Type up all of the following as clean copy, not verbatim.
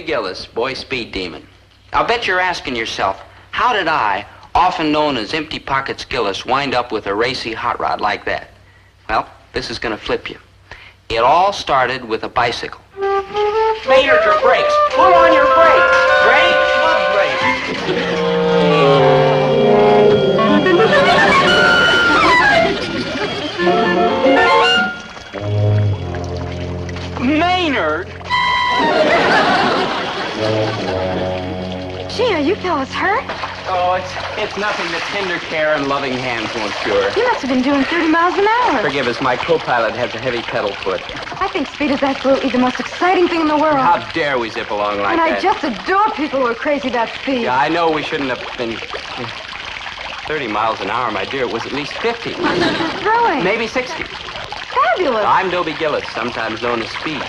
Gillis, boy speed demon. I'll bet you're asking yourself, how did I, often known as Empty Pockets Gillis, wind up with a racy hot rod like that? Well, this is going to flip you. It all started with a bicycle. Maynard, your brakes. Pull on your brakes. Brakes, love brakes. Maynard! Gee, are you fellas hurt? Oh, it's nothing that tender care and loving hands won't cure. You must have been doing 30 miles an hour. Forgive us, my co-pilot has a heavy pedal foot. I think speed is absolutely the most exciting thing in the world. How dare we zip along like and that? I just adore people who are crazy about speed. Yeah, I know we shouldn't have been 30 miles an hour, my dear. It was at least 50. Really? Maybe 60. Fabulous. I'm Dobie Gillis, sometimes known as Speed.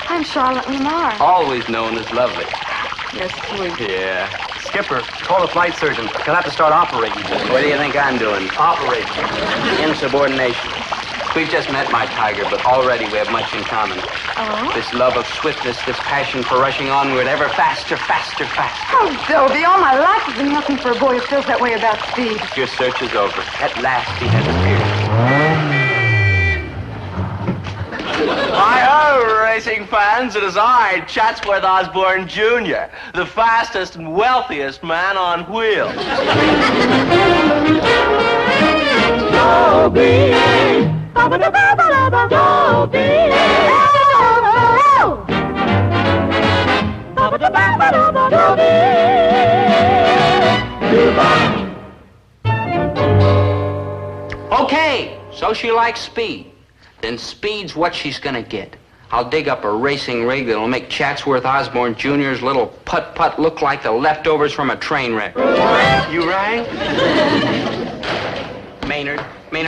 I'm Charlotte Lamar. Always known as Lovely. You're sweet. Yeah. Skipper, call the flight surgeon. He'll have to start operating. What do you think I'm doing? Operating. Insubordination. We've just met, my tiger, but already we have much in common. Oh? This love of swiftness, this passion for rushing onward ever faster, faster, faster. Oh, Dobie, all my life has been looking for a boy who feels that way about speed. Your search is over. At last he has appeared. Hi-ho, racing fans. It is I, Chatsworth Osborne Jr., the fastest and wealthiest man on wheels. Dobie! Dobie! Okay, so she likes speed. Then speed's what she's gonna get. I'll dig up a racing rig that'll make Chatsworth Osborne Jr.'s little putt-putt look like the leftovers from a train wreck. You rang? Maynard,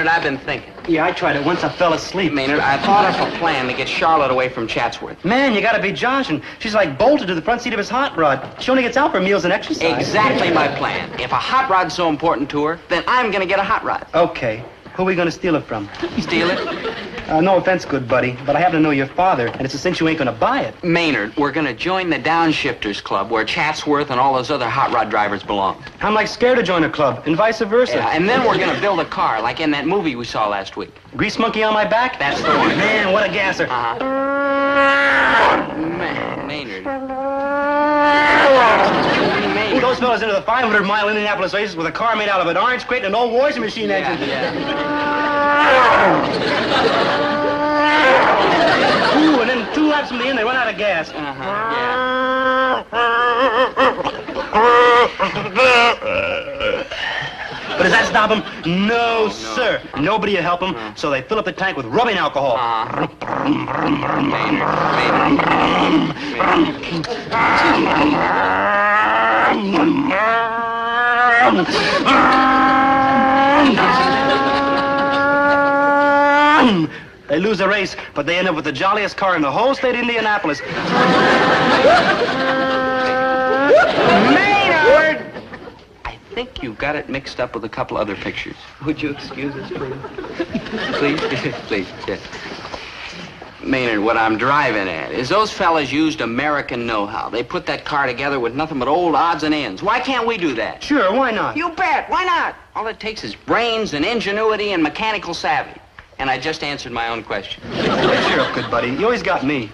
I've been thinking. Yeah, I tried it once. I fell asleep. Maynard, I thought up a plan to get Charlotte away from Chatsworth. Man, you gotta be joshing. She's like bolted to the front seat of his hot rod. She only gets out for meals and exercise. Exactly my plan. If a hot rod's so important to her, then I'm gonna get a hot rod. Okay. Who are we gonna steal it from? Steal it? No offense, good buddy, but I happen to know your father, and it's a cinch you ain't gonna buy it. Maynard, we're gonna join the Downshifters Club where Chatsworth and all those other hot rod drivers belong. I'm like scared to join a club, and vice versa. Yeah, and then we're gonna build a car like in that movie we saw last week. Grease monkey on my back? That's the one. Man, what a gasser. Man, Maynard. Ooh, those fellas into the 500-mile Indianapolis races with a car made out of an orange crate and an old washing machine engine. Ooh, and then 2 laps from the end, they run out of gas. But does that stop them? No, sir. Nobody will help them, so they fill up the tank with rubbing alcohol. They lose the race, but they end up with the jolliest car in the whole state of Indianapolis. Maynard! I think you've got it mixed up with a couple other pictures. Would you excuse us, please? Please? Please, yes. Maynard, what I'm driving at is those fellas used American know-how. They put that car together with nothing but old odds and ends. Why can't we do that? Sure, why not? You bet. Why not? All it takes is brains and ingenuity and mechanical savvy. And I just answered my own question. Cheer up, good buddy. You always got me.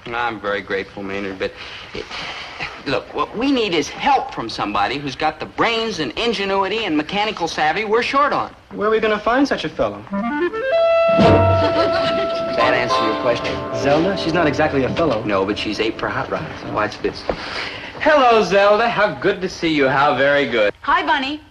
I'm very grateful, Maynard, but look, what we need is help from somebody who's got the brains and ingenuity and mechanical savvy we're short on. Where are we going to find such a fellow? That answer your question? Zelda? She's not exactly a fellow. No, but she's 8 for hot rods. Watch this. Hello, Zelda. How good to see you. How very good. Hi, Bunny.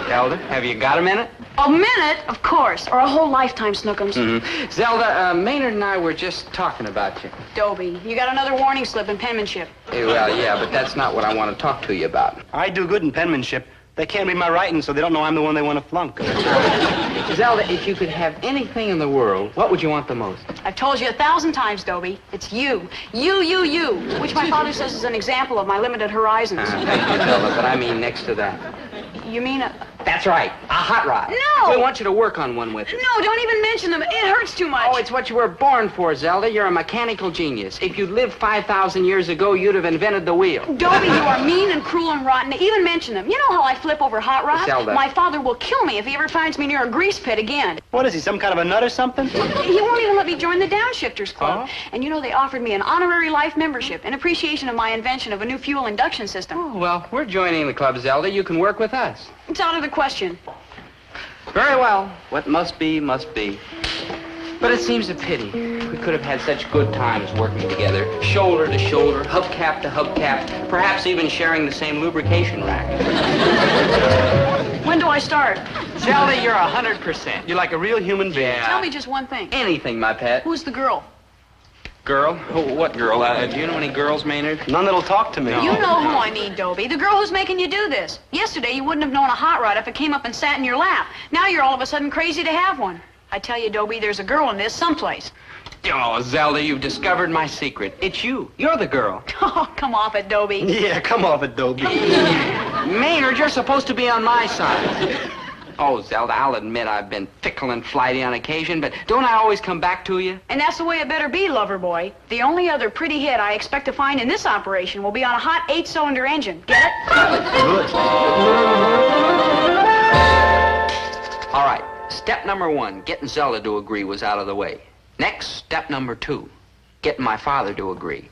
Zelda, have you got a minute? A minute? Of course. Or a whole lifetime, Snookums. Mm-hmm. Zelda, Maynard and I were just talking about you. Dobie, you got another warning slip in penmanship. Well, yeah, but that's not what I want to talk to you about. I do good in penmanship. They can't read my writing, so they don't know I'm the one they want to flunk. Zelda, if you could have anything in the world, what would you want the most? I've told you 1,000 times, Dobie. It's you. You. Which my father says is an example of my limited horizons. Thank you, Zelda, but I mean next to that. You mean That's right. A hot rod. No. We want you to work on one with us. No, don't even mention them. It hurts too much. Oh, it's what you were born for, Zelda. You're a mechanical genius. If you'd lived 5,000 years ago, you'd have invented the wheel. Dobie, you are mean and cruel and rotten to even mention them. You know how I flip over hot rods? Zelda. My father will kill me if he ever finds me near a grease pit again. What is he, some kind of a nut or something? He won't even let me join the Downshifters Club. Oh? And you know, they offered me an honorary life membership in appreciation of my invention of a new fuel induction system. Oh, well, we're joining the club, Zelda. You can work with us. It's out of the question. Very well. What must be, must be. But it seems a pity. We could have had such good times working together, shoulder to shoulder, hubcap to hubcap, perhaps even sharing the same lubrication rack. When do I start? Zelda, you're 100%. You're like a real human being. Tell me just one thing. Anything, my pet. Who's the girl? Girl? Oh, what girl? Do you know any girls, Maynard? None that'll talk to me. No. You know who I mean, Dobie. The girl who's making you do this. Yesterday, you wouldn't have known a hot rod if it came up and sat in your lap. Now you're all of a sudden crazy to have one. I tell you, Dobie, there's a girl in this someplace. Oh, Zelda, you've discovered my secret. It's you. You're the girl. Oh, come off it, Dobie. Yeah, come off it, Dobie. Maynard, you're supposed to be on my side. Oh, Zelda, I'll admit I've been fickle and flighty on occasion, but don't I always come back to you? And that's the way it better be, lover boy. The only other pretty hit I expect to find in this operation will be on a hot 8-cylinder engine. Get it? Good. All right. Step number 1, getting Zelda to agree, was out of the way. Next, step number 2, getting my father to agree.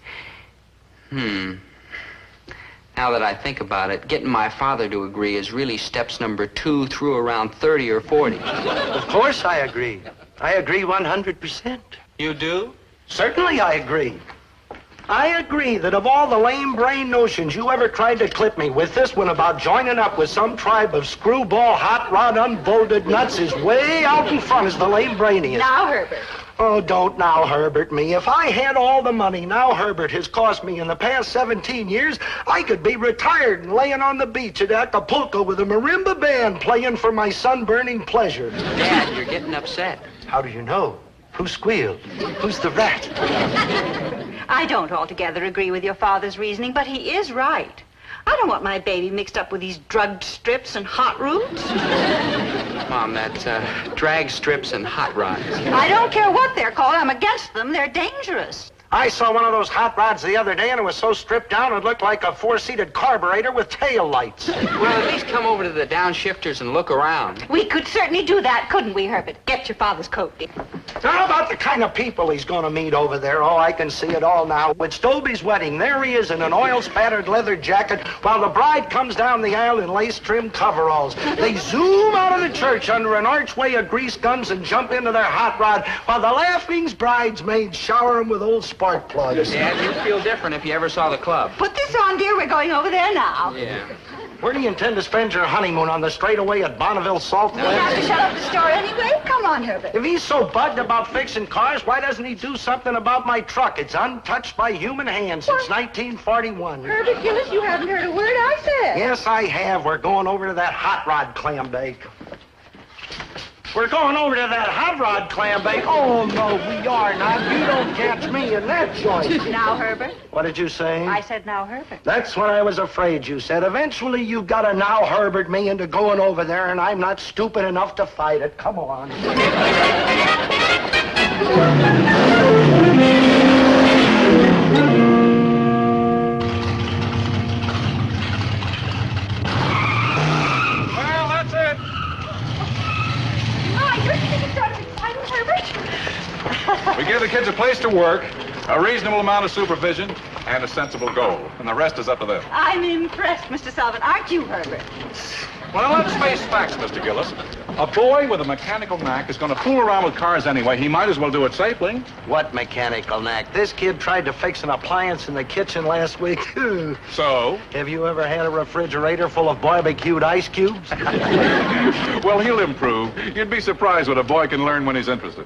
Now that I think about it, getting my father to agree is really steps number 2 through around 30 or 40. Of course I agree. I agree 100%. You do? Certainly I agree. I agree that of all the lame brain notions you ever tried to clip me with, this one about joining up with some tribe of screwball, hot rod, unbolted nuts is way out in front as the lame brainiest. Now, Herbert. Oh, don't now Herbert me. If I had all the money now Herbert has cost me in the past 17 years, I could be retired and laying on the beach at Acapulco with a marimba band playing for my sun-burning pleasure. Dad, you're getting upset. How do you know? Who squealed? Who's the rat? I don't altogether agree with your father's reasoning, but he is right. I don't want my baby mixed up with these drugged strips and hot roots. Mom, that's drag strips and hot rods. I don't care what they're called. I'm against them. They're dangerous. I saw one of those hot rods the other day, and it was so stripped down it looked like a four-seated carburetor with tail lights. Well, at least come over to the downshifters and look around. We could certainly do that, couldn't we, Herbert? Get your father's coat, dear. How about the kind of people he's going to meet over there? Oh, I can see it all now. It's Dobie's wedding. There he is in an oil-spattered leather jacket, while the bride comes down the aisle in lace-trimmed coveralls. They zoom out of the church under an archway of grease guns and jump into their hot rod, while the laughing bridesmaids shower them with old spark plugs. Dad, you'd feel different if you ever saw the club. Put this on, dear. We're going over there now. Yeah. Where do you intend to spend your honeymoon? On the straightaway at Bonneville Salt We have to Flats? shut up the store anyway. Come on, Herbert. If he's so bugged about fixing cars, why doesn't he do something about my truck? It's untouched by human hands since 1941. Herbert Gillis, you haven't heard a word I said. Yes, I have. We're going over to that hot rod clam bake. We're going over to that hot rod clam bake. Oh, no, we are not. You don't catch me in that joint. Now, Herbert. What did you say? I said now, Herbert. That's what I was afraid you said. Eventually, you got to now Herbert me into going over there, and I'm not stupid enough to fight it. Come on. Well, that's it. My, you're getting sort of excited, Herbert. We give the kids a place to work, a reasonable amount of supervision, and a sensible goal. And the rest is up to them. I'm impressed, Mr. Sullivan. Aren't you, Herbert? Well, let's face facts, Mr. Gillis. A boy with a mechanical knack is going to fool around with cars anyway. He might as well do it safely. What mechanical knack? This kid tried to fix an appliance in the kitchen last week. So? Have you ever had a refrigerator full of barbecued ice cubes? Well, he'll improve. You'd be surprised what a boy can learn when he's interested.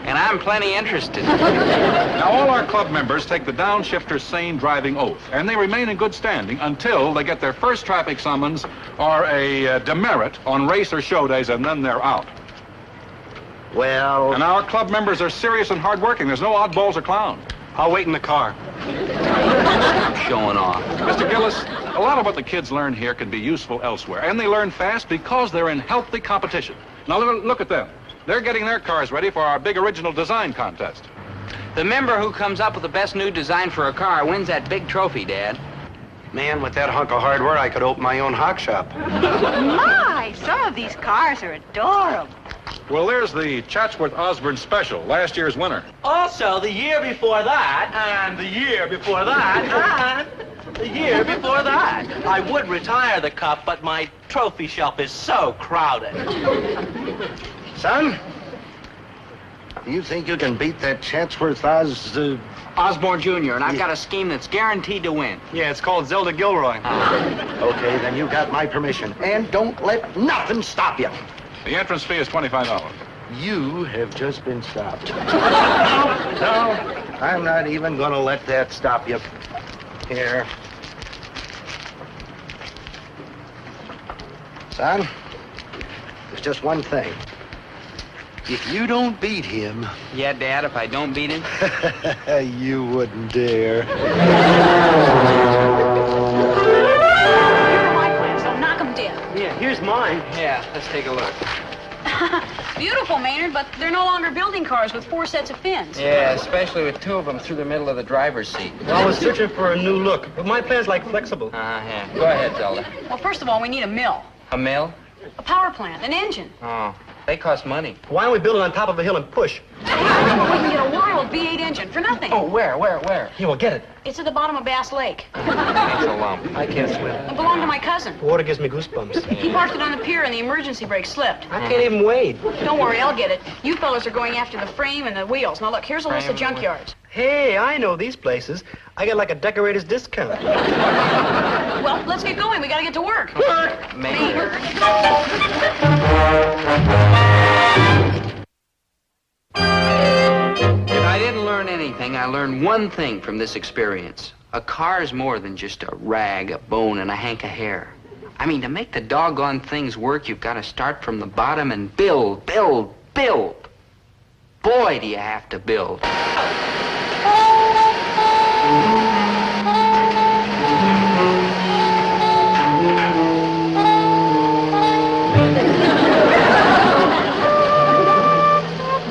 And I'm plenty interested. Now, all our club members take the Downshifters Sane Driving Oath, and they remain in good standing until they get their first traffic summons or a demerit on race or show days, and then they're out. Well, And our club members are serious and hardworking. There's no oddballs or clowns. I'll wait in the car. Showing off. Mr. Gillis, a lot of what the kids learn here can be useful elsewhere, and they learn fast because they're in healthy competition. Now, look at them. They're getting their cars ready for our big original design contest. The member who comes up with the best new design for a car wins that big trophy, Dad. Man, with that hunk of hardware, I could open my own hock shop. My, some of these cars are adorable. Well, there's the Chatsworth Osborne Special, last year's winner. Also, the year before that, and the year before that, and the year before that. I would retire the cup, but my trophy shelf is so crowded. Son, do you think you can beat that Chatsworth Osborne Jr., and I've got a scheme that's guaranteed to win. Yeah, it's called Zelda Gilroy. Okay, then you got my permission. And don't let nothing stop you. The entrance fee is $25. You have just been stopped. No, I'm not even gonna let that stop you. Here. Son, there's just one thing. If you don't beat him... Yeah, Dad, if I don't beat him? You wouldn't dare. Here are my plans, so knock them dead. Yeah, here's mine. Yeah, let's take a look. Beautiful, Maynard, but they're no longer building cars with 4 sets of fins. Yeah, especially with 2 of them through the middle of the driver's seat. Well, I was searching for a new look, but my plan's like flexible. Yeah. Go ahead, Zelda. Well, first of all, we need a mill, A mill? a power plant, an engine. Oh, they cost money. Why don't we build it on top of a hill and push? We can get a wild V8 engine for nothing. Oh, where? Here, we'll get it. It's at the bottom of Bass Lake. Makes a lump. I can't swim. It belonged to my cousin. Water gives me goosebumps. He parked it on the pier and the emergency brake slipped. I can't even wade. Don't worry, I'll get it. You fellas are going after the frame and the wheels. Now look, here's a list of junkyards. Hey, I know these places. I get like a decorator's discount. Well, let's get going. We gotta get to work. Maynard. If I didn't learn anything, I learned one thing from this experience. A car's more than just a rag, a bone, and a hank of hair. I mean, to make the doggone things work, you've got to start from the bottom and build, build, build. Boy, do you have to build.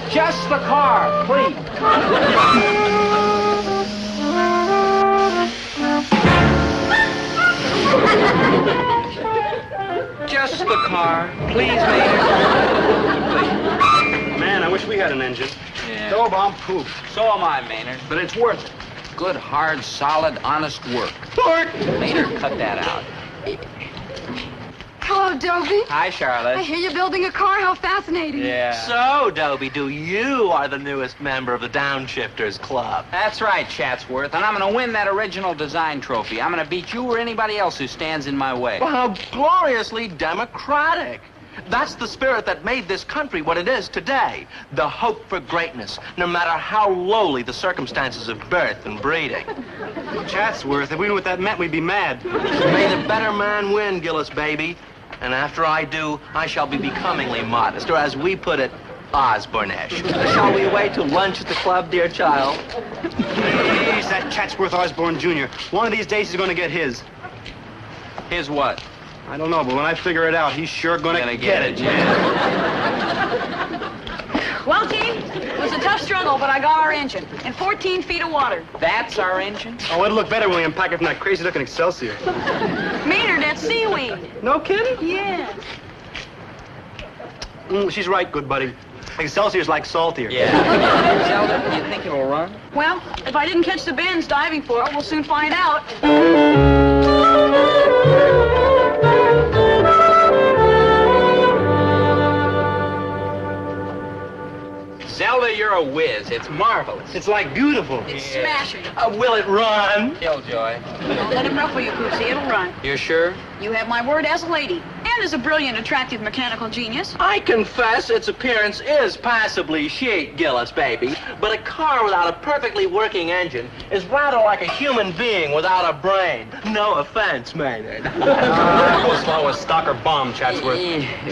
Just the car, please. Just the car, please, Maynard. Man, I wish we had an engine. Yeah. So I'm poop. So am I, Maynard. But it's worth it. Good, hard, solid, honest work. Maynard, cut that out. Hello, Dobie. Hi, Charlotte. I hear you're building a car. How fascinating. Yeah. So, Dobie, you are the newest member of the Downshifters Club. That's right, Chatsworth. And I'm going to win that original design trophy. I'm going to beat you or anybody else who stands in my way. Well, how gloriously democratic. That's the spirit that made this country what it is today. The hope for greatness, no matter how lowly the circumstances of birth and breeding. Chatsworth, if we knew what that meant, we'd be mad. May the better man win, Gillis, baby. And after I do, I shall be becomingly modest, or as we put it, Osborne-ish. Shall we wait till lunch at the club, dear child? Please, that Chatsworth Osborne Jr. One of these days he's going to get his. His what? I don't know, but when I figure it out, he's sure going to Get it, yeah. Well, team, it was a tough struggle, but I got our engine in 14 feet of water. That's our engine? Oh, it'll look better when we unpack it from that crazy-looking Excelsior. Maynard, that's seaweed. No kidding? Yeah. She's right, good buddy. Excelsior's like saltier. Yeah. Zelda, do you think it'll run? Well, if I didn't catch the bends diving for it, we'll soon find out. Zelda, you're a whiz. It's marvelous. It's like beautiful. It's smashing. Will it run? Killjoy. Don't let him ruffle you, Poopsie. It'll run. You're sure? You have my word as a lady, and as a brilliant, attractive mechanical genius. I confess its appearance is passably chic, Gillis, baby. But a car without a perfectly working engine is rather like a human being without a brain. No offense, Maynard. Go swallow a stock or bomb, Chatsworth.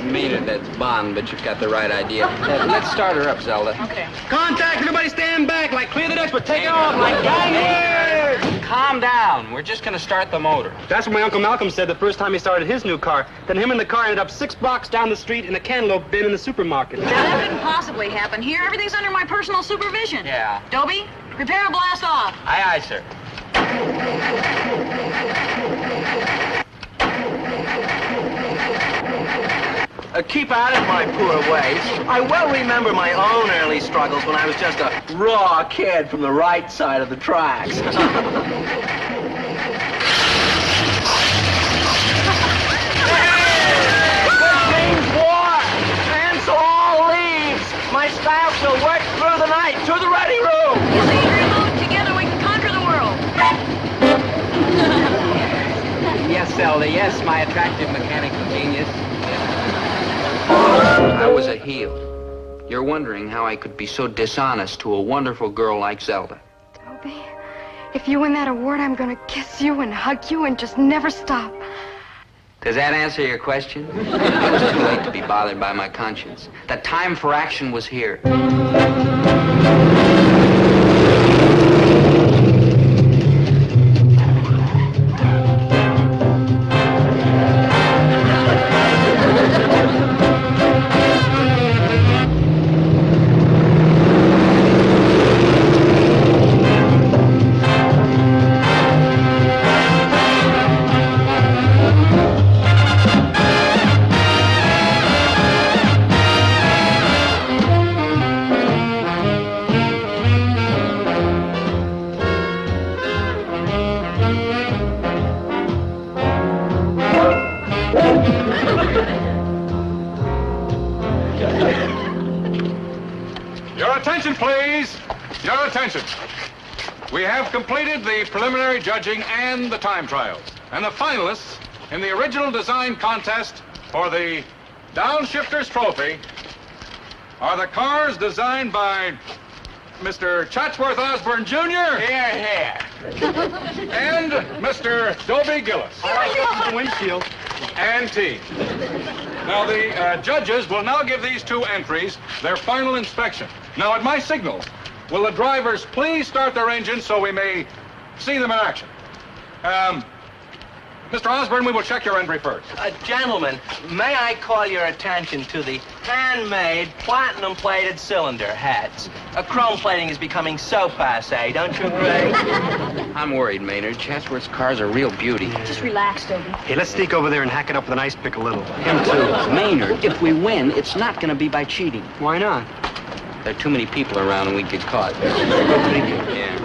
Maynard, that's Bond, but you've got the right idea. Let's start her up, Zelda. Okay. Contact, everybody stand back, like clear the decks, but take it off, like gangers! Calm down. We're just gonna start the motor. That's what my Uncle Malcolm said the first time he started his new car. Then him and the car ended up 6 blocks down the street in a cantaloupe bin in the supermarket. Now, that couldn't possibly happen here. Everything's under my personal supervision. Yeah. Dobie, prepare to blast off. Aye, aye, sir. Keep out of my poor ways. I well remember my own early struggles when I was just a raw kid from the right side of the tracks. Good James War! Ansel all leaves! My staff shall work through the night. To the ready room! You see, remote, together we can conquer the world. Yes, Zelda, yes, my attractive mechanical genius. I was a heel. You're wondering how I could be so dishonest to a wonderful girl like Zelda. Dobie, if you win that award, I'm gonna kiss you and hug you and just never stop. Does that answer your question? It was too late to be bothered by my conscience. The time for action was here. Your attention, please. Your attention. We have completed the preliminary judging and the time trials. And the finalists in the original design contest for the Downshifters Trophy are the cars designed by Mr. Chatsworth Osborne Jr. Here, here. and Mr. Dobie Gillis. The windshield. And T. Now, the judges will now give these two entries their final inspection. Now, at my signal, will the drivers please start their engines so we may see them in action? Mr. Osborne, we will check your entry first. Gentlemen, may I call your attention to the handmade, platinum-plated cylinder heads? Chrome plating is becoming so passé, don't you agree? I'm worried, Maynard. Chatsworth's cars are real beauty. Just relax, Dobie. Hey, let's sneak over there and hack it up with an ice pick a little. Him too. Maynard, if we win, it's not going to be by cheating. Why not? There are too many people around and we'd get caught. Yeah.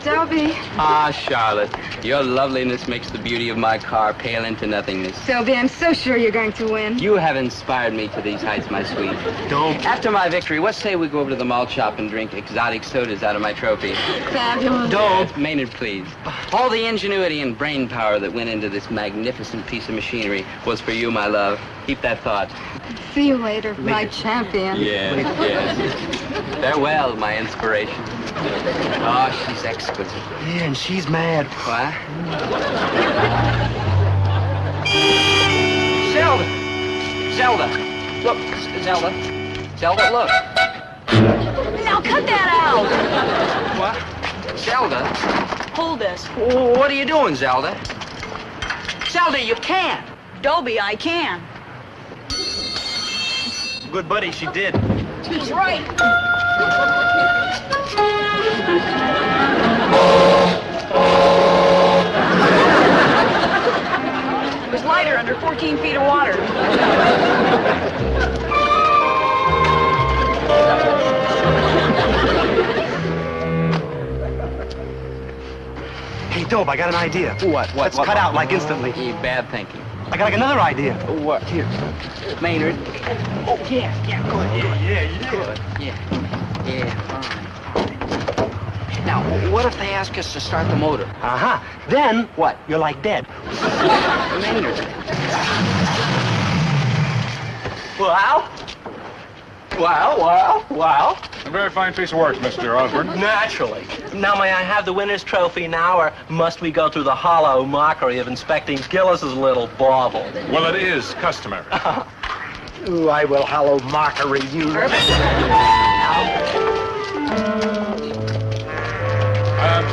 Dobie. Ah, Charlotte, your loveliness makes the beauty of my car pale into nothingness. Dobie, I'm so sure you're going to win. You have inspired me to these heights, my sweet. Don't. After my victory, what say we go over to the malt shop and drink exotic sodas out of my trophy? Fabulous. Don't. Maynard, please. All the ingenuity and brain power that went into this magnificent piece of machinery was for you, my love. Keep that thought. See you later, my champion. Yes, yes. Farewell, my inspiration. Oh, she's exquisite. Yeah, and she's mad. What? Zelda! Zelda! Look, Zelda. Zelda, look. Now cut that out. What? Zelda? Hold this. What are you doing, Zelda? Zelda, you can't. Dobie, I can. Good buddy, she did. He's right. It was lighter under 14 feet of water. Hey, Dobe, I got an idea. What? Let's cut out, like, instantly. Bad thinking. I got, like, another idea. What? Here. Maynard. Oh, yeah, good. Yeah. Good. Yeah, fine. Now, what if they ask us to start the motor? Uh-huh. Then, What? you're like dead. Maynard. Well. A very fine piece of work, Mr. Osborne. Naturally. Now, may I have the winner's trophy now, or must we go through the hollow mockery of inspecting Gillis's little bauble? Well, it is customary. Ooh, I will hollow mockery you.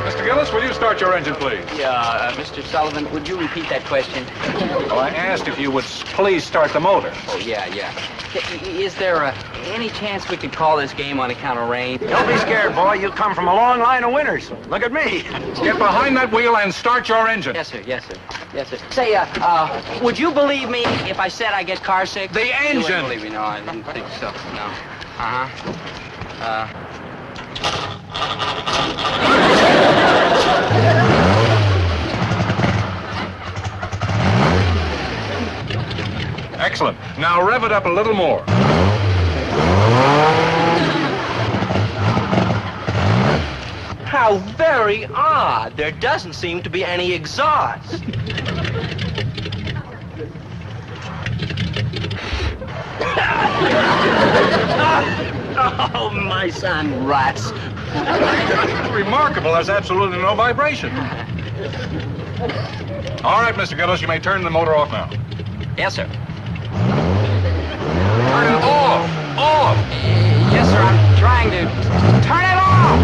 Mr. Gillis, will will you start your engine, please? Yeah, Mr. Sullivan, would you repeat that question? Well, I asked if you would please start the motor. Oh, yeah. Is there any chance we could call this game on account of rain? Don't be scared, boy. You come from a long line of winners. Look at me. Get behind that wheel and start your engine. Yes, sir. Say, would you believe me if I said I get car sick? The engine. You wouldn't believe me. No, I didn't think so. No. Excellent. Now rev it up a little more. How very odd. There doesn't seem to be any exhaust. Oh, my son, rats. Remarkable. There's absolutely no vibration. All right, Mr. Gillis, you may turn the motor off now. Yes, sir. Turn it off! Off! Yes, sir. I'm trying to turn it off.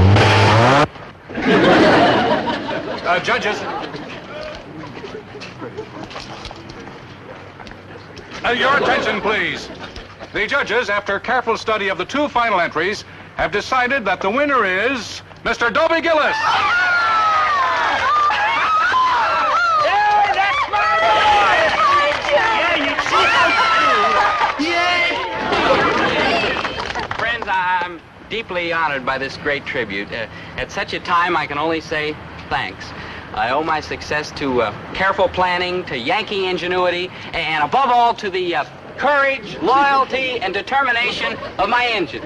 Judges. Your attention, please. The judges, after careful study of the two final entries, have decided that the winner is Mr. Dobie Gillis. Hey, that's my boy! Yeah, you see? Yeah! Friends, I'm deeply honored by this great tribute. At such a time, I can only say thanks. I owe my success to careful planning, to Yankee ingenuity, and above all to the courage, loyalty, and determination of my engine.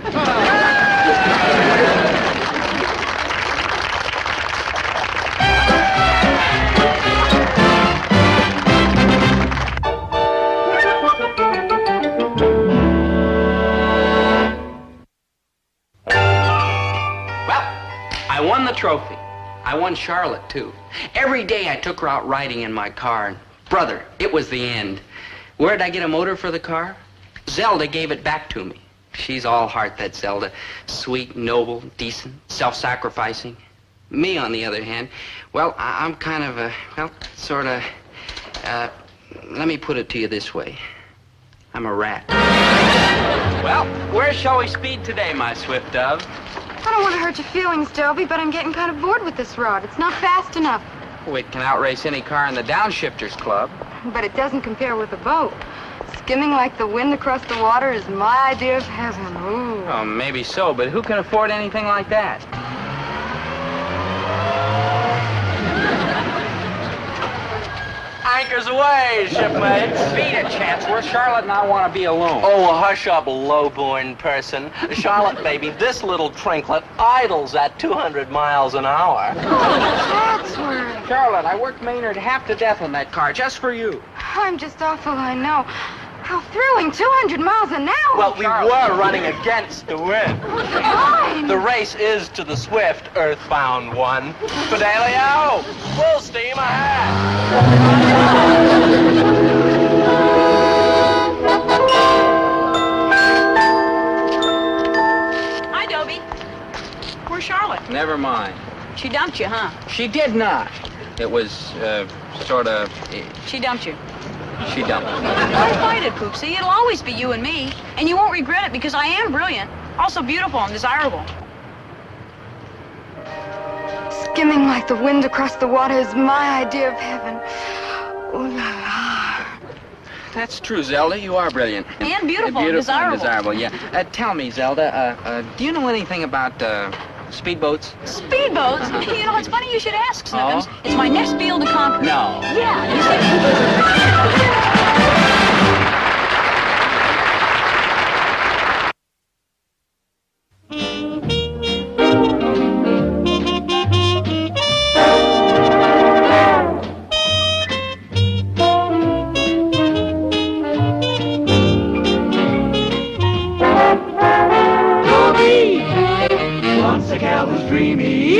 Well, I won the trophy. I won Charlotte, too. Every day I took her out riding in my car, and brother, it was the end. Where did I get a motor for the car? Zelda gave it back to me. She's all heart, that Zelda. Sweet, noble, decent, self-sacrificing. Me, on the other hand, well, I'm kind of let me put it to you this way. I'm a rat. Well, where shall we speed today, my swift dove? I don't want to hurt your feelings, Dobie, but I'm getting kind of bored with this rod. It's not fast enough. Oh, it can outrace any car in the Downshifters Club. But it doesn't compare with a boat. Skimming like the wind across the water is my idea of heaven. Ooh. Oh, maybe so, but who can afford anything like that? Anchors away, shipmates. Beat it, Chancellor. Charlotte and I want to be alone. Oh, hush up, low-born person. Charlotte, baby, this little trinklet idles at 200 miles an hour. Chancellor. Charlotte, I worked Maynard half to death on that car, just for you. I'm just awful, I know. How thrilling, 200 miles an hour. Well, we were running against the wind. Fine. The race is to the swift, earthbound one. Fidelio, full steam ahead. Hi, Dobie. Where's Charlotte? Never mind. She dumped you, huh? She did not. It was, sort of... She dumped you. She dumped. Don't fight it, Poopsie. It'll always be you and me. And you won't regret it because I am brilliant. Also beautiful and desirable. Skimming like the wind across the water is my idea of heaven. Ooh la la. That's true, Zelda. You are brilliant. And beautiful and desirable. And desirable, yeah. Tell me, Zelda, do you know anything about, speedboats? Speedboats? You know, it's funny you should ask, Sniffins. Oh? It's my next field to conquer. No. Yeah, you see...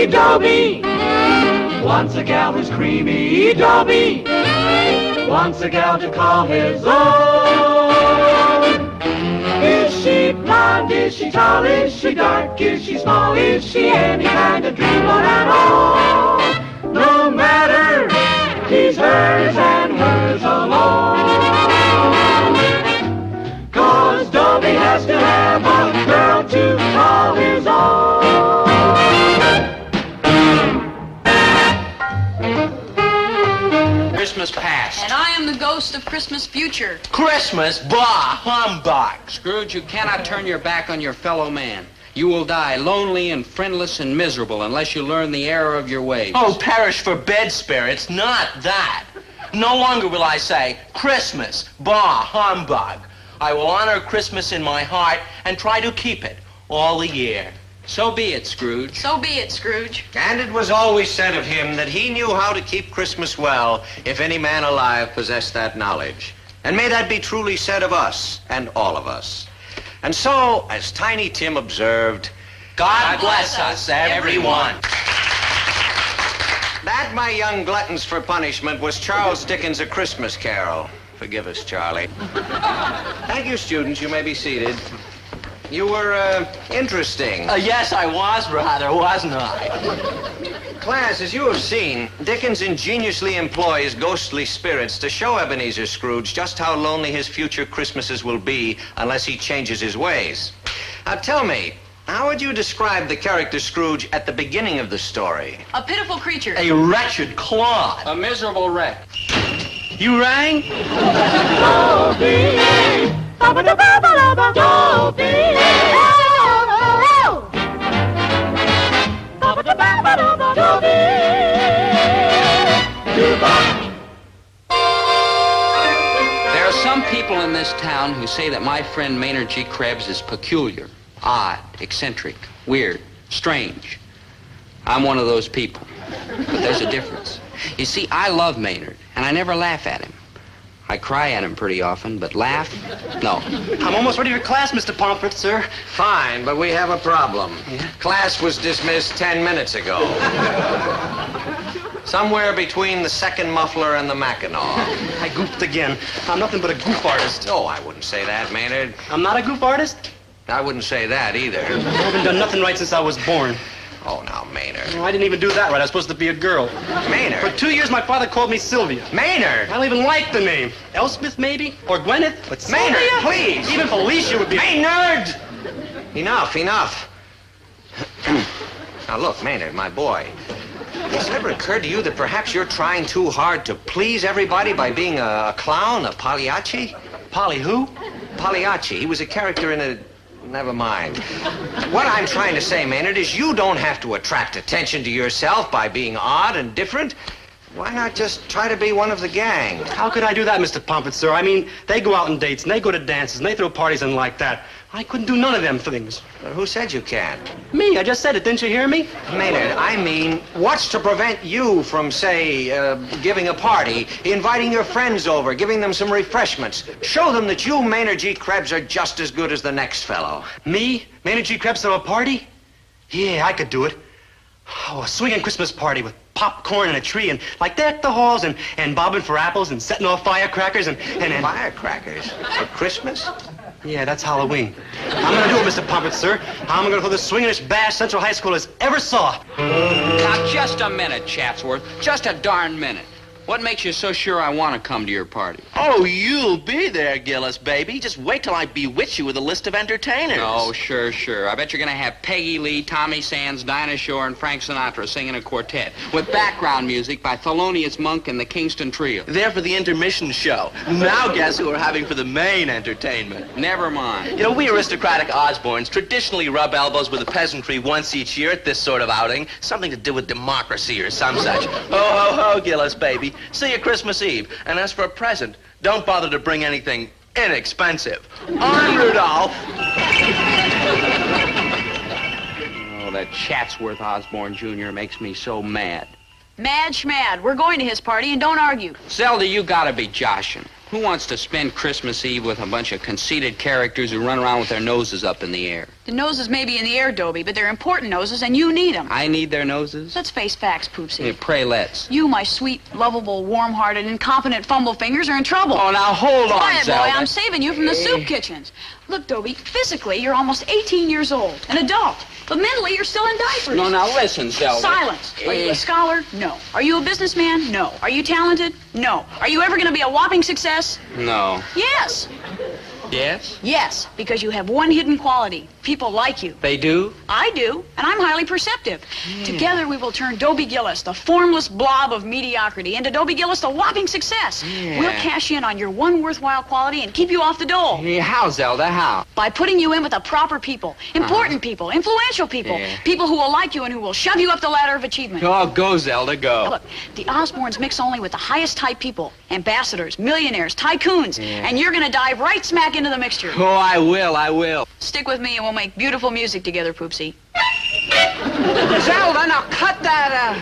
Dobie. Wants a gal who's creamy, Dobie. Wants a gal to call his own. Is she blonde? Is she tall? Is she dark? Is she small? Is she any kind of dreamboat at all? am the ghost of Christmas future. Christmas? Bah! Humbug! Scrooge, you cannot turn your back on your fellow man. You will die lonely and friendless and miserable unless you learn the error of your ways. Oh, perish for bed spirits, not that. No longer will I say, Christmas, bah, humbug. I will honor Christmas in my heart and try to keep it all the year. So be it, Scrooge. So be it, Scrooge. And it was always said of him that he knew how to keep Christmas well, if any man alive possessed that knowledge. And may that be truly said of us, and all of us. And so, as Tiny Tim observed, God bless us, everyone. That, my young gluttons for punishment, was Charles Dickens' A Christmas Carol. Forgive us, Charlie. Thank you, students. You may be seated. You were, interesting. Yes, I was rather, wasn't I? Class, as you have seen, Dickens ingeniously employs ghostly spirits to show Ebenezer Scrooge just how lonely his future Christmases will be unless he changes his ways. Now tell me, how would you describe the character Scrooge at the beginning of the story? A pitiful creature. A wretched clod. A miserable wreck. You rang? Dobie! There are some people in this town who say that my friend Maynard G. Krebs is peculiar, odd, eccentric, weird, strange. I'm one of those people. But there's a difference. You see, I love Maynard, and I never laugh at him. I cry at him pretty often, but laugh? No. I'm almost ready for class, Mr. Pomfret, sir. Fine, but we have a problem. Class was dismissed 10 minutes ago. Somewhere between the second muffler and the Mackinaw. I goofed again. I'm nothing but a goof artist. Oh, I wouldn't say that, Maynard. I'm not a goof artist? I wouldn't say that either. I haven't done nothing right since I was born. Oh, now, Maynard. No, I didn't even do that right. I was supposed to be a girl. Maynard. For 2 years, my father called me Sylvia. Maynard! I don't even like the name. Elspeth, maybe? Or Gwyneth? But Maynard, Sylvia? please! Even Felicia would be... Maynard! Enough, enough. Now, look, Maynard, my boy. Has it ever occurred to you that perhaps you're trying too hard to please everybody by being a clown, a Pagliacci? Polly who? Pagliacci. He was a character in a... Never mind. What I'm trying to say, Maynard, is you don't have to attract attention to yourself by being odd and different. Why not just try to be one of the gang? How could I do that, Mr. Pomfret, sir? I mean, they go out on dates, and they go to dances, and they throw parties and like that. I couldn't do none of them things. Who said you can't? Me, I just said it. Didn't you hear me? Maynard, I mean, what's to prevent you from, say, giving a party, inviting your friends over, giving them some refreshments? Show them that you, Maynard G. Krebs, are just as good as the next fellow. Me? Maynard G. Krebs throw a party? Yeah, I could do it. Oh, a swinging Christmas party with popcorn and a tree and like deck the halls and bobbing for apples and setting off firecrackers and... Firecrackers? For Christmas? Yeah, that's Halloween. I'm gonna do it, Mr. Pomfret, sir. I'm gonna throw the swingingest bash Central High School has ever saw. Now, just a minute, Chatsworth. Just a darn minute. What makes you so sure I want to come to your party? Oh, you'll be there, Gillis, baby. Just wait till I bewitch you with a list of entertainers. Oh, sure. I bet you're going to have Peggy Lee, Tommy Sands, Dinah Shore, and Frank Sinatra singing a quartet with background music by Thelonious Monk and the Kingston Trio. They're for the intermission show. Now guess who we're having for the main entertainment? Never mind. You know, we aristocratic Osborns traditionally rub elbows with the peasantry once each year at this sort of outing. Something to do with democracy or some such. Ho, ho, ho, Gillis, baby. See you Christmas Eve. And as for a present, don't bother to bring anything inexpensive. On, Rudolph. Oh, that Chatsworth Osborne Jr. makes me so mad. Mad schmad. We're going to his party, and don't argue. Zelda, you gotta be joshing. Who wants to spend Christmas Eve with a bunch of conceited characters who run around with their noses up in the air? The noses may be in the air, Dobie, but they're important noses, and you need them. I need their noses? Let's face facts, Poopsie. Yeah, pray let's. You, my sweet, lovable, warm-hearted, incompetent fumble fingers, are in trouble. Oh, now hold on, Quiet, Zelda. boy, I'm saving you from the soup kitchens. Look, Dobie, physically, you're almost 18 years old, an adult. But mentally, you're still in diapers. No, now listen, Zelda. Silence. Are you a scholar? No. Are you a businessman? No. Are you talented? No. Are you ever going to be a whopping success? No. Yes. Yes? Yes, because you have one hidden quality. People like you. They do? I do, and I'm highly perceptive. Together we will turn Dobie Gillis, the formless blob of mediocrity, into Dobie Gillis, the whopping success. We'll cash in on your one worthwhile quality and keep you off the dole. How, Zelda, how? By putting you in with the proper people, important people, influential people, people who will like you and who will shove you up the ladder of achievement. Oh, go, Zelda, go. Look, the Osborns mix only with the highest type people, ambassadors, millionaires, tycoons, and you're going to dive right smack into the mixture. Oh, I will. Stick with me and we'll make beautiful music together, Poopsie. Zelda, now cut that out.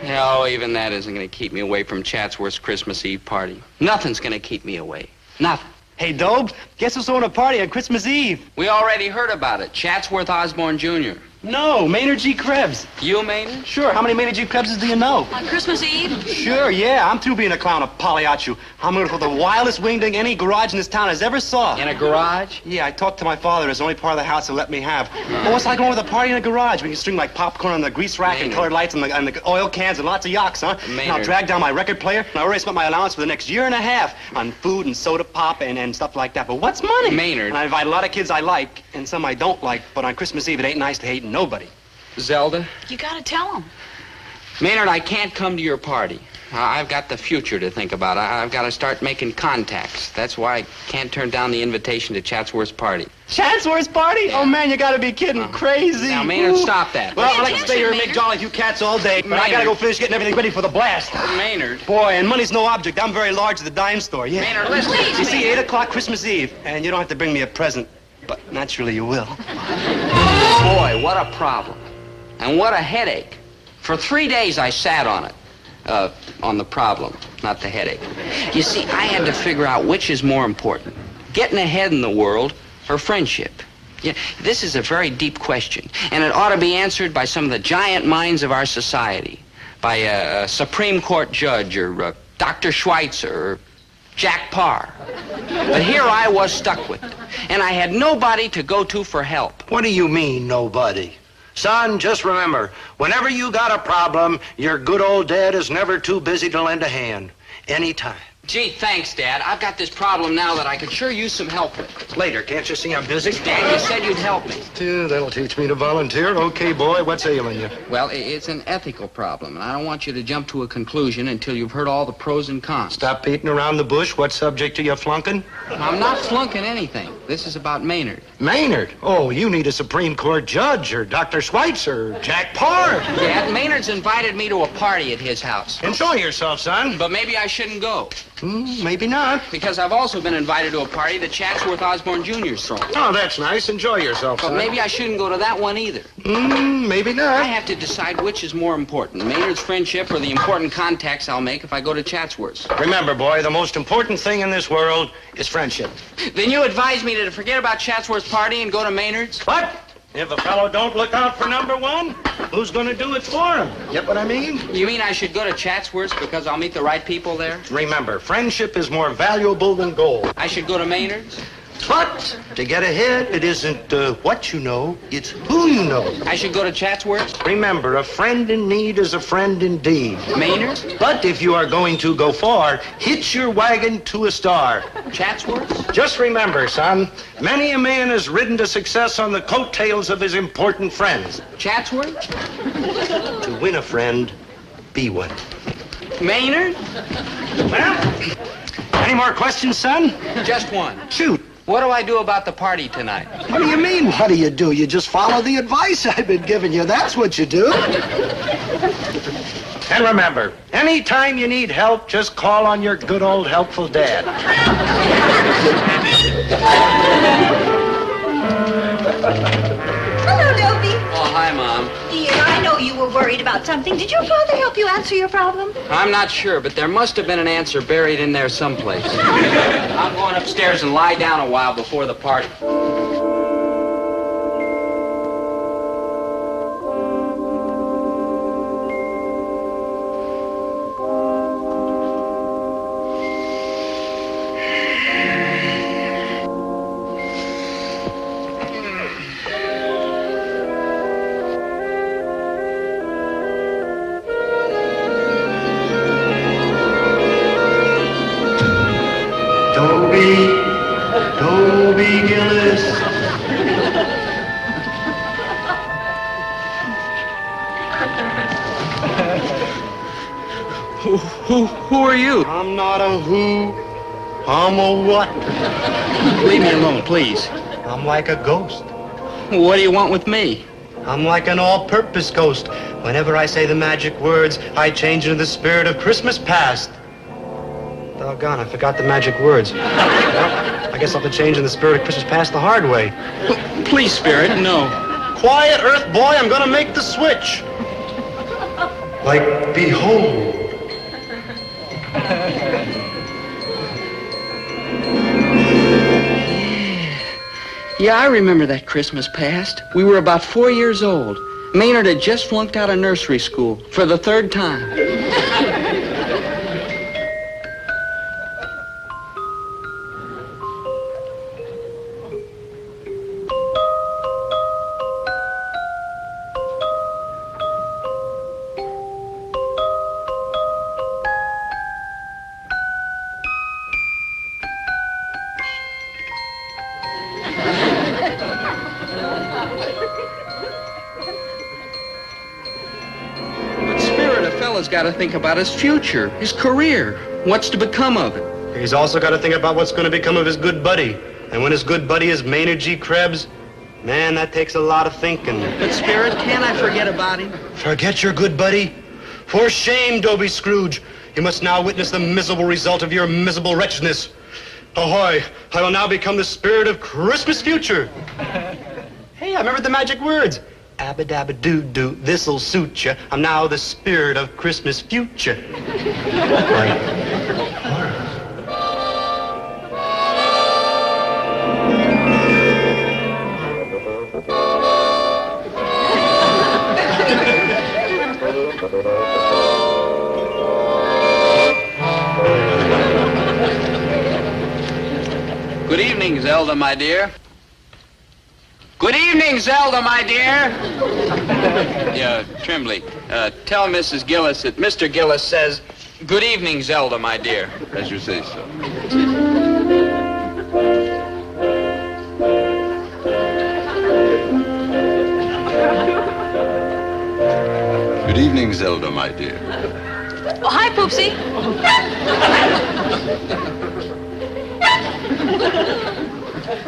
No, even that isn't going to keep me away from Chatsworth's Christmas Eve party. Nothing's going to keep me away. Nothing. Hey, Dobe, guess who's throwing a party on Christmas Eve? We already heard about it. Chatsworth Osborne Jr. No, Maynard G. Krebs. You, Maynard? Sure, how many Maynard G. Krebses do you know? On Christmas Eve? Sure, yeah, I'm through being a clown of Pagliaccio. I'm gonna put the wildest wingding any garage in this town has ever saw. In a garage? Yeah, I talked to my father. It's the only part of the house he'll let me have. Well, what's like going with a party in a garage? We can string like popcorn on the grease rack and colored lights and the oil cans and lots of yaks, huh? Maynard. And I'll drag down my record player, and I already spent my allowance for the next year and a half on food and soda pop and stuff like that. But what's money? Maynard. And I invite a lot of kids I like and some I don't like, but on Christmas Eve it ain't nice to hate nobody. Zelda? You gotta tell them. Maynard, I can't come to your party. I've got the future to think about. I've got to start making contacts. That's why I can't turn down the invitation to Chatsworth's party. Chatsworth's party? Oh, man, you gotta be kidding. Crazy. Now, Maynard, stop that. Well, I like to stay here and make jolly with you cats all day, but I gotta go finish getting everything ready for the blast. Maynard. Boy, and money's no object. I'm very large at the dime store, yeah. Maynard, listen. You see, 8 o'clock Christmas Eve, and you don't have to bring me a present, but naturally you will. Boy, what a problem. And what a headache. For 3 days I sat on it. On the problem, not the headache. You see, I had to figure out which is more important, getting ahead in the world or friendship. Yeah, this is a very deep question, and it ought to be answered by some of the giant minds of our society, by a Supreme Court judge or Dr. Schweitzer or Jack Parr. But here I was stuck with it, and I had nobody to go to for help. What do you mean, nobody? Son, just remember, whenever you got a problem, your good old dad is never too busy to lend a hand. Anytime. Gee, thanks, Dad. I've got this problem now that I could sure use some help with. Later, can't you see I'm busy? Dad, you said you'd help me. That'll teach me to volunteer. Okay, boy, what's ailing you? Well, it's an ethical problem, and I don't want you to jump to a conclusion until you've heard all the pros and cons. Stop beating around the bush. What subject are you flunking? I'm not flunking anything. This is about Maynard. Maynard? Oh, you need a Supreme Court judge or Dr. Schweitzer or Jack Parr. Dad, Maynard's invited me to a party at his house. Enjoy yourself, son. But maybe I shouldn't go. Maybe not. Because I've also been invited to a party that Chatsworth Osborne Jr.'s throwing. Oh, that's nice. Enjoy yourself, son. But maybe I shouldn't go to that one either. Maybe not. I have to decide which is more important, Maynard's friendship or the important contacts I'll make if I go to Chatsworth's. Remember, boy, the most important thing in this world is friendship. Then you advise me to forget about Chatsworth's party and go to Maynard's? What? If a fellow don't look out for number one, who's going to do it for him? Get what I mean? You mean I should go to Chatsworth's because I'll meet the right people there? Remember, friendship is more valuable than gold. I should go to Maynard's? But to get ahead, it isn't what you know, it's who you know. I should go to Chatsworth's? Remember, a friend in need is a friend indeed. Maynard's? But if you are going to go far, hitch your wagon to a star. Chatsworth's? Just remember, son, many a man has ridden to success on the coattails of his important friends. Chatsworth? To win a friend, be one. Maynard? Well, any more questions, son? Just one. Shoot. What do I do about the party tonight? What do you mean, what do you do? You just follow the advice I've been giving you. That's what you do. And remember, anytime you need help, just call on your good old helpful dad. Hello, Dobie. Oh, hi, Mom. Dear, I know you were worried about something. Did your father help you answer your problem? I'm not sure, but there must have been an answer buried in there someplace. I'm going upstairs and lie down a while before the party. Dobie Gillis. Who are you? I'm not a who. I'm a what? Leave me alone, please. I'm like a ghost. What do you want with me? I'm like an all-purpose ghost. Whenever I say the magic words, I change into the spirit of Christmas past. Doggone, I forgot the magic words. Well, I guess I'll have to change in the spirit of Christmas past the hard way. Please, Spirit, no. Quiet, Earth boy, I'm gonna make the switch. Like, behold. Yeah, I remember that Christmas past. We were about 4 years old. Maynard had just flunked out of nursery school for the 3rd time. Got to think about his future, his career, what's to become of it. He's also got to think about what's going to become of his good buddy. And when his good buddy is Maynard G. Krebs, man, that takes a lot of thinking. But, Spirit, can't I forget about him? Forget your good buddy? For shame, Dobie Scrooge. You must now witness the miserable result of your miserable wretchedness. Ahoy, I will now become the spirit of Christmas future. Hey, I remembered the magic words. Abba-dabba-doo-doo, this'll suit ya. I'm now the spirit of Christmas future. Good evening, Zelda, my dear. Good evening, Zelda, my dear. Yeah, Tremblay, tell Mrs. Gillis that Mr. Gillis says, good evening, Zelda, my dear. As you say so. Good evening, Zelda, my dear. Oh, hi, Poopsie.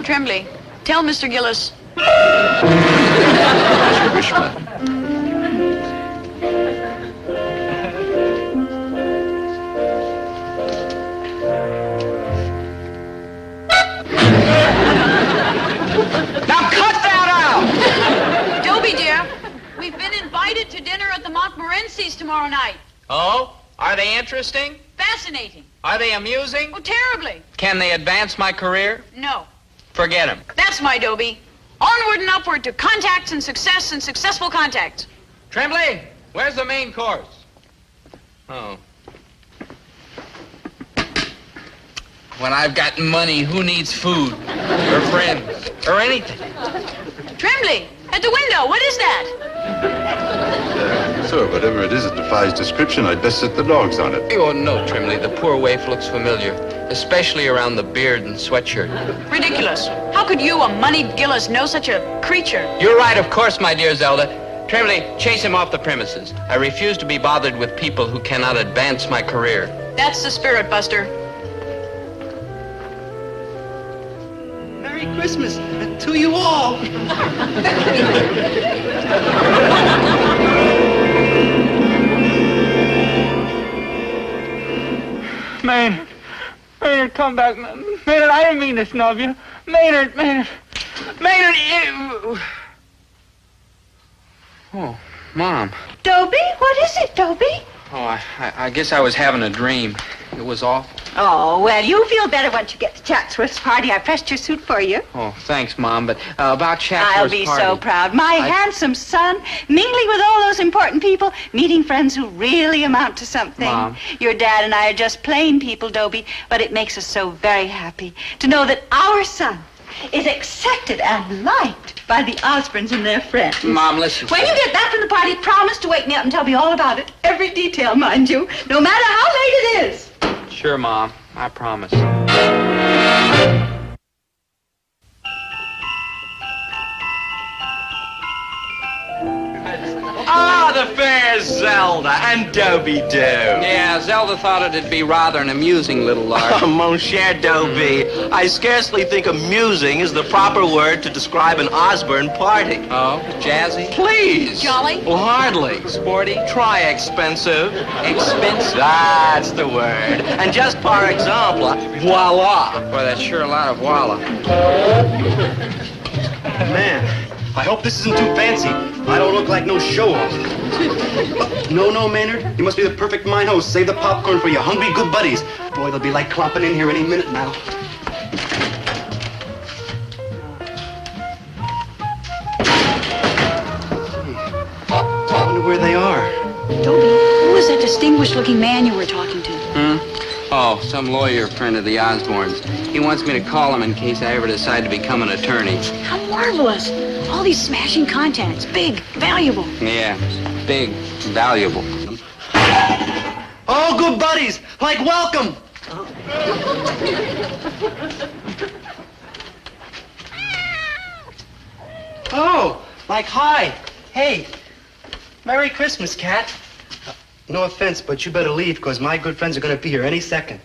Tremblay, tell Mr. Gillis. As you wish, madam. Now cut that out! Dobie, dear, we've been invited to dinner at the Montmorencys tomorrow night. Oh? Are they interesting? Fascinating. Are they amusing? Oh, terribly. Can they advance my career? No. Forget them. That's my Dobie. Onward and upward to contacts and success and successful contacts. Tremblay, where's the main course? Oh. When I've got money, who needs food? Or friends? Or anything? Tremblay, at the window, what is that? Sir, whatever it is, it defies description. I'd best set the dogs on it. Oh, no, Tremblay, the poor waif looks familiar, especially around the beard and sweatshirt. Ridiculous. How could you, a moneyed Gillis, know such a creature? You're right, of course, my dear Zelda. Tremblay, chase him off the premises. I refuse to be bothered with people who cannot advance my career. That's the spirit, Buster. Merry Christmas to you all. Maynard, come back. Maynard, I didn't mean to snub you. Maynard. Oh, Mom. Dobie, what is it, Dobie? Oh, I guess I was having a dream. It was awful. Oh, well, you'll feel better once you get to Chatsworth's party. I pressed your suit for you. Oh, thanks, Mom, but about Chatsworth's I'll be party. so proud. My handsome son, mingling with all those important people, meeting friends who really amount to something. Mom. Your dad and I are just plain people, Dobie, but it makes us so very happy to know that our son is accepted and liked by the Osborns and their friends. Mom, listen. When you get back from the party, promise to wake me up and tell me all about it. Every detail, mind you, no matter how late it is. Sure, Mom. I promise. Ah, the fair, Zelda, and Dobie do. Yeah, Zelda thought it'd be rather an amusing little lark. Oh, mon cher Dobie, I scarcely think amusing is the proper word to describe an Osborne party. Oh, jazzy? Please. Jolly? Well, hardly. Sporty? Try expensive. Expensive? That's the word. And just par exemple, voila. Boy, that's sure a lot of walla. Man, I hope this isn't too fancy. I don't look like no show-off. No, Maynard. You must be the perfect mine host. Save the popcorn for your hungry good buddies. Boy, they'll be like clomping in here any minute now. I wonder where they are. Dobie, who was that distinguished-looking man you were talking to? Oh, some lawyer friend of the Osbornes. He wants me to call him in case I ever decide to become an attorney. How marvelous. All these smashing contacts. Big, valuable. Yeah, big, valuable. Oh, good buddies. Like, welcome. Oh, like, hi. Hey, Merry Christmas, Cat. No offense, but you better leave, because my good friends are going to be here any second.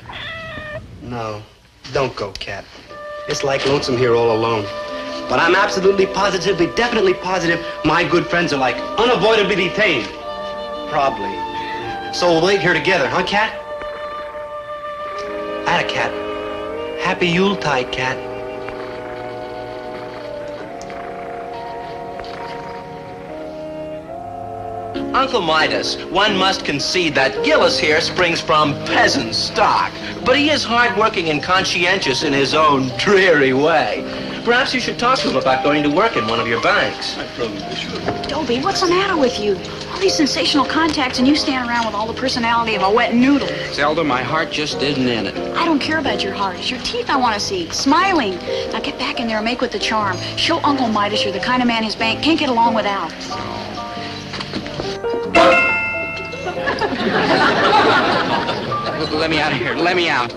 No, don't go, Cat. It's like lonesome here all alone. But I'm absolutely positively, definitely positive my good friends are like unavoidably detained. Probably. So we'll wait here together, huh, Cat? Atta, Cat. Happy Yuletide, Cat. Uncle Midas, one must concede that Gillis here springs from peasant stock, but he is hardworking and conscientious in his own dreary way. Perhaps you should talk to him about going to work in one of your banks. Dobie, what's the matter with you? All these sensational contacts and you stand around with all the personality of a wet noodle. Zelda, my heart just isn't in it. I don't care about your heart. It's your teeth I want to see. Smiling. Now get back in there and make with the charm. Show Uncle Midas you're the kind of man his bank can't get along without. Let me out of here. Let me out.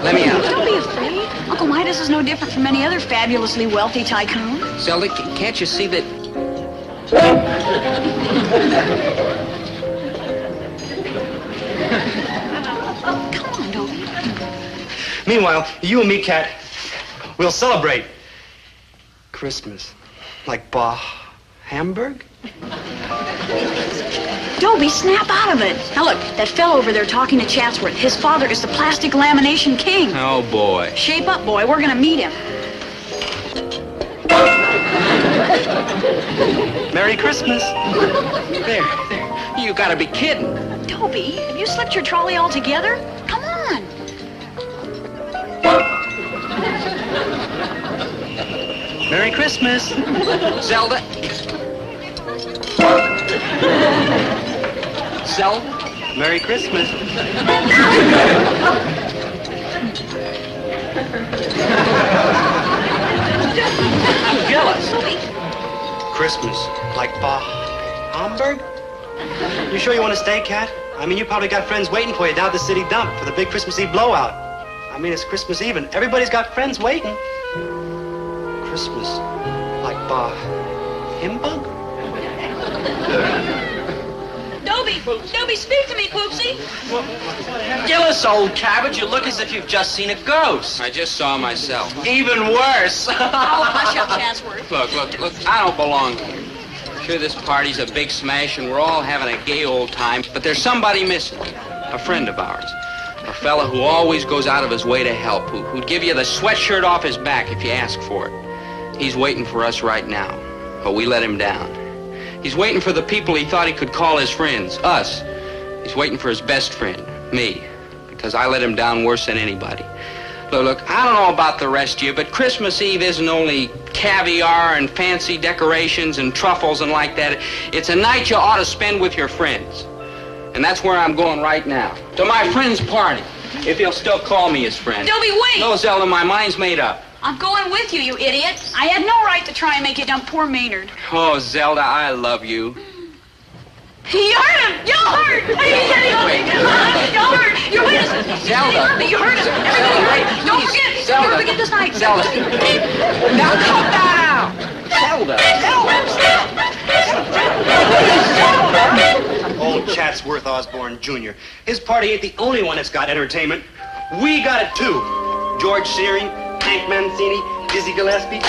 Let me out. Don't be afraid. Uncle Midas is no different from any other fabulously wealthy tycoon. Zelda, can't you see that... Come on, Dobie. Meanwhile, you and me, Cat, we'll celebrate Christmas. Like Hamburg? Dobie, snap out of it. Now look, that fellow over there talking to Chatsworth, his father is the plastic lamination king. Oh, boy. Shape up, boy. We're going to meet him. Merry Christmas. There. You gotta be kidding. Dobie, have you slipped your trolley altogether? Come on. Merry Christmas. Zelda. Zelda. Merry Christmas. Gillis. Christmas. Like Hamburg? You sure you want to stay, Cat? I mean, you probably got friends waiting for you down at the city dump for the big Christmas Eve blowout. I mean, it's Christmas Eve and everybody's got friends waiting. Christmas. Like Himbug? Dobie, speak to me, Poopsie. Gillis, old cabbage, you look as if you've just seen a ghost. I just saw myself. Even worse. Oh, hush up, Chatsworth. Look, I don't belong here. Sure, this party's a big smash and we're all having a gay old time, but there's somebody missing. A friend of ours. A fella who always goes out of his way to help, who'd give you the sweatshirt off his back if you ask for it. He's waiting for us right now, but we let him down. He's waiting for the people he thought he could call his friends, us. He's waiting for his best friend, me, because I let him down worse than anybody. Look, I don't know about the rest of you, but Christmas Eve isn't only caviar and fancy decorations and truffles and like that. It's a night you ought to spend with your friends. And that's where I'm going right now. To my friend's party, if he'll still call me his friend. Dobie, wait! No, Zelda, my mind's made up. I'm going with you, you idiot. I had no right to try and make you dump poor Maynard. Oh, Zelda, I love you. You hurt him! You hurt! You hurt! You're witnesses! Zelda! You hurt him! Everybody, don't forget! Zelda! Don't forget this night! Zelda! Now cut that out! Zelda! Zelda! Chatsworth Osborne, Jr. His party ain't the only one that's got entertainment. We got it, too. George Shearing, Hank Mancini, Dizzy Gillespie.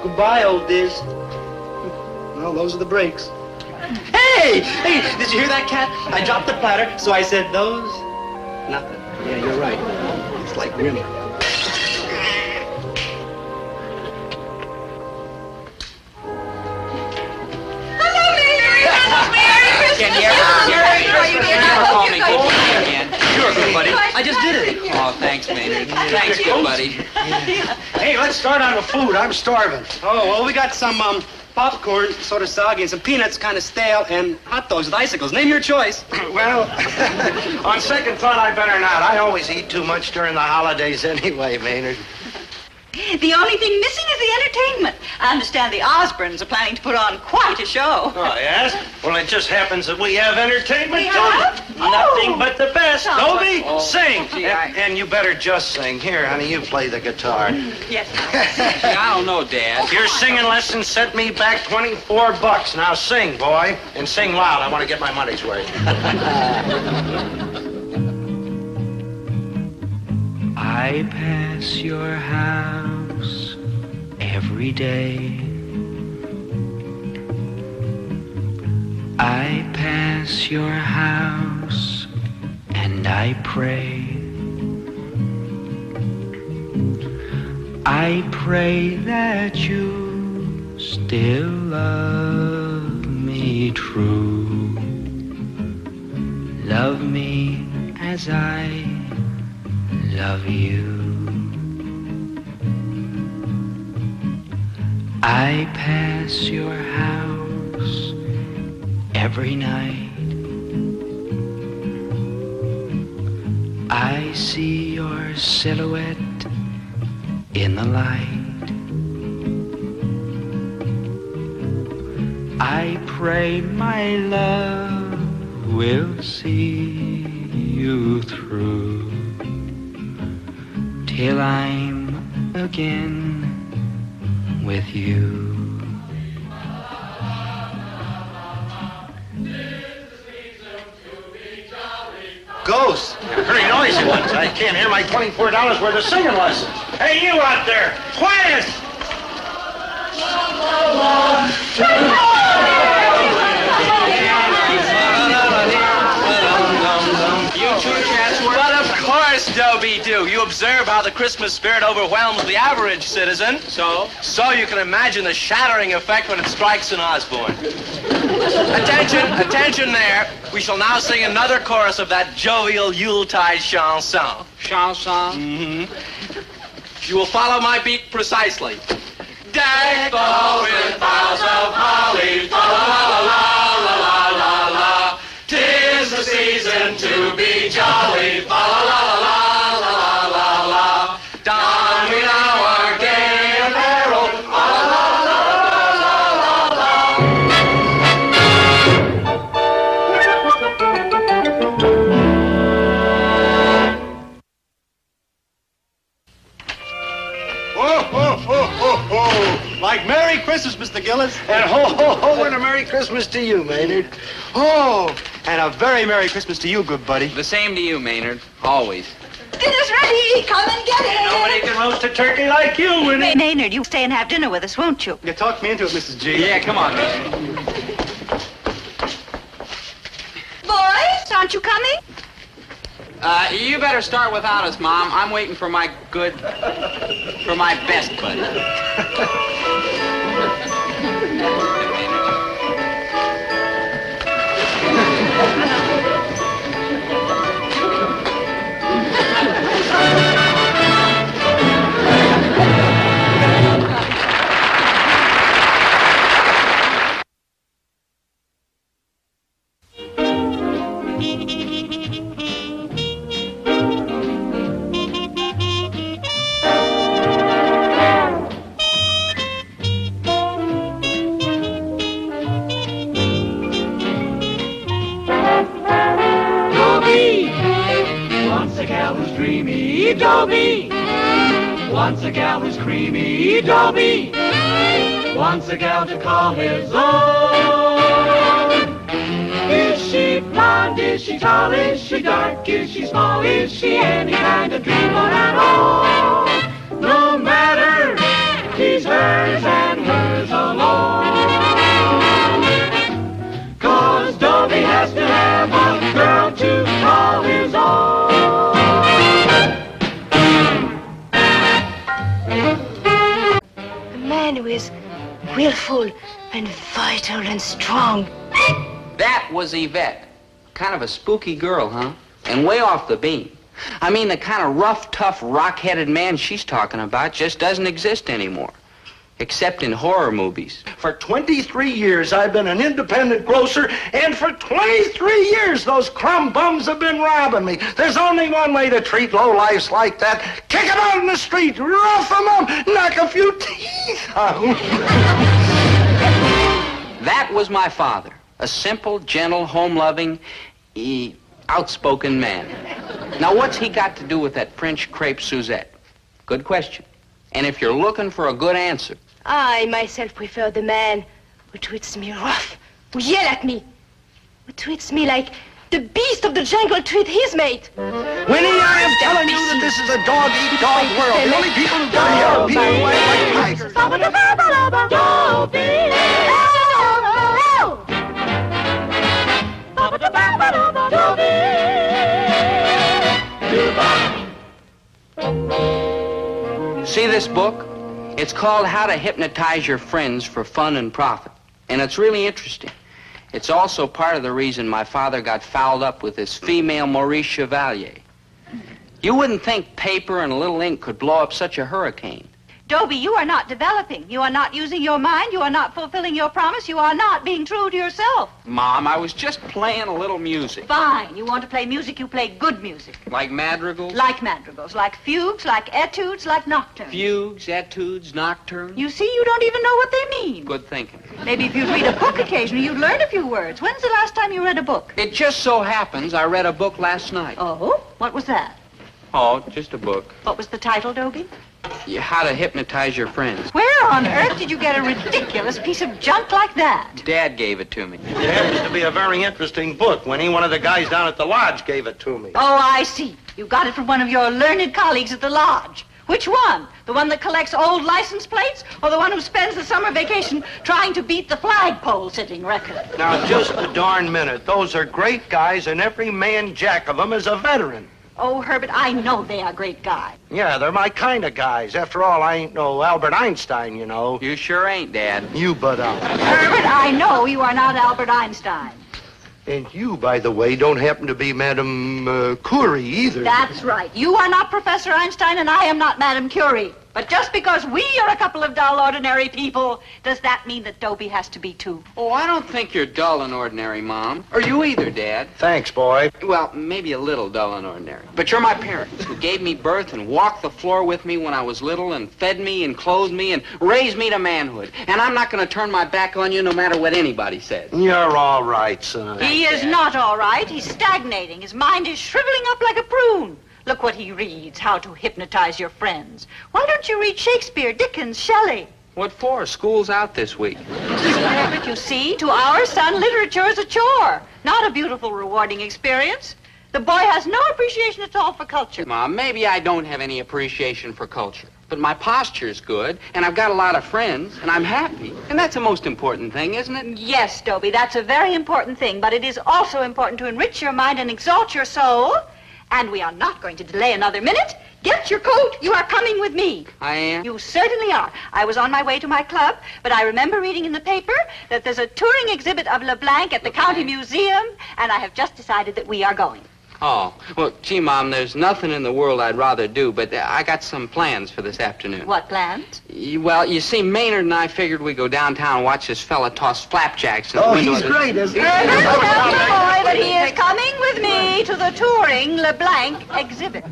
Goodbye, old Diz. Well, those are the breaks. Hey! Hey, did you hear that, Cat? I dropped the platter, so I said those. Nothing. Yeah, you're right. It's like Grimmy. Can you ever call me good buddy again? Sure, good buddy. I just did it. Oh, thanks, Maynard. Thanks, good buddy. Hey, let's start on the food. I'm starving. Oh, well, we got some popcorn, sort of soggy, and some peanuts, kind of stale, and hot dogs with icicles. Name your choice. Well, on second thought, I better not. I always eat too much during the holidays anyway, Maynard. The only thing missing is the entertainment. I understand the Osborns are planning to put on quite a show. Oh, yes? Well, it just happens that we have entertainment, We too. have? Nothing but the best. Oh. Dobie, Oh, sing. gee, And you better just sing. Here, honey, you play the guitar. Yes. I don't know, Dad. Your singing lesson set me back $24. Now sing, boy. And sing loud. I want to get my money's worth. I pass your house every day. I pass your house and I pray. I pray that you still love me true. Love me as I love you. I pass your house every night. I see your silhouette in the light. I pray my love will see you through till I'm again with you. Ghost. Pretty noisy ones. I can't hear my $24 worth of singing lessons. Hey, you out there. Quiet! You too, Chatsworth? But of course, Dobie do. You observe how the Christmas spirit overwhelms the average citizen. So? So you can imagine the shattering effect when it strikes an Osborne. Attention there. We shall now sing another chorus of that jovial Yuletide chanson. Chanson? Mm-hmm. You will follow my beat precisely. Decked all with boughs of holly, fa la la la la la la. 'Tis the season to be jolly, fa la la la la la la la. Don we now our gay apparel, fa la la la la la la. Whoa, whoa, whoa, whoa, whoa. Like Merry Christmas, Mr. Gillis. And ho, ho, ho, and a Merry Christmas to you, Maynard. Oh, and a very Merry Christmas to you, good buddy. The same to you, Maynard. Always. Dinner's ready. Come and get it. Nobody can roast a turkey like you, Winnie. Maynard, you stay and have dinner with us, won't you? You talked me into it, Mrs. G. Yeah, come on, Maynard. Boys, aren't you coming? You better start without us, Mom. I'm waiting for my best buddy. Dobie. Wants a gal who's creamy, Dobie. Wants a gal to call his own. Is she tall? Is she dark? Is she small? Is she any kind of dreamer at all? No matter, he's hers and hers alone. 'Cause Dobie has to have a girl to call his own. A man who is willful and vital and strong. That was Yvette. Kind of a spooky girl, huh? And way off the beam. I mean, the kind of rough, tough, rock-headed man she's talking about just doesn't exist anymore. Except in horror movies. For 23 years, I've been an independent grocer, and for 23 years, those crumb bums have been robbing me. There's only one way to treat lowlifes like that. Kick them out in the street, rough them up, knock a few teeth out. That was my father. A simple, gentle, home-loving, outspoken man. Now, what's he got to do with that French crepe Suzette? Good question. And if you're looking for a good answer... I myself prefer the man who treats me rough, who yell at me, who treats me like the beast of the jungle treat his mate. Winnie, I am telling you that this is a dog-eat-dog world. The only people who die are people who act like tigers. See this book? It's called How to Hypnotize Your Friends for Fun and Profit. And it's really interesting. It's also part of the reason my father got fouled up with this female Maurice Chevalier. You wouldn't think paper and a little ink could blow up such a hurricane. Dobie, you are not developing. You are not using your mind. You are not fulfilling your promise. You are not being true to yourself. Mom, I was just playing a little music. Fine. You want to play music, you play good music. Like madrigals? Like madrigals, like fugues, like etudes, like nocturnes. Fugues, etudes, nocturnes. You see, you don't even know what they mean. Good thinking. Maybe if you'd read a book occasionally, you'd learn a few words. When's the last time you read a book? It just so happens I read a book last night. Oh? What was that? Oh, just a book. What was the title, Dobie? How to Hypnotize Your Friends. Where on earth did you get a ridiculous piece of junk like that? Dad gave it to me. It happens to be a very interesting book. Winnie, one of the guys down at the lodge gave it to me. Oh, I see. You got it from one of your learned colleagues at the lodge. Which one? The one that collects old license plates, or the one who spends the summer vacation trying to beat the flagpole sitting record? Now, just a darn minute. Those are great guys, and every man jack of them is a veteran. Oh, Herbert, I know they are great guys. Yeah, they're my kind of guys. After all, I ain't no Albert Einstein, you know. You sure ain't, Dad. You butt out. Herbert, I know you are not Albert Einstein. And you, by the way, don't happen to be Madame Curie either. That's right. You are not Professor Einstein, and I am not Madame Curie. But just because we are a couple of dull, ordinary people, does that mean that Dobie has to be too? Oh, I don't think you're dull and ordinary, Mom. Or you either, Dad. Thanks, boy. Well, maybe a little dull and ordinary. But you're my parents who gave me birth and walked the floor with me when I was little and fed me and clothed me and raised me to manhood. And I'm not going to turn my back on you no matter what anybody says. You're all right, son. He is not all right. He's stagnating. His mind is shriveling up like a prune. Look what he reads, How to Hypnotize Your Friends. Why don't you read Shakespeare, Dickens, Shelley? What for? School's out this week. Herbert, you see, to our son, literature is a chore, not a beautiful, rewarding experience. The boy has no appreciation at all for culture. Mom, maybe I don't have any appreciation for culture, but my posture's good, and I've got a lot of friends, and I'm happy. And that's the most important thing, isn't it? Yes, Dobie, that's a very important thing, but it is also important to enrich your mind and exalt your soul. And we are not going to delay another minute. Get your coat. You are coming with me. I am? You certainly are. I was on my way to my club, but I remember reading in the paper that there's a touring exhibit of LeBlanc at the County Museum, and I have just decided that we are going. Oh, well, gee, Mom, there's nothing in the world I'd rather do, but I got some plans for this afternoon. What plans? Well, you see, Maynard and I figured we'd go downtown and watch this fella toss flapjacks in the window. He's great, isn't he? Boy, but he is coming with me to the touring LeBlanc exhibit.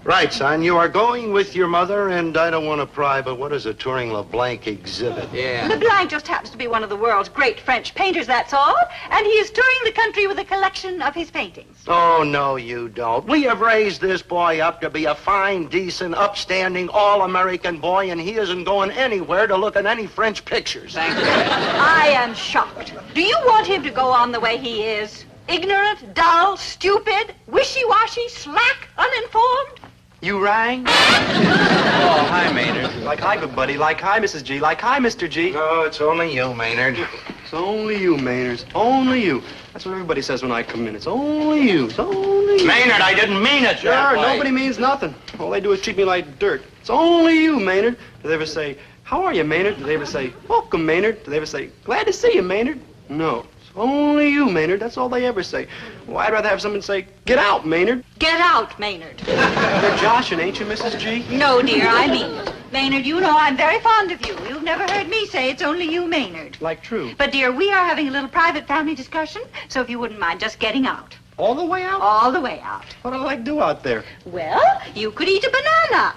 Right, son. You are going with your mother, and I don't want to pry, but what is a touring LeBlanc exhibit? Yeah. LeBlanc just happens to be one of the world's great French painters, that's all. And he is touring the country with a collection of his paintings. Oh, no, you don't. We have raised this boy up to be a fine, decent, upstanding, all-American boy, and he isn't going anywhere to look at any French pictures. Thank you. I am shocked. Do you want him to go on the way he is? Ignorant, dull, stupid, wishy-washy, slack, uninformed. You rang? Oh, hi, Maynard. Like hi, good buddy. Like hi, Mrs. G. Like hi, Mr. G. No, it's only you, Maynard. It's only you, Maynard. It's only you. That's what everybody says when I come in. It's only you. It's only you. Maynard, I didn't mean it that Sure, way. nobody means nothing. All they do is treat me like dirt. It's only you, Maynard. Do they ever say, how are you, Maynard? Do they ever say, welcome, Maynard? Do they ever say, glad to see you, Maynard? No. It's only you, Maynard. That's all they ever say. Well, I'd rather have someone say, get out, Maynard. Get out, Maynard. You're joshing, ain't you, Mrs. G? No, dear, I mean it. Maynard, you know I'm very fond of you. You've never heard me say it's only you, Maynard. Like true. But, dear, we are having a little private family discussion, so if you wouldn't mind just getting out. All the way out? All the way out. What do I like to do out there? Well, you could eat a banana.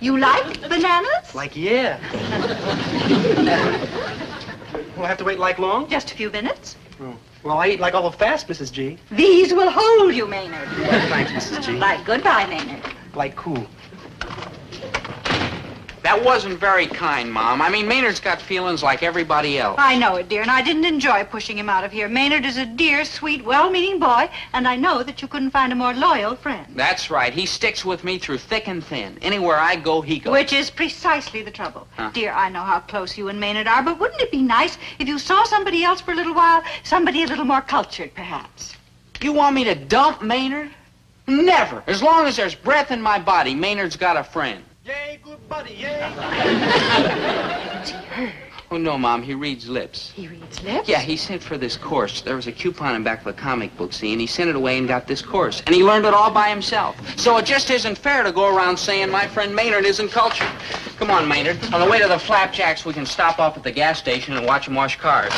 You like bananas? Like, yeah. Will I have to wait like long? Just a few minutes. Oh. Well, I eat like awful fast, Mrs. G. These will hold you, Maynard. Thanks, Mrs. G. Right, goodbye, Maynard. Like who? That wasn't very kind, Mom. I mean, Maynard's got feelings like everybody else. I know it, dear, and I didn't enjoy pushing him out of here. Maynard is a dear, sweet, well-meaning boy, and I know that you couldn't find a more loyal friend. That's right. He sticks with me through thick and thin. Anywhere I go, he goes. Which is precisely the trouble. Huh? Dear, I know how close you and Maynard are, but wouldn't it be nice if you saw somebody else for a little while? Somebody a little more cultured, perhaps. You want me to dump Maynard? Never. As long as there's breath in my body, Maynard's got a friend. Yay, good buddy, yay. Oh, no, Mom, he reads lips. He reads lips? Yeah, he sent for this course. There was a coupon in back of a comic book, see, and he sent it away and got this course. And he learned it all by himself. So it just isn't fair to go around saying my friend Maynard isn't cultured. Come on, Maynard. On the way to the Flapjacks, we can stop off at the gas station and watch him wash cars.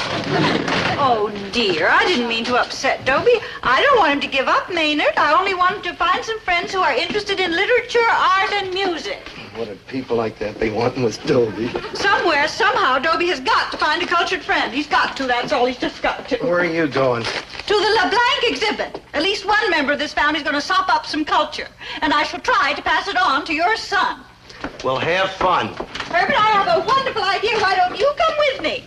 Oh, dear, I didn't mean to upset Dobie. I don't want him to give up, Maynard. I only want him to find some friends who are interested in literature, art, and music. What did people like that they want with Dobie? Somewhere, somehow, Dobie has got to find a cultured friend. He's got to, that's all. He's just got to. Where are you going? To the LeBlanc exhibit. At least one member of this family is going to sop up some culture. And I shall try to pass it on to your son. Well, have fun. Herbert, I have a wonderful idea. Why don't you come with me?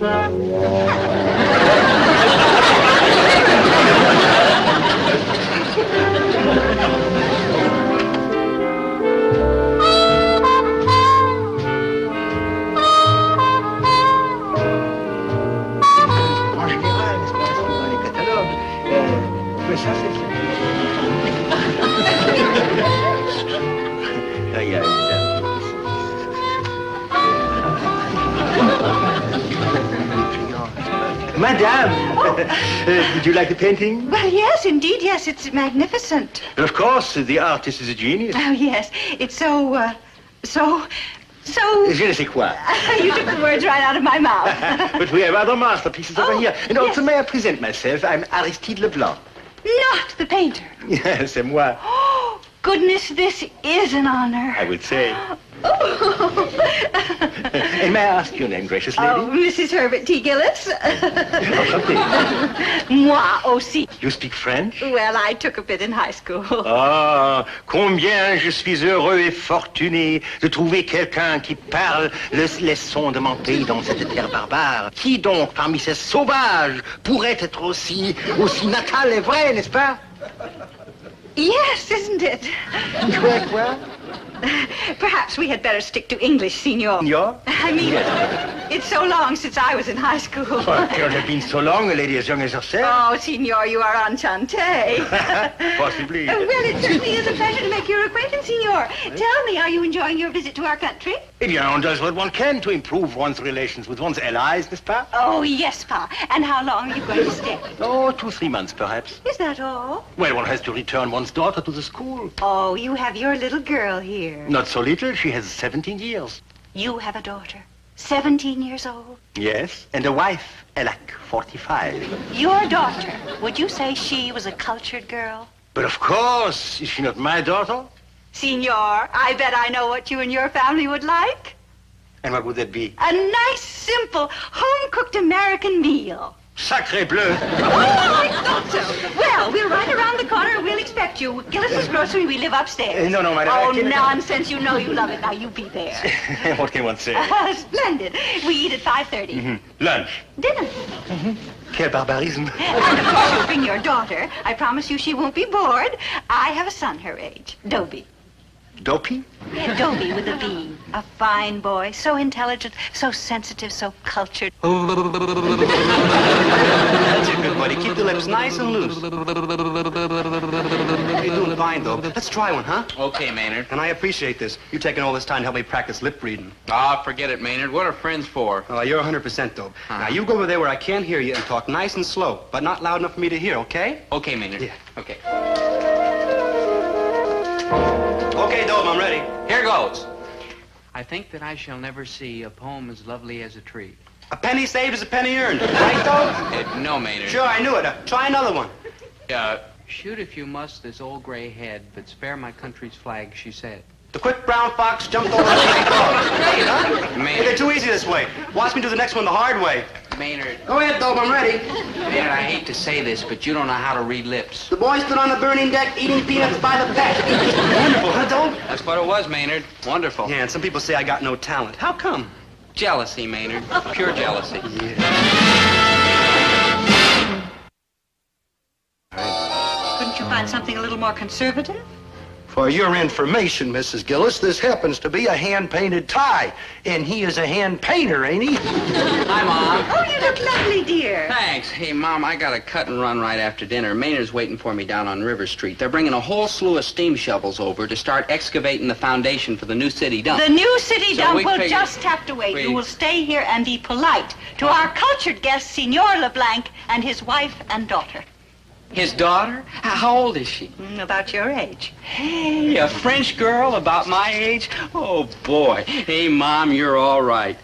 Madame, did you like the painting? Well, yes, indeed, yes. It's magnificent. Of course, the artist is a genius. Oh, yes. It's so... Je ne sais quoi. You took the words right out of my mouth. But we have other masterpieces over here. And also, yes. may I present myself? I'm Aristide Leblanc. Not the painter. Yes, c'est moi. Oh, goodness, this is an honor. I would say. Oh. And may I ask your name, gracious lady? Oh, Mrs. Herbert T. Gillis. Enchanté. Moi aussi. You speak French? Well, I took a bit in high school. Ah, combien je suis heureux et fortuné de trouver quelqu'un qui parle les sons de mon pays dans cette terre barbare. Qui donc, parmi ces sauvages, pourrait être aussi natal et vrai, n'est-ce pas? Yes, isn't it? Quoi? Perhaps we had better stick to English, Signor. Signor? I mean, it's so long since I was in high school. Oh, it can't have been so long, a lady as young as yourself. Oh, Signor, you are enchanté. Possibly. Well, it certainly is a pleasure to make your acquaintance, Signor. Tell me, are you enjoying your visit to our country? Eh bien, on does what one can to improve one's relations with one's allies, n'est-ce pas? Oh, yes, Pa. And how long are you going to stay? Oh, 2-3 months, perhaps. Is that all? Well, one has to return one's daughter to the school. Oh, you have your little girl here. Not so little. She has 17 years. You have a daughter, 17 years old. Yes, and a wife, Elak, 45. Your daughter, would you say she was a cultured girl? But of course, is she not my daughter? Signor, I bet I know what you and your family would like. And what would that be? A nice, simple, home-cooked American meal. Sacré bleu. Oh, I thought so. Well, we'll ride around the corner and we'll expect you. Gillis's grocery, we live upstairs. No, madame. Oh, nonsense. You know you love it. Now, you be there. What can one say? Splendid. We eat at 5:30. Mm-hmm. Lunch. Dinner. Quel barbarisme. And of course you'll bring your daughter. I promise you she won't be bored. I have a son her age, Dobie. Dopey? Yeah, Dobie with a B. A fine boy, so intelligent, so sensitive, so cultured. That's it, good buddy. Keep your lips nice and loose. You're doing fine, though. Let's try one, huh? Okay, Maynard. And I appreciate this. You taking all this time to help me practice lip reading. Ah, forget it, Maynard. What are friends for? Oh, you're 100%, Dope. Now, you go over there where I can't hear you and talk nice and slow, but not loud enough for me to hear, okay? Okay, Maynard. Yeah. Okay. Okay, Dope, I'm ready. Here goes. I think that I shall never see a poem as lovely as a tree. A penny saved is a penny earned. Right, Dope? No, Maynard. Sure, I knew it. Try another one. Shoot if you must this old gray head, but spare my country's flag, she said. The quick brown fox jumped over the gray dog. Say it, huh? Maynard. Hey, they're too easy this way. Watch me do the next one the hard way. Maynard. Go ahead, Dope, I'm ready. Maynard, I hate to say this, but you don't know how to read lips. The boy stood on the burning deck eating peanuts by the peck. Wonderful, huh, Dope? That's what it was, Maynard. Wonderful. Yeah, and some people say I got no talent. How come? Jealousy, Maynard. Pure jealousy. Couldn't you find something a little more conservative? For your information, Mrs. Gillis, this happens to be a hand-painted tie. And he is a hand painter, ain't he? Hi, Mom. Oh, you look lovely, dear. Thanks. Hey, Mom, I got to cut and run right after dinner. Maynard's waiting for me down on River Street. They're bringing a whole slew of steam shovels over to start excavating the foundation for the new city dump. The new city So dump we will figured- just have to wait. You will stay here and be polite to our cultured guest, Signor LeBlanc, and his wife and daughter. His daughter? How old is she? About your age. Hey, a French girl about my age? Oh, boy. Hey, Mom, you're all right.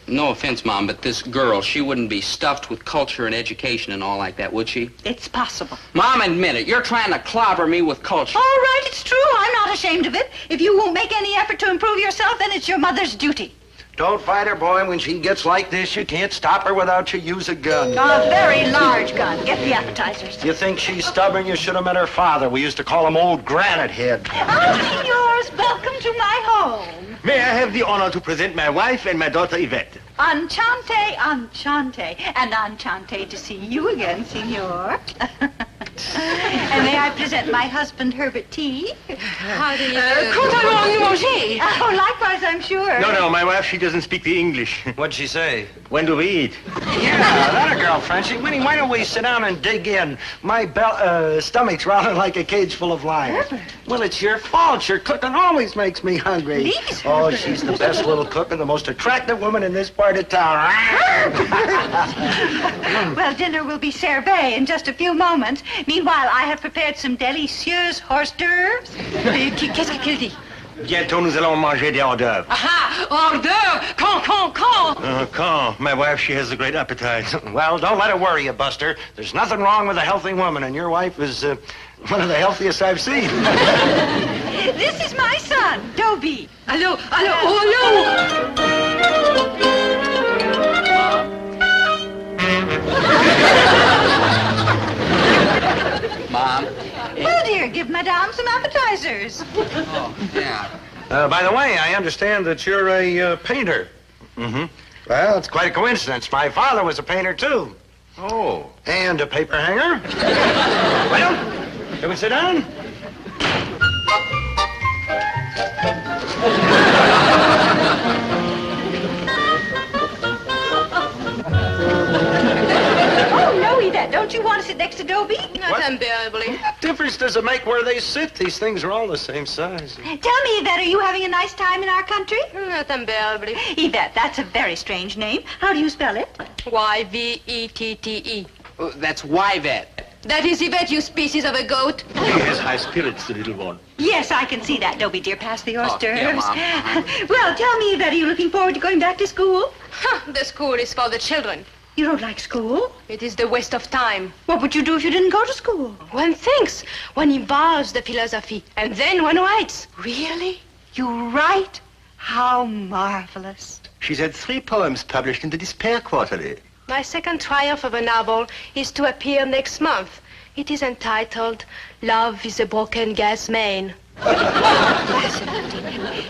No offense, Mom, but this girl, she wouldn't be stuffed with culture and education and all like that, would she? It's possible. Mom, admit it. You're trying to clobber me with culture. All right, it's true. I'm not ashamed of it. If you won't make any effort to improve yourself, then it's your mother's duty. Don't fight her, boy. When she gets like this, you can't stop her without you use a gun. A very large gun. Get the appetizers. You think she's stubborn? You should have met her father. We used to call him Old Granite Head. Signors, welcome to my home. May I have the honor to present my wife and my daughter Yvette? Enchante, enchante, and enchanté to see you again, Signor. And may I present my husband, Herbert T. How do you do? Manger. Oh, likewise, I'm sure. No, my wife, she doesn't speak the English. What'd she say? When do we eat? Yeah, that a girl, Frenchie. Winnie, why don't we sit down and dig in? My stomach's rather like a cage full of lions. Well, it's your fault. Your cooking always makes me hungry. Please, Oh, Herbert. she's the best little cook and the most attractive woman in this part of town. Well, dinner will be servé in just a few moments. Meanwhile, I have prepared some delicious hors d'oeuvres. Qu'est-ce qu'il dit? Bientôt, nous allons manger des hors d'oeuvre. Aha! Hors d'oeuvre! Quand? Quand? My wife, she has a great appetite. Well, don't let it worry you, Buster. There's nothing wrong with a healthy woman, and your wife is one of the healthiest I've seen. This is my son, Dobie. Allô? Oh, Mom? Well, dear, give Madame some appetizers. Oh, yeah. By the way, I understand that you're a painter. Mm-hmm. Well, it's quite a coincidence. My father was a painter, too. Oh. And a paper hanger. Well, shall we sit down? Oh, no, Yvette, don't you want to sit next to Dobie? Not unbearably. What difference does it make where they sit? These things are all the same size. Tell me, Yvette, are you having a nice time in our country? Not unbearably. Yvette, that's a very strange name. How do you spell it? Y-V-E-T-T-E. Oh, that's Yvette. That is Yvette, you species of a goat. She has high spirits, the little one. Yes, I can see that, Dobie, dear. Pass the hors Oh, yeah, d'oeuvres. Mom. Well, tell me, Yvette, are you looking forward to going back to school? Huh, the school is for the children. You don't like school? It is the waste of time. What would you do if you didn't go to school? One thinks, one involves the philosophy, and then one writes. Really? You write? How marvelous. She's had 3 poems published in the Despair Quarterly. My second triumph of a novel is to appear next month. It is entitled Love is a Broken Gas Main.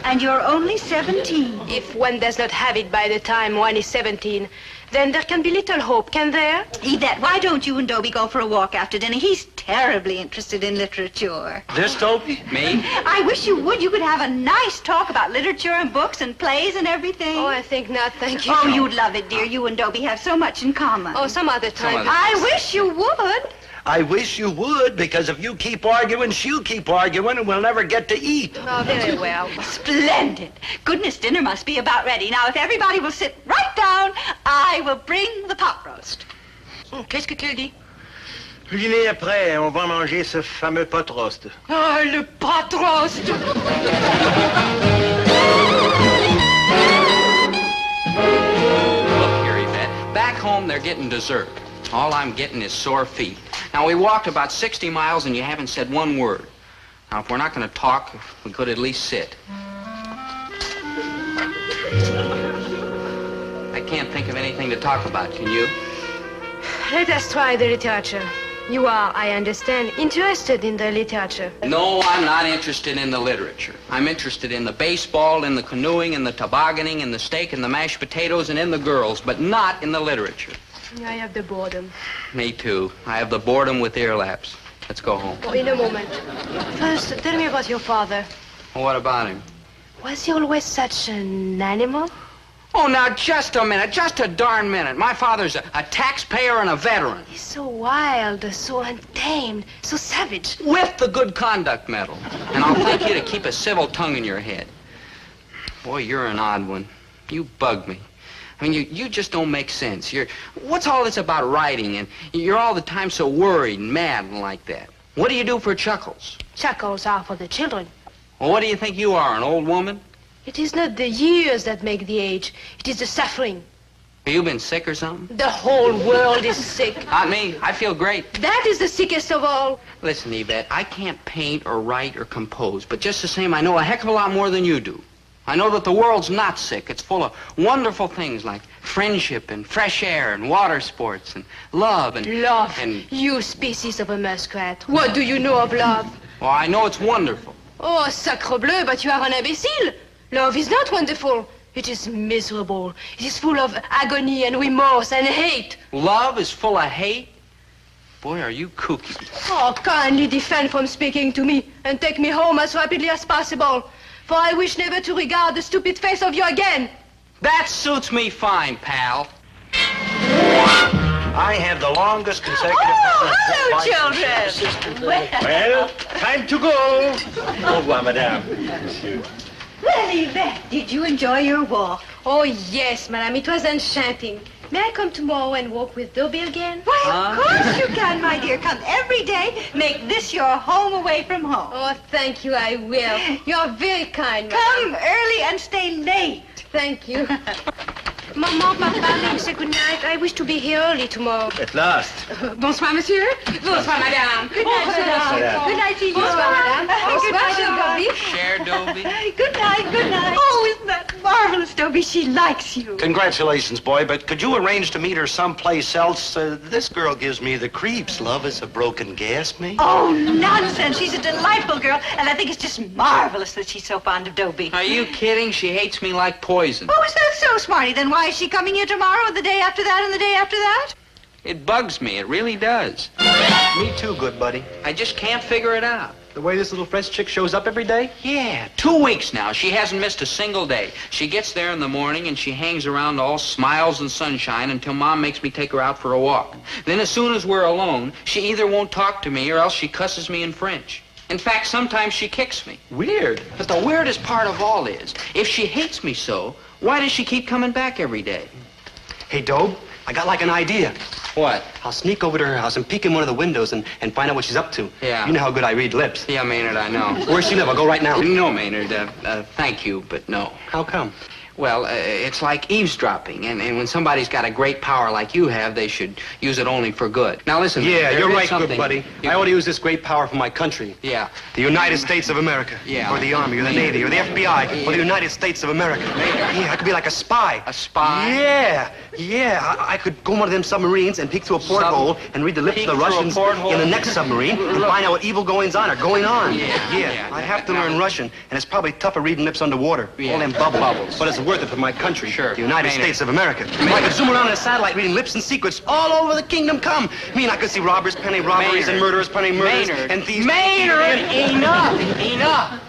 And you're only 17. If one does not have it by the time one is 17, then there can be little hope, can there? Yvette, why don't you and Dobie go for a walk after dinner? He's terribly interested in literature. This Dobie? Me? I wish you would. You could have a nice talk about literature and books and plays and everything. Oh, I think not, thank you. Oh, you'd love it, dear. You and Dobie have so much in common. Oh, some other time. I wish you would. I wish you would, because if you keep arguing, she'll keep arguing, and we'll never get to eat. Oh, very well. Splendid. Goodness, dinner must be about ready. Now, if everybody will sit right down, I will bring the pot roast. Qu'est-ce que tu dis? Le dîner est prêt, on va manger ce fameux pot roast. Oh, le pot roast! Look here, Yvette. Back home, they're getting dessert. All I'm getting is sore feet. Now, we walked about 60 miles, and you haven't said one word. Now, if we're not going to talk, we could at least sit. I can't think of anything to talk about, can you? Let us try the literature. You are, I understand, interested in the literature. No, I'm not interested in the literature. I'm interested in the baseball, in the canoeing, in the tobogganing, in the steak, in the mashed potatoes, and in the girls, but not in the literature. I have the boredom. Me too. I have the boredom with ear laps. Let's go home. Oh, in a moment. First, tell me about your father. Well, what about him? Was he always such an animal? Oh, now, just a minute. Just a darn minute. My father's a taxpayer and a veteran. He's so wild, so untamed, so savage. With the Good Conduct Medal. And I'll thank you to keep a civil tongue in your head. Boy, you're an odd one. You bug me. I mean, you just don't make sense. What's all this about writing? And you're all the time so worried and mad and like that. What do you do for chuckles? Chuckles are for the children. Well, what do you think you are, an old woman? It is not the years that make the age. It is the suffering. Have you been sick or something? The whole world is sick. Not me. I feel great. That is the sickest of all. Listen, Yvette, I can't paint or write or compose, but just the same, I know a heck of a lot more than you do. I know that the world's not sick. It's full of wonderful things like friendship and fresh air and water sports and love and... Love? And... You species of a muskrat. What do you know of love? Well, I know it's wonderful. Oh, sacre bleu, but you are an imbecile. Love is not wonderful. It is miserable. It is full of agony and remorse and hate. Love is full of hate? Boy, are you kooky. Oh, kindly defend from speaking to me and take me home as rapidly as possible. For I wish never to regard the stupid face of you again. That suits me fine, pal. I have the longest consecutive... Oh, hello, children. Well, time to go. Au revoir, madame. Monsieur. Well, Yvette, did you enjoy your walk? Oh, yes, madame. It was enchanting. May I come tomorrow and walk with Dobie again? Why, of course you can, my dear. Come every day. Make this your home away from home. Oh, thank you, I will. You're very kind, Come madame. early and stay late. Thank you. Maman, Papa, may you say good night? I wish to be here early tomorrow. At last. Bonsoir, monsieur. Bonsoir, madame. Good night, madame. Good night to you. Bonsoir, madame. Good night, Dobie. Share, Dobie. Good night, good night. Oh, isn't that marvelous, Dobie? She likes you. Congratulations, boy, but could you arrange to meet her someplace else? This girl gives me the creeps. Love is a broken gas, mate. Oh, nonsense. She's a delightful girl, and I think it's just marvelous that she's so fond of Dobie. Are you kidding? She hates me like poison. Oh, is that so, Smarty? Then why is she coming here tomorrow, the day after that, and the day after that? It bugs me. It really does. Me too, good buddy. I just can't figure it out. The way this little French chick shows up every day? Yeah, 2 weeks now. She hasn't missed a single day. She gets there in the morning and she hangs around all smiles and sunshine until Mom makes me take her out for a walk. Then as soon as we're alone, she either won't talk to me or else she cusses me in French. In fact, sometimes she kicks me. Weird. But the weirdest part of all is, if she hates me so, why does she keep coming back every day? Hey, Dobe, I got like an idea. What? I'll sneak over to her house and peek in one of the windows and find out what she's up to. Yeah. You know how good I read lips. Yeah, Maynard, I know. Where's she live? I'll go right now. No, Maynard. Thank you, but no. How come? Well, it's like eavesdropping, and when somebody's got a great power like you have, they should use it only for good. Now, listen. Yeah, there you're is right, something good buddy. I ought to use this great power for my country. Yeah. The United States of America. Yeah. Or the Army, or the Navy, or the FBI, or the United States of America. Maynard. Yeah, I could be like a spy. A spy? Yeah. Yeah, I could go in one of them submarines and peek through a porthole and read the lips of the Russians in the next submarine and find out what evil goings on are going on. Yeah. I have to learn Russian, and it's probably tougher reading lips underwater. All them bubbles. But it's worth it for my country, the United States of America. I could zoom around in a satellite reading lips and secrets all over the kingdom come. I mean, I could see robbers penny robberies and murderers penny murders and thieves. Maynard, enough!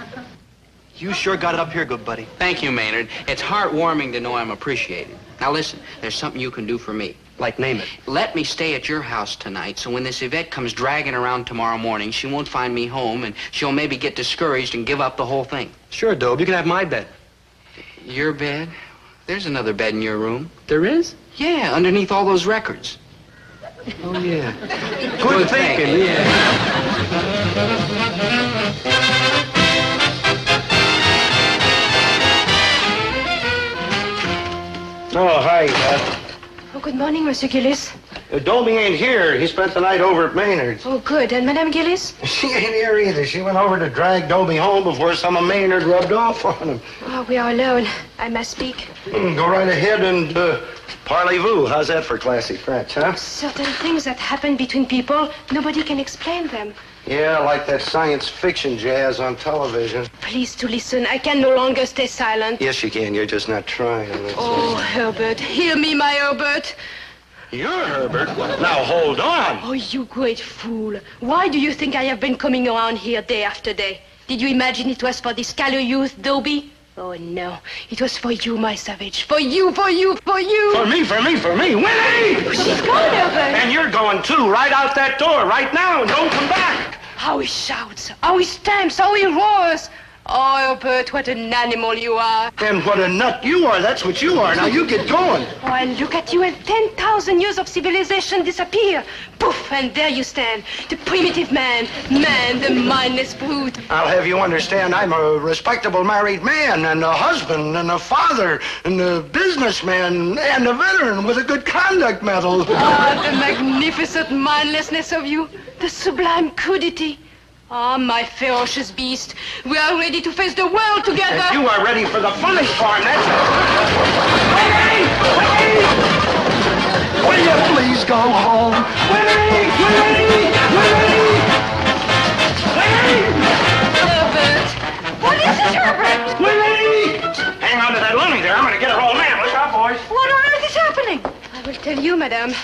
You sure got it up here, good buddy. Thank you, Maynard. It's heartwarming to know I'm appreciated. Now listen, there's something you can do for me. Like, name it. Let me stay at your house tonight, so when this Yvette comes dragging around tomorrow morning, she won't find me home, and she'll maybe get discouraged and give up the whole thing. Sure, Dobe. You can have my bed. Your bed? There's another bed in your room. There is? Yeah, underneath all those records. Oh, yeah. Good thinking, Oh, hi. Oh, good morning, Monsieur Gillis. Dobie ain't here. He spent the night over at Maynard's. Oh, good. And Madame Gillis? She ain't here either. She went over to drag Dobie home before some of Maynard rubbed off on him. Oh, we are alone. I must speak. Go right ahead and parlez-vous. How's that for classy French, huh? Certain things that happen between people, nobody can explain them. Yeah, like that science fiction jazz on television. Please to listen. I can no longer stay silent. Yes, you can. You're just not trying. Oh, Herbert. Hear me, my Herbert. You're Herbert? Now, hold on. Oh, you great fool. Why do you think I have been coming around here day after day? Did you imagine it was for this callow youth, Dobie? Oh, no. It was for you, my savage. For you, for you, for you. For me, for me, for me. Winnie! Oh, she's gone, Herbert. And you're going, too, right out that door, right now, and don't come back. How he shouts, how he stamps, how he roars. Oh, Herbert, what an animal you are. And what a nut you are. That's what you are. Now, you get going. Oh, and look at you, and 10,000 years of civilization disappear. Poof, and there you stand. The primitive man, the mindless brute. I'll have you understand I'm a respectable married man and a husband and a father and a businessman and a veteran with a good conduct medal. Ah, the magnificent mindlessness of you. The sublime crudity. Ah, my ferocious beast. We are ready to face the world together. And you are ready for the funny part, that's it. Winnie! Winnie! Will you please go home? Winnie! Winnie! Winnie! Winnie! Herbert! What is it, Herbert? Winnie! Hang on to that loony there. I'm going to get her old man. Look out, boys. What on earth is happening? I will tell you, madame.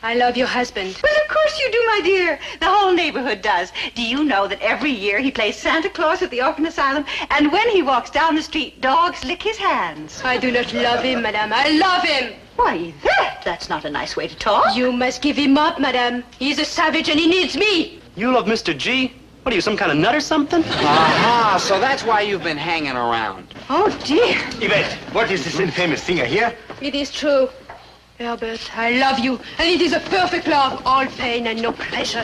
I love your husband. Well, of course you do, my dear. The whole neighborhood does. Do you know that every year he plays Santa Claus at the orphan asylum, and when he walks down the street, dogs lick his hands? I do not love him, madame. I love him. Why, that's not a nice way to talk. You must give him up, madame. He's a savage and he needs me. You love Mr. G? What are you, some kind of nut or something? Aha, so that's why you've been hanging around. Oh, dear. Yvette, what is this infamous singer here? It is true. Herbert, I love you, and it is a perfect love, all pain and no pleasure.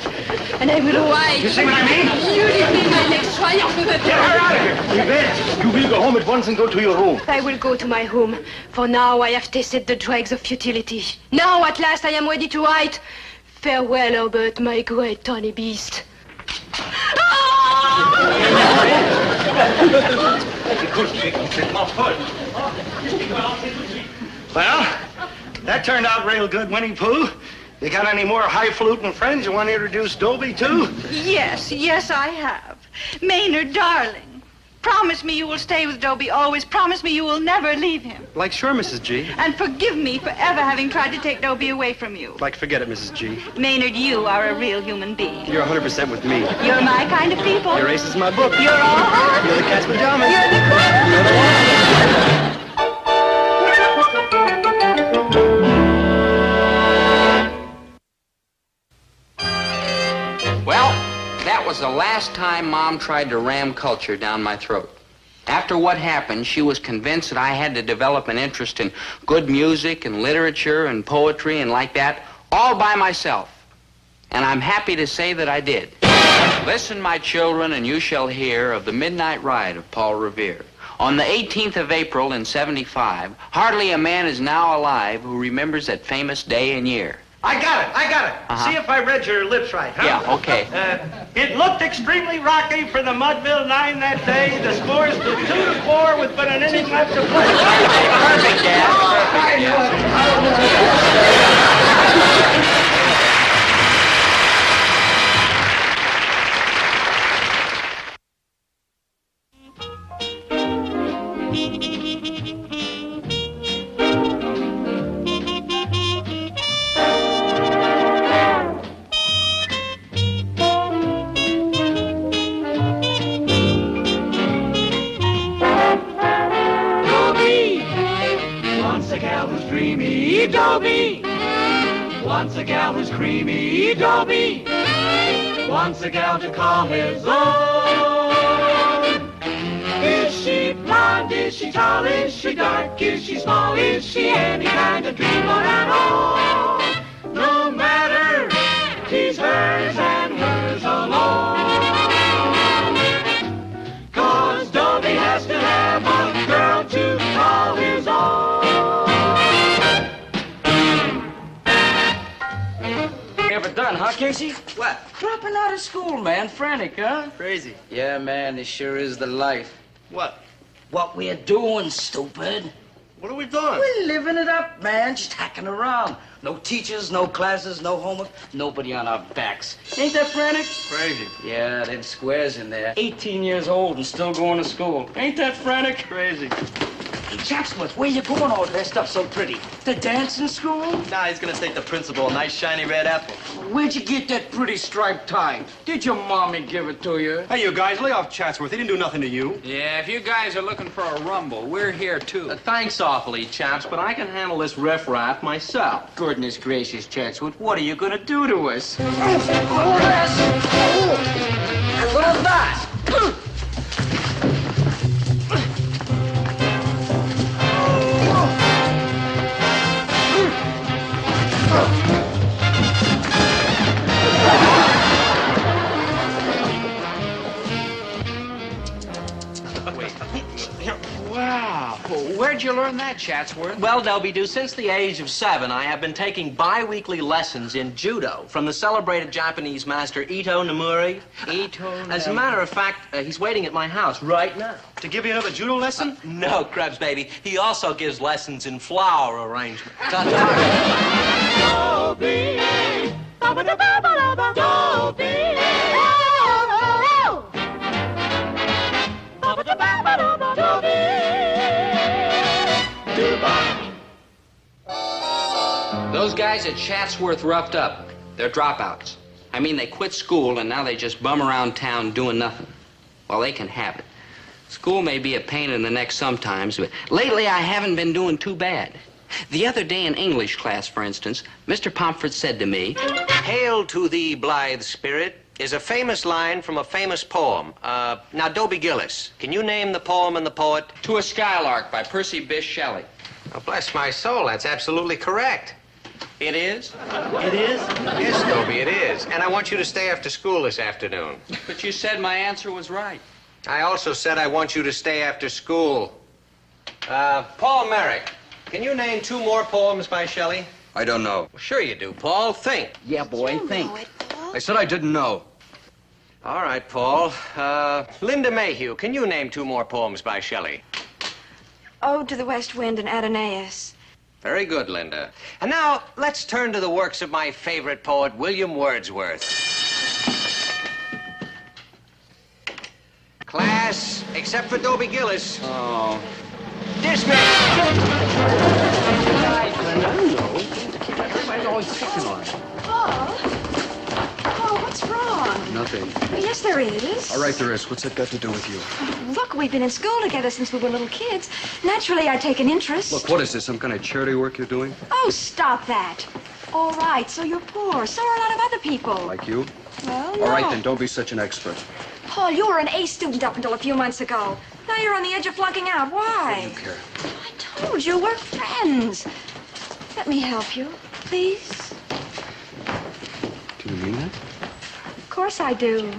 And I will ride. You see what I mean? You leave me my legs triumphant. Get her out of here. Yvette, you will go home at once and go to your room. I will go to my home, for now I have tasted the dregs of futility. Now at last I am ready to write. Farewell, Herbert, my great tawny beast. Well, that turned out real good, Winnie Pooh. You got any more highfalutin friends you want to introduce Dobie to? Yes, I have. Maynard, darling, promise me you will stay with Dobie always. Promise me you will never leave him. Like, sure, Mrs. G. And forgive me for ever having tried to take Dobie away from you. Like, forget it, Mrs. G. Maynard, you are a real human being. You're 100% with me. You're my kind of people. Your ace is my book. You're all heart. You're the cat's pajamas. You're the cool. You're the one. Well, that was the last time Mom tried to ram culture down my throat. After what happened, she was convinced that I had to develop an interest in good music and literature and poetry and like that, all by myself. And I'm happy to say that I did. Listen, my children, and you shall hear of the midnight ride of Paul Revere. On the 18th of April in '75, hardly a man is now alive who remembers that famous day and year. I got it. See if I read your lips right, huh? Yeah, okay. It looked extremely rocky for the Mudville 9 that day. The score stood 2-4 with but an inning left to play. Perfect, Dad. Dobie. Once a gal who's creamy, Dobie. Once a gal to call his own. Is she blonde? Is she tall? Is she dark? Is she small? Is she any kind of dreamer at all? No matter, she's hers and hers alone. 'Cause Dobie has to have a girl to call his own. Ever done, huh, Casey? What? Dropping out of school, man. Frantic, huh? Crazy. Yeah, man, this sure is the life. What? What we're doing, stupid. What are we doing? We're living it up, man. Just hacking around. No teachers, no classes, no homework, nobody on our backs. Ain't that frantic? Crazy. Yeah, them squares in there. 18 years old and still going to school. Ain't that frantic? Crazy. Hey, Chatsworth, where you going all dressed up so pretty? The dancing school? Nah, he's gonna take the principal a nice shiny red apple. Where'd you get that pretty striped tie? Did your mommy give it to you? Hey, you guys, lay off Chatsworth. He didn't do nothing to you. Yeah, if you guys are looking for a rumble, we're here too. Thanks awfully, chaps, but I can handle this riffraff myself. Goodness gracious, Chatsworth, what are you gonna do to us? What was that? Wow. Where'd you learn that, Chatsworth? Well, Dobie, since the age of 7, I have been taking bi-weekly lessons in judo from the celebrated Japanese master Ito Nomuri. As a matter of fact, he's waiting at my house right now. To give you another judo lesson? No, Krebs, baby. He also gives lessons in flower arrangement. Dobie. Those guys at Chatsworth roughed up. They're dropouts. I mean, they quit school and now they just bum around town doing nothing. Well, they can have it. School may be a pain in the neck sometimes, but lately I haven't been doing too bad. The other day in English class, for instance, Mr. Pomfret said to me, "Hail to thee, blithe spirit," is a famous line from a famous poem. Now, Dobie Gillis, can you name the poem and the poet? "To a Skylark" by Percy Bysshe Shelley. Oh, bless my soul, that's absolutely correct. It is? It is? Yes, Dobie, it is. And I want you to stay after school this afternoon. But you said my answer was right. I also said I want you to stay after school. Paul Merrick, can you name 2 more poems by Shelley? I don't know. Well, sure you do, Paul. Think. Yeah, boy, think. I said I didn't know. All right, Paul. Linda Mayhew, can you name 2 more poems by Shelley? Ode to the West Wind and Adonais. Very good, Linda. And now, let's turn to the works of my favorite poet, William Wordsworth. Class, except for Dobie Gillis. Oh. Dismissed! Everybody's always picking on it. Oh, what's wrong? Nothing. Yes, there is. All right, there is. What's that got to do with you? Look, we've been in school together since we were little kids. Naturally, I take an interest. Look, what is this? Some kind of charity work you're doing? Oh, stop that. All right, so you're poor. So are a lot of other people. Like you? Well, no. All right, then, don't be such an expert. Paul, you were an A student up until a few months ago. Now you're on the edge of flunking out. Why? What do you care? I told you, we're friends. Let me help you, please. Do you mean that? Of course I do.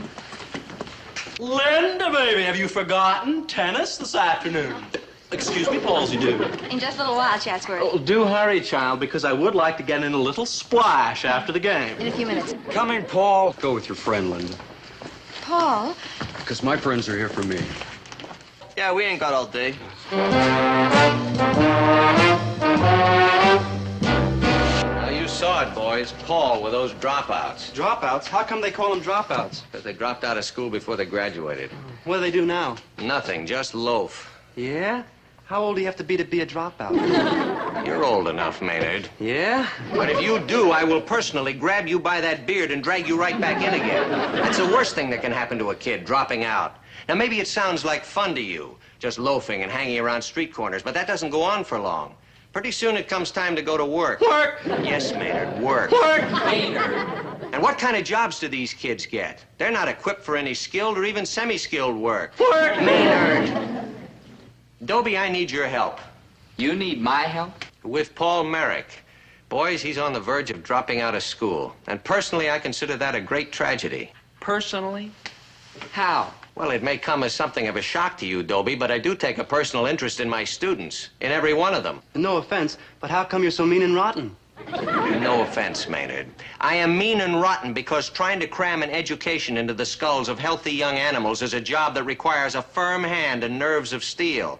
Linda, baby, have you forgotten tennis this afternoon? Excuse me, Paulsy, do. In just a little while, Chatsworth. Oh, do hurry, child, because I would like to get in a little splash after the game. In a few minutes. Coming, Paul. Go with your friend, Linda. Paul? Because my friends are here for me. Yeah, we ain't got all day. Now, you saw it, boys. Paul with those dropouts. Dropouts? How come they call them dropouts? Because they dropped out of school before they graduated. What do they do now? Nothing, just loaf. Yeah? How old do you have to be a dropout? You're old enough, Maynard. Yeah? But if you do, I will personally grab you by that beard and drag you right back in again. That's the worst thing that can happen to a kid, dropping out. Now, maybe it sounds like fun to you, just loafing and hanging around street corners, but that doesn't go on for long. Pretty soon it comes time to go to work. Work! Yes, Maynard, work. Work! Maynard. And what kind of jobs do these kids get? They're not equipped for any skilled or even semi-skilled work. Work! Maynard. Dobie, I need your help. You need my help? With Paul Merrick. Boys, he's on the verge of dropping out of school. And personally, I consider that a great tragedy. Personally? How? Well, it may come as something of a shock to you, Dobie, but I do take a personal interest in my students, in every one of them. No offense, but how come you're so mean and rotten? No offense, Maynard. I am mean and rotten because trying to cram an education into the skulls of healthy young animals is a job that requires a firm hand and nerves of steel.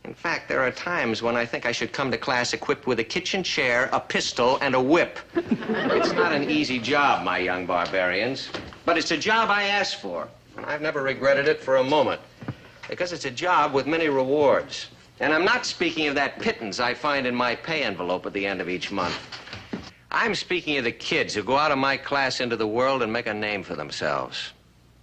In fact, there are times when I think I should come to class equipped with a kitchen chair, a pistol, and a whip. It's not an easy job, my young barbarians, but it's a job I asked for, and I've never regretted it for a moment, because it's a job with many rewards. And I'm not speaking of that pittance I find in my pay envelope at the end of each month. I'm speaking of the kids who go out of my class into the world and make a name for themselves.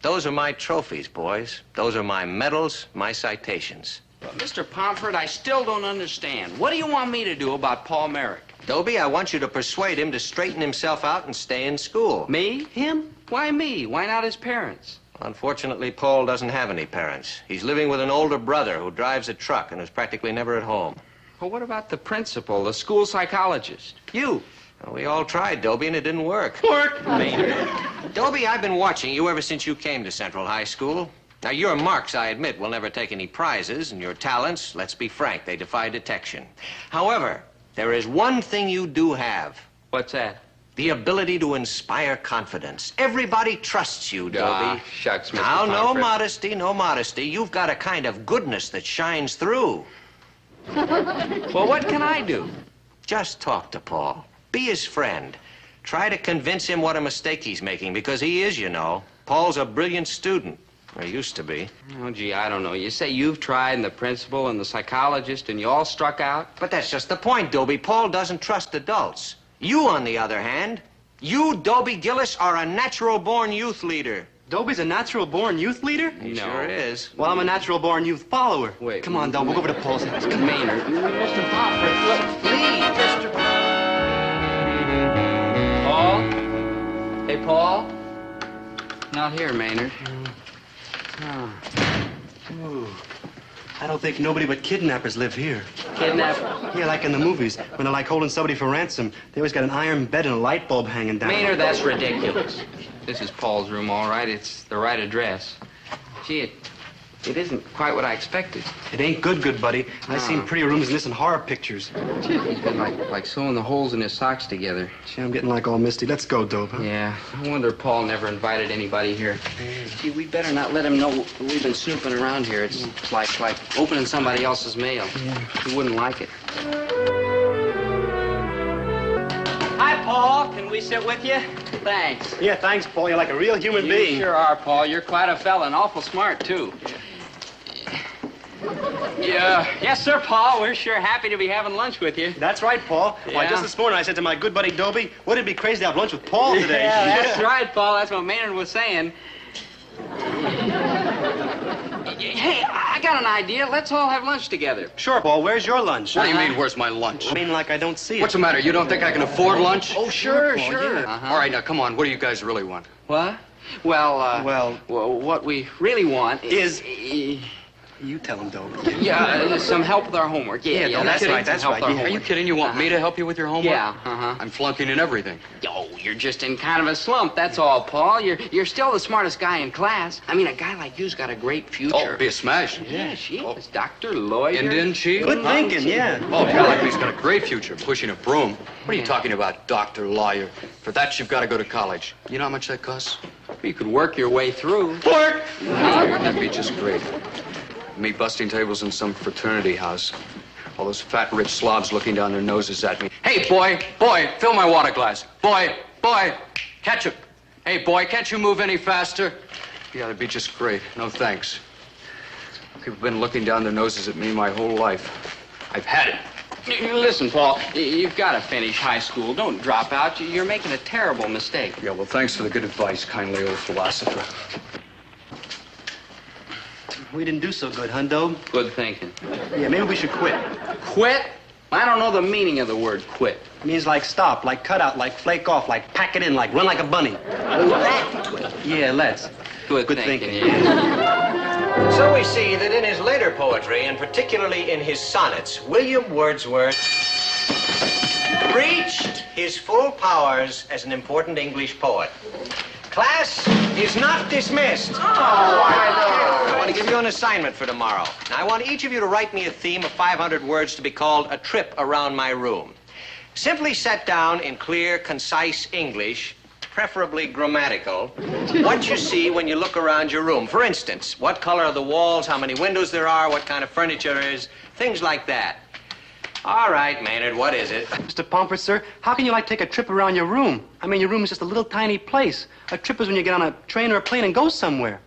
Those are my trophies, boys. Those are my medals, my citations. But, Mr. Pomfret, I still don't understand. What do you want me to do about Paul Merrick? Dobie, I want you to persuade him to straighten himself out and stay in school. Me? Him? Why me? Why not his parents? Unfortunately, Paul doesn't have any parents. He's living with an older brother who drives a truck and is practically never at home. Well, what about the principal, the school psychologist? You. Well, we all tried, Dobie, and it didn't work. Work! Maynard. Dobie, I've been watching you ever since you came to Central High School. Now, your marks, I admit, will never take any prizes, and your talents, let's be frank, they defy detection. However, there is one thing you do have. What's that? The ability to inspire confidence. Everybody trusts you, Dobie. Ah, shucks, Mr. Now, no Pomfret. modesty, no modesty. You've got a kind of goodness that shines through. Well, what can I do? Just talk to Paul. Be his friend. Try to convince him what a mistake he's making, because he is, you know. Paul's a brilliant student. Or used to be. Oh, gee, I don't know. You say you've tried, and the principal and the psychologist, and you all struck out? But that's just the point, Dobie. Paul doesn't trust adults. You, on the other hand, you, Dobie Gillis, are a natural-born youth leader. Dobie's a natural-born youth leader? He sure is. Well, I'm a natural-born youth follower. Wait. Come on, Dobie, we'll go over to Paul's house. Come Maynard. Mr. Pomfret, look, please, Mr. Paul? Hey, Paul? Not here, Maynard. Oh. Ooh. I don't think nobody but kidnappers live here. Kidnapper? Yeah, like in the movies. When they're like holding somebody for ransom, they always got an iron bed and a light bulb hanging down. Maynard, that's ridiculous. This is Paul's room, all right. It's the right address. Gee, it isn't quite what I expected. It ain't good, buddy. I've seen prettier rooms than this in horror pictures. He's been like sewing the holes in his socks together. Gee, I'm getting like all misty. Let's go, Dope, huh? Yeah, I wonder if Paul never invited anybody here. Gee, we better not let him know we've been snooping around here. It's like opening somebody else's mail. Yeah. He wouldn't like it. Hi, Paul. Can we sit with you? Thanks. Yeah, thanks, Paul. You're like a real human being. You sure are, Paul. You're quite a fella and awful smart, too. Yeah. Yes, sir, Paul. We're sure happy to be having lunch with you. That's right, Paul. Yeah. Why, just this morning I said to my good buddy Dobie, wouldn't it be crazy to have lunch with Paul today? Yeah, that's right, Paul. That's what Maynard was saying. Hey, I got an idea. Let's all have lunch together. Sure, Paul. Where's your lunch? What do you mean, where's my lunch? I mean, like I don't see it. What's the matter? You don't think I can afford lunch? Oh, sure. All right, now, come on. What do you guys really want? What? Well, what we really want is... You tell him, Dobie. Yeah, some help with our homework. Yeah, that's right, that's right. Are you kidding? You want me to help you with your homework? Yeah, I'm flunking in everything. Oh, you're just in kind of a slump, that's all, Paul. You're still the smartest guy in class. I mean, a guy like you's got a great future. Oh, be a smash. Yeah, she is. Doctor, lawyer. Indian chief. Good thinking, yeah. Oh, a guy like me's got a great future, pushing a broom. What are you talking about, doctor, lawyer? For that, you've got to go to college. You know how much that costs? You could work your way through. Work! That'd be just great. Me busting tables in some fraternity house. All those fat, rich slobs looking down their noses at me. Hey, boy, fill my water glass. Boy, catch it. Hey, boy, can't you move any faster? Yeah, that'd be just great. No thanks. People have been looking down their noses at me my whole life. I've had it. Listen, Paul, you've got to finish high school. Don't drop out. You're making a terrible mistake. Yeah, well, thanks for the good advice, kindly old philosopher. We didn't do so good, huh, Dobe? Good thinking. Yeah, maybe we should quit. Quit? I don't know the meaning of the word quit. It means like stop, like cut out, like flake off, like pack it in, like run like a bunny. Oh, that quit. Yeah, let's. Good thinking. And so we see that in his later poetry, and particularly in his sonnets, William Wordsworth reached his full powers as an important English poet. Class is not dismissed. I want to give you an assignment for tomorrow. Now, I want each of you to write me a theme of 500 words to be called A Trip Around My Room. Simply set down in clear, concise English, preferably grammatical, what you see when you look around your room. For instance, what color are the walls, how many windows there are, what kind of furniture there is, things like that. All right, Maynard, what is it? Mr. Pomfret, sir, how can you, like, take a trip around your room? I mean, your room is just a little tiny place. A trip is when you get on a train or a plane and go somewhere.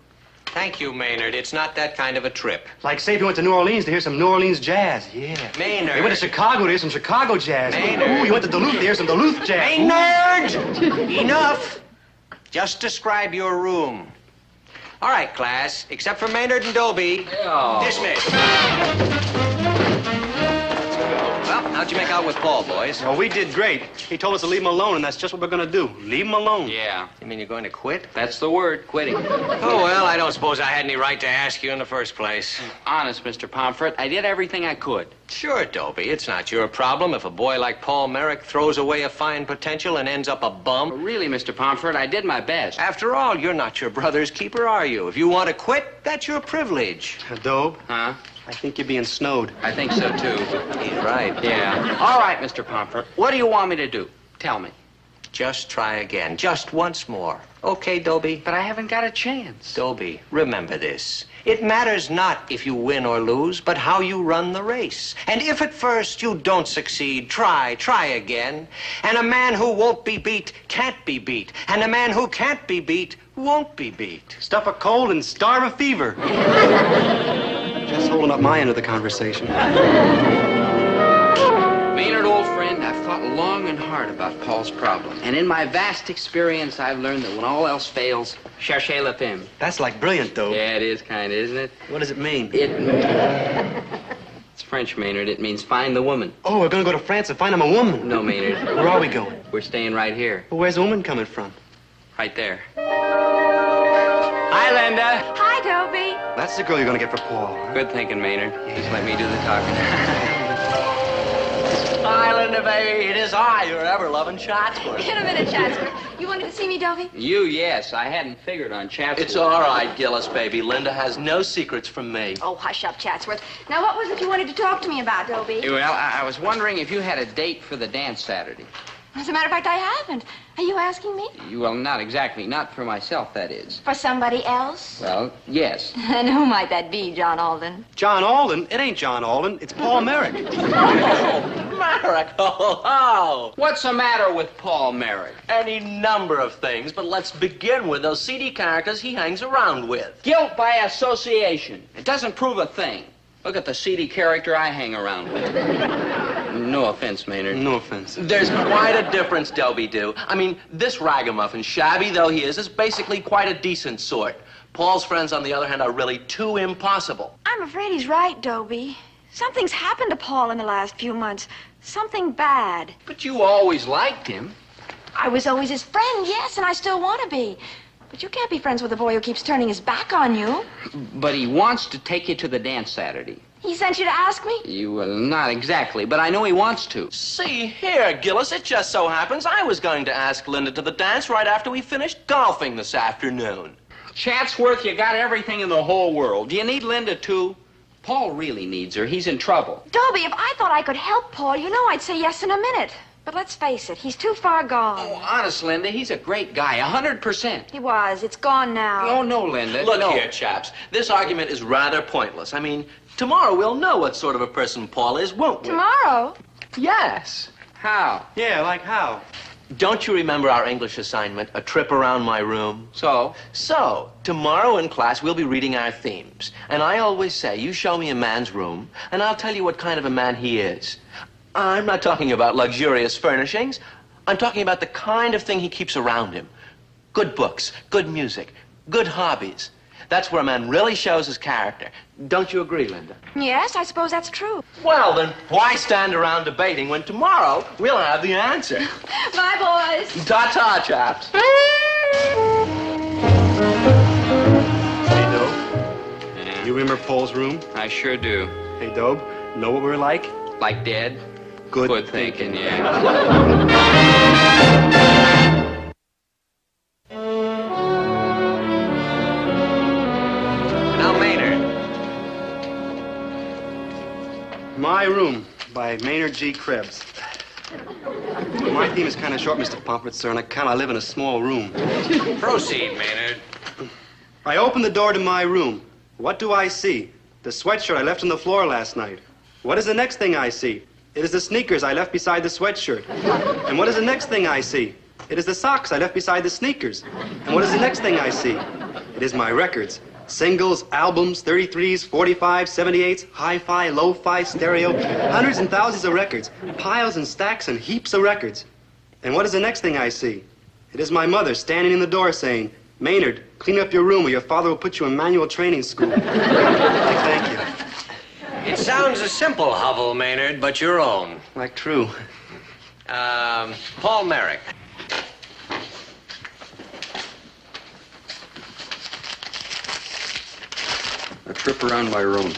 Thank you, Maynard. It's not that kind of a trip. Like, say, if you went to New Orleans to hear some New Orleans jazz. Yeah. Maynard. You went to Chicago to hear some Chicago jazz. Maynard. Ooh, you went to Duluth to hear some Duluth jazz. Maynard! Enough. Just describe your room. All right, class, except for Maynard and Dobie. Oh. Dismissed. Well, how'd you make out with Paul, boys? Well, we did great. He told us to leave him alone, and that's just what we're going to do. Leave him alone. Yeah. You mean you're going to quit? That's the word, quitting. Oh, well, I don't suppose I had any right to ask you in the first place. Honest, Mr. Pomfret, I did everything I could. Sure, Dobie, it's not your problem if a boy like Paul Merrick throws away a fine potential and ends up a bum. Really, Mr. Pomfret, I did my best. After all, you're not your brother's keeper, are you? If you want to quit, that's your privilege. Dobe? Huh? I think you're being snowed. I think so, too. He's right. Yeah. All right, Mr. Pomfret, what do you want me to do? Tell me. Just try again. Just once more. Okay, Dobie? But I haven't got a chance. Dobie, remember this. It matters not if you win or lose, but how you run the race. And if at first you don't succeed, try again. And a man who won't be beat can't be beat. And a man who can't be beat won't be beat. Stuff a cold and starve a fever. Just holding up my end of the conversation. Maynard, old friend, I've thought long and hard about Paul's problem. And in my vast experience, I've learned that when all else fails, cherchez la femme. That's like brilliant, though. Yeah, it is kind of, isn't it? What does it mean? It's French, Maynard. It means find the woman. Oh, we're going to go to France and find him a woman. No, Maynard. Where are we going? We're staying right here. Well, where's the woman coming from? Right there. Hi, Linda. Hi, Dobie. That's the girl you're going to get for Paul. Huh? Good thinking, Maynard. Just let me do the talking. Hi, Linda, baby. It is I, your ever-loving Chatsworth. In a minute, Chatsworth. You wanted to see me, Dobie? You, yes. I hadn't figured on Chatsworth. It's all right, Gillis, baby. Linda has no secrets from me. Oh, hush up, Chatsworth. Now, what was it you wanted to talk to me about, Dobie? Well, I was wondering if you had a date for the dance Saturday. As a matter of fact, I haven't. Are you asking me? Well, not exactly. Not for myself, that is. For somebody else? Well, yes. And who might that be, John Alden? John Alden? It ain't John Alden. It's Paul Merrick. Merrick, oh. What's the matter with Paul Merrick? Any number of things, but let's begin with those seedy characters he hangs around with. Guilt by association. It doesn't prove a thing. Look at the seedy character I hang around with. No offense, Maynard. No offense. There's quite a difference, Dobie do. I mean, this ragamuffin, shabby though he is basically quite a decent sort. Paul's friends, on the other hand, are really too impossible. I'm afraid he's right, Dobie. Something's happened to Paul in the last few months. Something bad. But you always liked him. I was always his friend, yes, and I still want to be. But you can't be friends with a boy who keeps turning his back on you. But he wants to take you to the dance Saturday. He sent you to ask me? Not exactly, but I know he wants to. See here, Gillis, it just so happens I was going to ask Linda to the dance right after we finished golfing this afternoon. Chatsworth, you got everything in the whole world. Do you need Linda, too? Paul really needs her. He's in trouble. Dobie, if I thought I could help Paul, you know I'd say yes in a minute. But let's face it, he's too far gone. Oh, honest, Linda, he's a great guy, 100%. He was. It's gone now. Oh, no, Linda. Look no. here, chaps. This argument is rather pointless. I mean, tomorrow we'll know what sort of a person Paul is, won't we? Tomorrow? Yes. How? Yeah, like how? Don't you remember our English assignment, A Trip Around My Room? So? So, tomorrow in class we'll be reading our themes. And I always say, you show me a man's room, and I'll tell you what kind of a man he is. I'm not talking about luxurious furnishings. I'm talking about the kind of thing he keeps around him. Good books, good music, good hobbies. That's where a man really shows his character. Don't you agree, Linda? Yes, I suppose that's true. Well, then why stand around debating when tomorrow we'll have the answer? Bye, boys. Ta-ta, chaps. Hey, Dobe. You remember Paul's room? I sure do. Hey, Dobe, know what we were like? Like dead? Good thinking, yeah. Now, Maynard. My Room by Maynard G. Krebs. My theme is kind of short, Mr. Pomfret, sir, and I live in a small room. Proceed, Maynard. I open the door to my room. What do I see? The sweatshirt I left on the floor last night. What is the next thing I see? It is the sneakers I left beside the sweatshirt. And what is the next thing I see? It is the socks I left beside the sneakers. And what is the next thing I see? It is my records. Singles, albums, 33s, 45s, 78s, hi-fi, lo-fi, stereo, hundreds and thousands of records, piles and stacks and heaps of records. And what is the next thing I see? It is my mother standing in the door saying, Maynard, clean up your room or your father will put you in manual training school. Thank you. It sounds a simple hovel, Maynard, but your own. Like true. Paul Merrick. A trip around my room.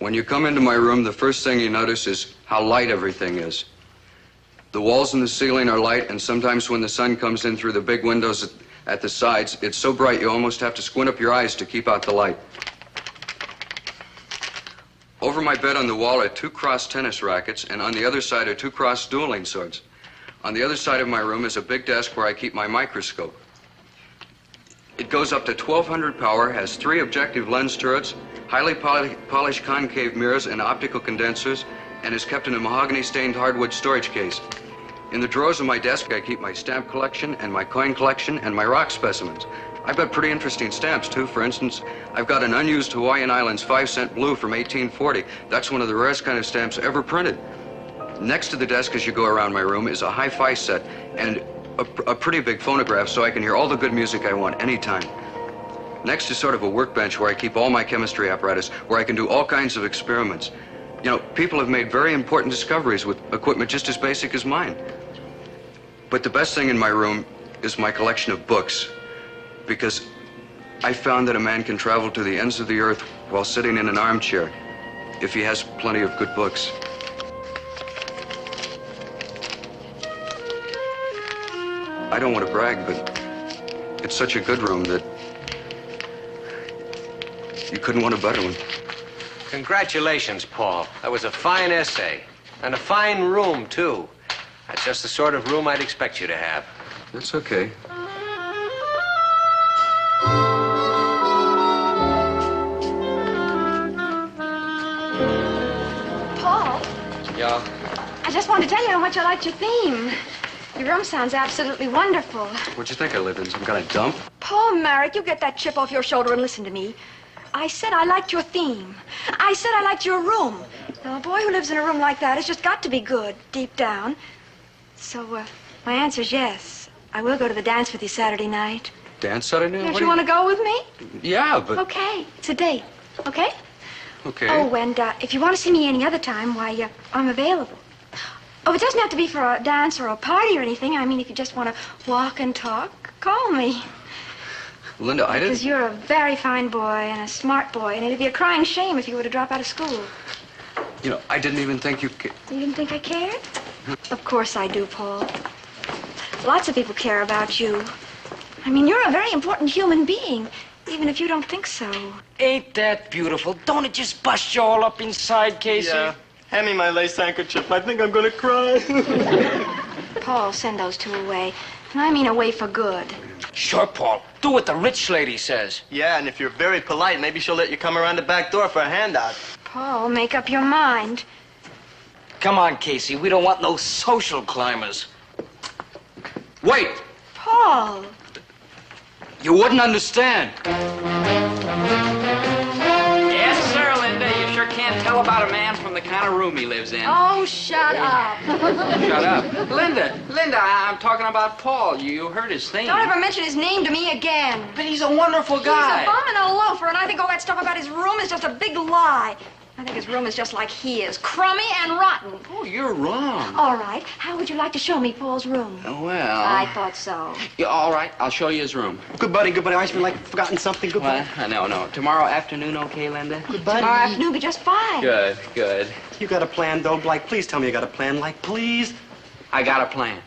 When you come into my room, the first thing you notice is how light everything is. The walls and the ceiling are light, and sometimes when the sun comes in through the big windows at the sides, it's so bright you almost have to squint up your eyes to keep out the light. Over my bed on the wall are 2 crossed tennis rackets, and on the other side are 2 crossed dueling swords. On the other side of my room is a big desk where I keep my microscope. It goes up to 1200 power, has 3 objective lens turrets, highly polished concave mirrors and optical condensers, and is kept in a mahogany-stained hardwood storage case. In the drawers of my desk, I keep my stamp collection and my coin collection and my rock specimens. I've got pretty interesting stamps, too. For instance, I've got an unused Hawaiian Islands 5-cent blue from 1840. That's one of the rarest kind of stamps ever printed. Next to the desk as you go around my room is a hi-fi set and a pretty big phonograph so I can hear all the good music I want anytime. Next is sort of a workbench where I keep all my chemistry apparatus, where I can do all kinds of experiments. You know, people have made very important discoveries with equipment just as basic as mine. But the best thing in my room is my collection of books, because I found that a man can travel to the ends of the earth while sitting in an armchair if he has plenty of good books. I don't want to brag, but it's such a good room that you couldn't want a better one. Congratulations, Paul. That was a fine essay. And a fine room, too. That's just the sort of room I'd expect you to have. That's okay. Paul, Yeah? I just wanted to tell you how much I liked your theme. Your room sounds absolutely wonderful. What'd you think I lived in? Some kind of dump? Paul Merrick, you get that chip off your shoulder and listen to me. I said I liked your theme. I said I liked your room. Now, a boy who lives in a room like that has just got to be good, deep down. So, my answer's yes. I will go to the dance with you Saturday night. Dance Saturday night? Don't you want to go with me? Yeah, but... Okay, it's a date. Okay? Okay. Oh, and if you want to see me any other time, why, I'm available. Oh, it doesn't have to be for a dance or a party or anything. I mean, if you just want to walk and talk, call me. Linda, I Because didn't... you're a very fine boy and a smart boy, and it'd be a crying shame if you were to drop out of school. You know, I didn't even think you... You didn't think I cared? Of course I do, Paul. Lots of people care about you. I mean, you're a very important human being, even if you don't think so. Ain't that beautiful? Don't it just bust you all up inside, Casey? Yeah. Hand me my lace handkerchief. I think I'm gonna cry. Paul, send those two away. And I mean away for good. Sure, Paul. Do what the rich lady says. Yeah, and if you're very polite, maybe she'll let you come around the back door for a handout. Paul, make up your mind. Come on, Casey. We don't want no social climbers. Wait! Paul! You wouldn't understand. Yes, sir, Linda. You sure can't tell about a man from the kind of room he lives in. Oh, shut up. Shut up. Linda, I'm talking about Paul. You heard his theme. Don't ever mention his name to me again. But he's a wonderful guy. He's a bum and a loafer, and I think all that stuff about his room is just a big lie. I think his room is just like he is, crummy and rotten. Oh, you're wrong. All right, how would you like to show me Paul's room? Well... I thought so. Yeah, all right, I'll show you his room. Good buddy. I feel like forgotten something. Good buddy. Well, no. Tomorrow afternoon, okay, Linda? Good buddy. Tomorrow afternoon will be just fine. Good. You got a plan, though, Blake? Please tell me you got a plan, like, please. I got a plan.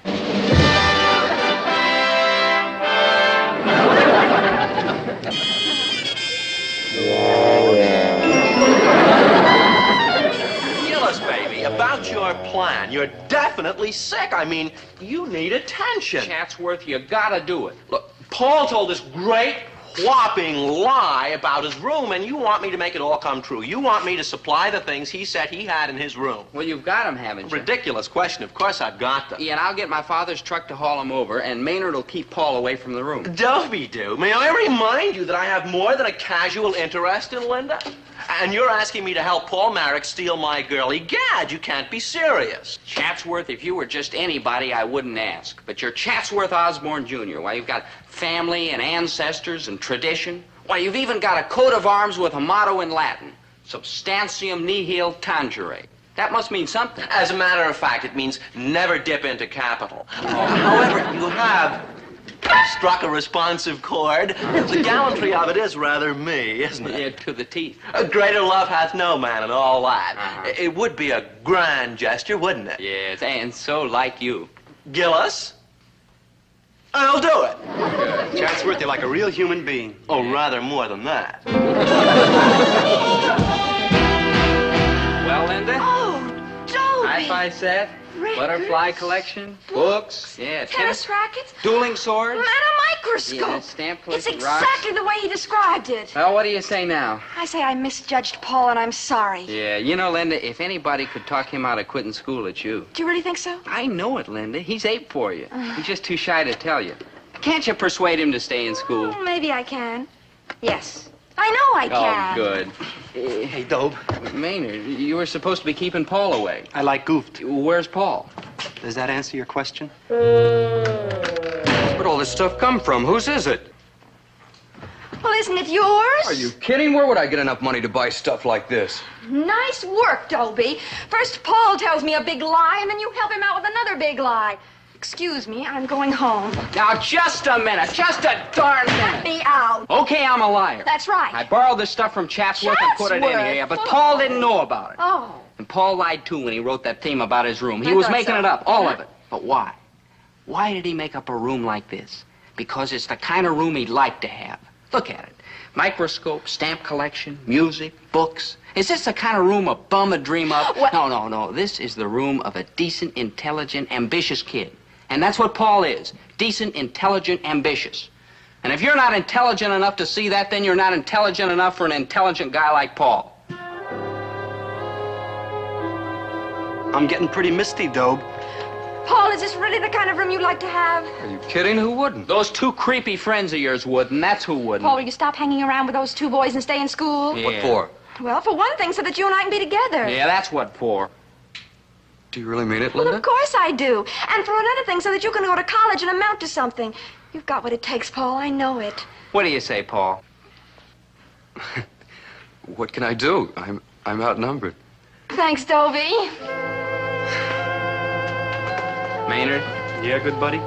Gillis, baby, about your plan. You're definitely sick. I mean, you need attention. Chatsworth, you gotta do it. Look, Paul told this great, whopping lie about his room, and you want me to make it all come true. You want me to supply the things he said he had in his room. Well, you've got him, haven't you? Ridiculous question. Of course I've got them. Yeah, and I'll get my father's truck to haul him over, and Maynard will keep Paul away from the room. Dobie, do. May I remind you that I have more than a casual interest in Linda? And you're asking me to help Paul Marek steal my girl. Egad, you can't be serious. Chatsworth, if you were just anybody, I wouldn't ask. But you're Chatsworth Osborne Jr. Why, you've got family and ancestors and tradition. Why, you've even got a coat of arms with a motto in Latin. Substantium nihil tangere. That must mean something. As a matter of fact, it means never dip into capital. However, you have struck a responsive chord. The gallantry of it is rather me, isn't it? Yeah, to the teeth. A greater love hath no man and all that. It would be a grand gesture, wouldn't it? Yes, and so like you. Gillis, I'll do it. Chatsworth, you're like a real human being. Oh, rather more than that. Well, Linda? Oh, Dobie. Hi-fi set, Records, butterfly collection, books, yeah, tennis rackets, dueling swords. and a microscope. Yeah, stamp It's collection, exactly the way he described it. Well, what do you say now? I say I misjudged Paul, and I'm sorry. Yeah, you know, Linda, if anybody could talk him out of quitting school, it's you. Do you really think so? I know it, Linda. He's ape for you. He's just too shy to tell you. Can't you persuade him to stay in school? Oh, maybe I can. Yes. I know I can. Oh, good. Hey, Dobe. Maynard, you were supposed to be keeping Paul away. I like goofed. Where's Paul? Does that answer your question? Where'd all this stuff come from? Whose is it? Well, isn't it yours? Are you kidding? Where would I get enough money to buy stuff like this? Nice work, Dobie. First Paul tells me a big lie, and then you help him out with another big lie. Excuse me, I'm going home. Now, just a minute. Just a darn minute. Let me out. Okay, I'm a liar. That's right. I borrowed this stuff from Chatsworth and put it in Chatsworth? here, but Paul didn't know about it. Oh. And Paul lied, too, when he wrote that theme about his room. He I was thought making so. it up, all of it. But why? Why did he make up a room like this? Because it's the kind of room he'd like to have. Look at it. Microscope, stamp collection, music, books. Is this the kind of room a bum would dream up? What? No. This is the room of a decent, intelligent, ambitious kid. And that's what Paul is. Decent, intelligent, ambitious. And if you're not intelligent enough to see that, then you're not intelligent enough for an intelligent guy like Paul. I'm getting pretty misty, Dobe. Paul, is this really the kind of room you'd like to have? Are you kidding? Who wouldn't? Those two creepy friends of yours would, and that's who wouldn't. Paul, will you stop hanging around with those two boys and stay in school? Yeah. What for? Well, for one thing, so that you and I can be together. Yeah, that's what for. Do you really mean it, Well, Linda? of course I do. And for another thing, so that you can go to college and amount to something. You've got what it takes, Paul. I know it. What do you say, Paul? What can I do? I'm outnumbered. Thanks, Dobie. Maynard? Yeah, good buddy?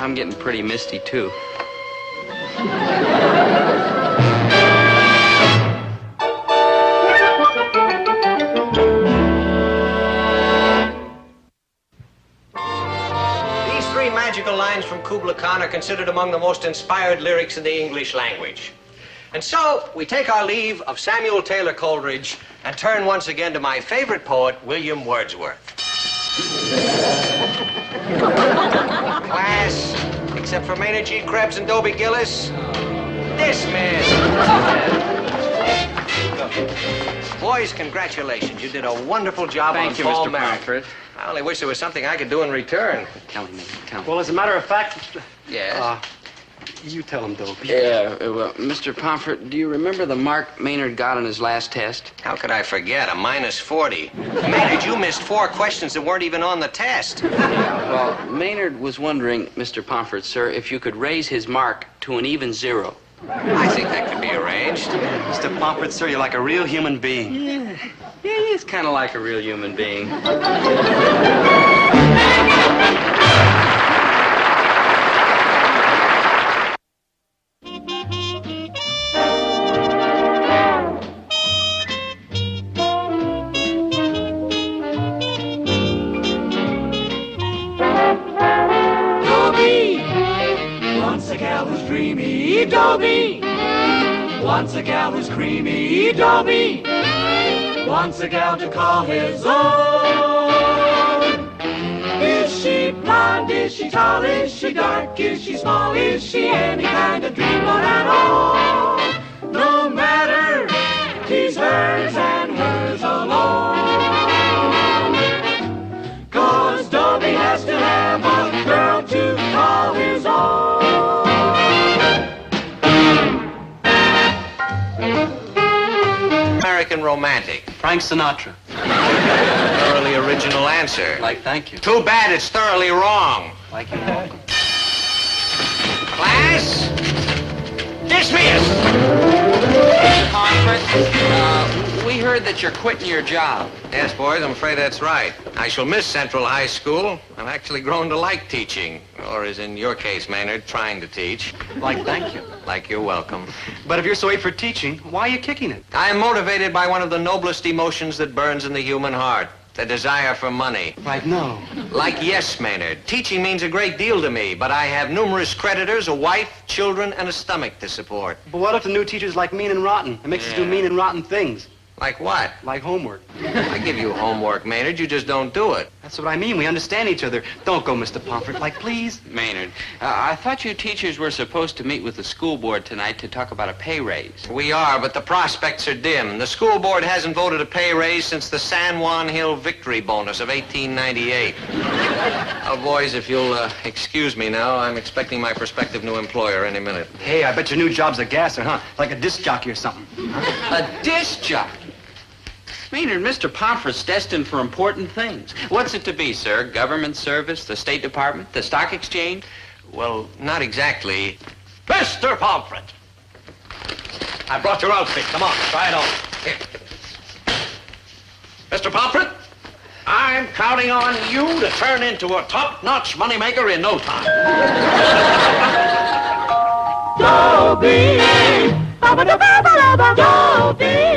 I'm getting pretty misty, too. These three magical lines from Kubla Khan are considered among the most inspired lyrics in the English language. And so, we take our leave of Samuel Taylor Coleridge and turn once again to my favorite poet, William Wordsworth. Class, except for Maynard G. Krebs and Dobie Gillis, dismissed. Boys, congratulations. You did a wonderful job on Thank you, Paul Mr. Merrick. Pomfret. I only wish there was something I could do in return. Tell me, tell me. Well, as a matter of fact... Yes? You tell him, Dobie. Yeah, well, Mr. Pomfret, do you remember the mark Maynard got on his last test? How could I forget? A minus 40. Maynard, you missed 4 questions that weren't even on the test. Yeah, well, Maynard was wondering, Mr. Pomfret, sir, if you could raise his mark to an even 0. I think that could be arranged. Mr. Pomfret, sir, you're like a real human being. Yeah, he's kind of like a real human being. Dobie, once a gal who's creamy, Dobie, once a gal to call his own. Is she blonde, is she tall, is she dark, is she small, is she any kind of dreamboat at all? No matter, he's hers and hers alone. 'Cause Dobie has to have a girl to call his own. American romantic. Frank Sinatra. Thoroughly original answer. Thank you. Too bad it's thoroughly wrong. Like you're welcome. Class, dismissed. Mr. Pomfret, we heard that you're quitting your job. Yes, boys, I'm afraid that's right. I shall miss Central High School. I've actually grown to like teaching. Or, as in your case, Maynard, trying to teach. Thank you. Like you're welcome. But if you're so great for teaching, why are you kicking it? I am motivated by one of the noblest emotions that burns in the human heart. The desire for money. Like no. Like yes, Maynard. Teaching means a great deal to me, but I have numerous creditors, a wife, children, and a stomach to support. But what if the new teacher's like mean and rotten? It makes us do mean and rotten things. Like what? Like homework. I give you homework, Maynard. You just don't do it. That's what I mean. We understand each other. Don't go, Mr. Pomfret. Please. Maynard, I thought you teachers were supposed to meet with the school board tonight to talk about a pay raise. We are, but the prospects are dim. The school board hasn't voted a pay raise since the San Juan Hill victory bonus of 1898. Oh, boys, if you'll excuse me now, I'm expecting my prospective new employer any minute. Hey, I bet your new job's a gasser, huh? Like a disc jockey or something. A disc jockey? Maynard, Mr. Pomfret's destined for important things. What's it to be, sir? Government service, the State Department, the Stock Exchange? Well, not exactly. Mr. Pomfret, I brought your outfit. Come on, try it on. Here. Mr. Pomfret, I'm counting on you to turn into a top-notch moneymaker in no time. Dobie, Dobie.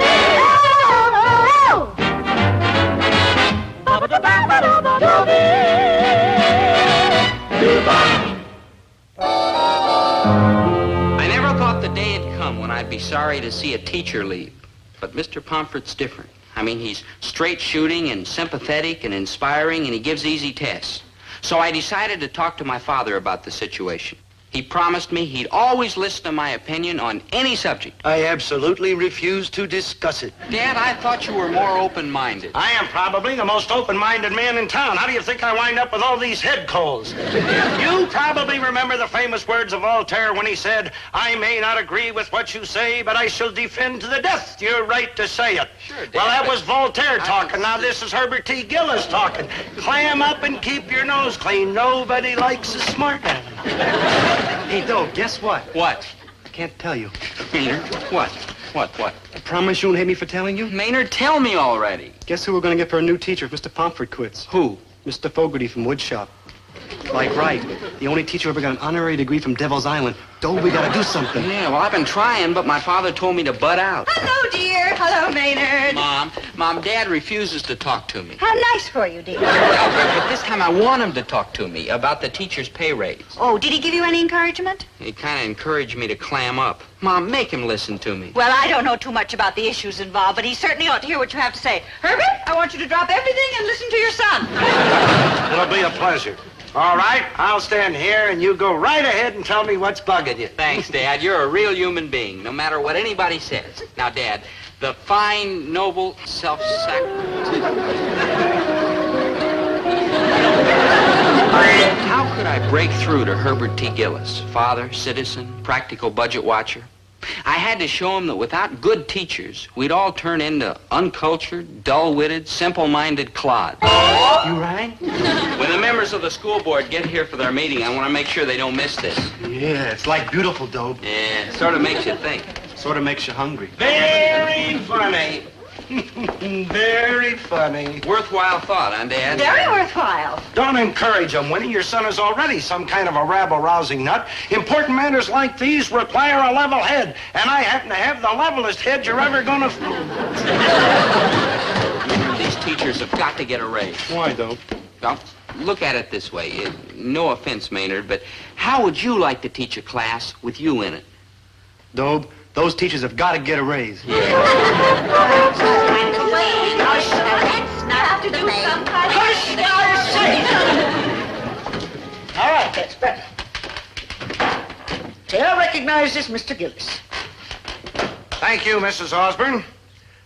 I never thought the day had come when I'd be sorry to see a teacher leave. But Mr. Pomfret's different. I mean, he's straight shooting and sympathetic and inspiring, and he gives easy tests. So I decided to talk to my father about the situation. He promised me he'd always listen to my opinion on any subject. I absolutely refuse to discuss it. Dad, I thought you were more open-minded. I am probably the most open-minded man in town. How do you think I wind up with all these head colds? You probably remember the famous words of Voltaire when he said, "I may not agree with what you say, but I shall defend to the death your right to say it." Sure, Dad, well, that but was Voltaire talking. Now this is Herbert T. Gillis talking. Clam up and keep your nose clean. Nobody likes a smart man. Hey, Doe, guess what? What? I can't tell you. Maynard, what? What? I promise you won't hate me for telling you? Maynard, tell me already. Guess who we're going to get for a new teacher if Mr. Pomfret quits? Who? Mr. Fogarty from Woodshop. Like right. The only teacher who ever got an honorary degree from Devil's Island. Dobie, gotta do something. Yeah, well, I've been trying, but my father told me to butt out. Hello, dear. Hello, Maynard. Mom, Dad refuses to talk to me. How nice for you, dear. But this time I want him to talk to me about the teacher's pay raise. Oh, did he give you any encouragement? He kind of encouraged me to clam up. Mom, make him listen to me. Well, I don't know too much about the issues involved, but he certainly ought to hear what you have to say. Herbert, I want you to drop everything and listen to your son. It'll be a pleasure. All right, I'll stand here and you go right ahead and tell me what's bugging you. Thanks, Dad. You're a real human being, no matter what anybody says. Now, Dad, the fine, noble, self-sacrifice. How could I break through to Herbert T. Gillis, father, citizen, practical budget watcher? I had to show him that without good teachers, we'd all turn into uncultured, dull-witted, simple-minded clods. You right? When the members of the school board get here for their meeting, I want to make sure they don't miss this. Yeah, it's like beautiful, Dobe. Yeah, it sort of makes you think. Sort of makes you hungry. Very funny. Very funny. Worthwhile thought, huh, Dad? Very worthwhile. Don't encourage him, Winnie. Your son is already some kind of a rabble-rousing nut. Important matters like these require a level head, and I happen to have the levelest head you're ever going to... These teachers have got to get a raise. Why, Dobe? Well, look at it this way. No offense, Maynard, but how would you like to teach a class with you in it? Dobe, those teachers have got to get a raise. All right, that's better. Taylor recognizes Mr. Gillis. Thank you, Mrs. Osborne.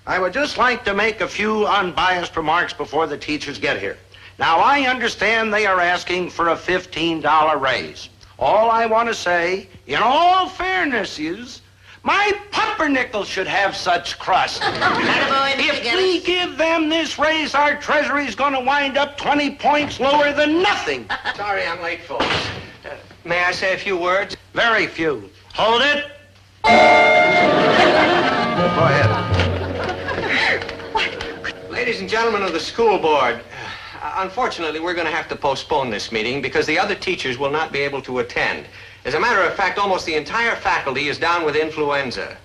I would just like to make a few unbiased remarks before the teachers get here. Now, I understand they are asking for a $15 raise. All I want to say, in all fairness, is my pumpernickel should have such crust. If we give them this raise, our treasury's going to wind up 20 points lower than nothing. Sorry I'm late, folks. May I say a few words? Very few. Hold it. Go ahead. Ladies and gentlemen of the school board, unfortunately, we're going to have to postpone this meeting because the other teachers will not be able to attend. As a matter of fact, almost the entire faculty is down with influenza.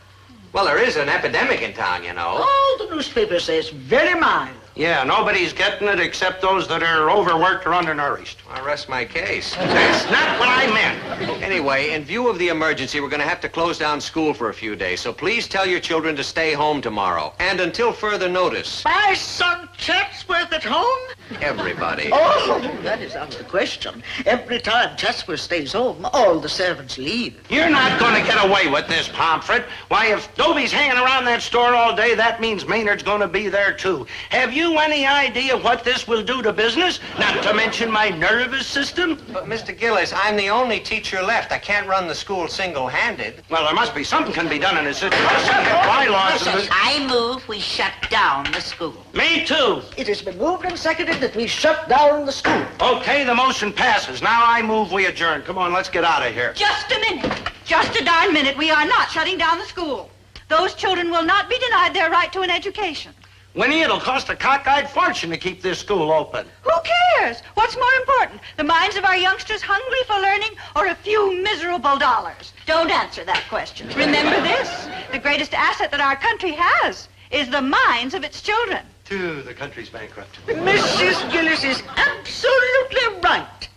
Well, there is an epidemic in town, you know. Oh, the newspaper says very mild. Yeah, nobody's getting it except those that are overworked or undernourished. I rest my case. That's not what I meant. Anyway, in view of the emergency, we're going to have to close down school for a few days. So please tell your children to stay home tomorrow. And until further notice. My son Chatsworth at home? Everybody. Oh, that is out of the question. Every time Chatsworth stays home, all the servants leave. You're not going to get away with this, Pomfret. Why, if Dobie's hanging around that store all day, that means Maynard's going to be there, too. Have you any idea what this will do to business? Not to mention my nervous system? But, Mr. Gillis, I'm the only teacher left. I can't run the school single-handed. Well, there must be something can be done in this situation. Bylaws. I move we shut down the school. Me too. It has been moved and seconded that we shut down the school. Okay, the motion passes. Now I move we adjourn. Come on, let's get out of here. Just a minute. Just a darn minute. We are not shutting down the school. Those children will not be denied their right to an education. Winnie, it'll cost a cockeyed fortune to keep this school open. Who cares? What's more important, the minds of our youngsters hungry for learning or a few miserable dollars? Don't answer that question. Remember this, the greatest asset that our country has is the minds of its children. The country's bankrupt. Mrs. Gillis is absolutely right.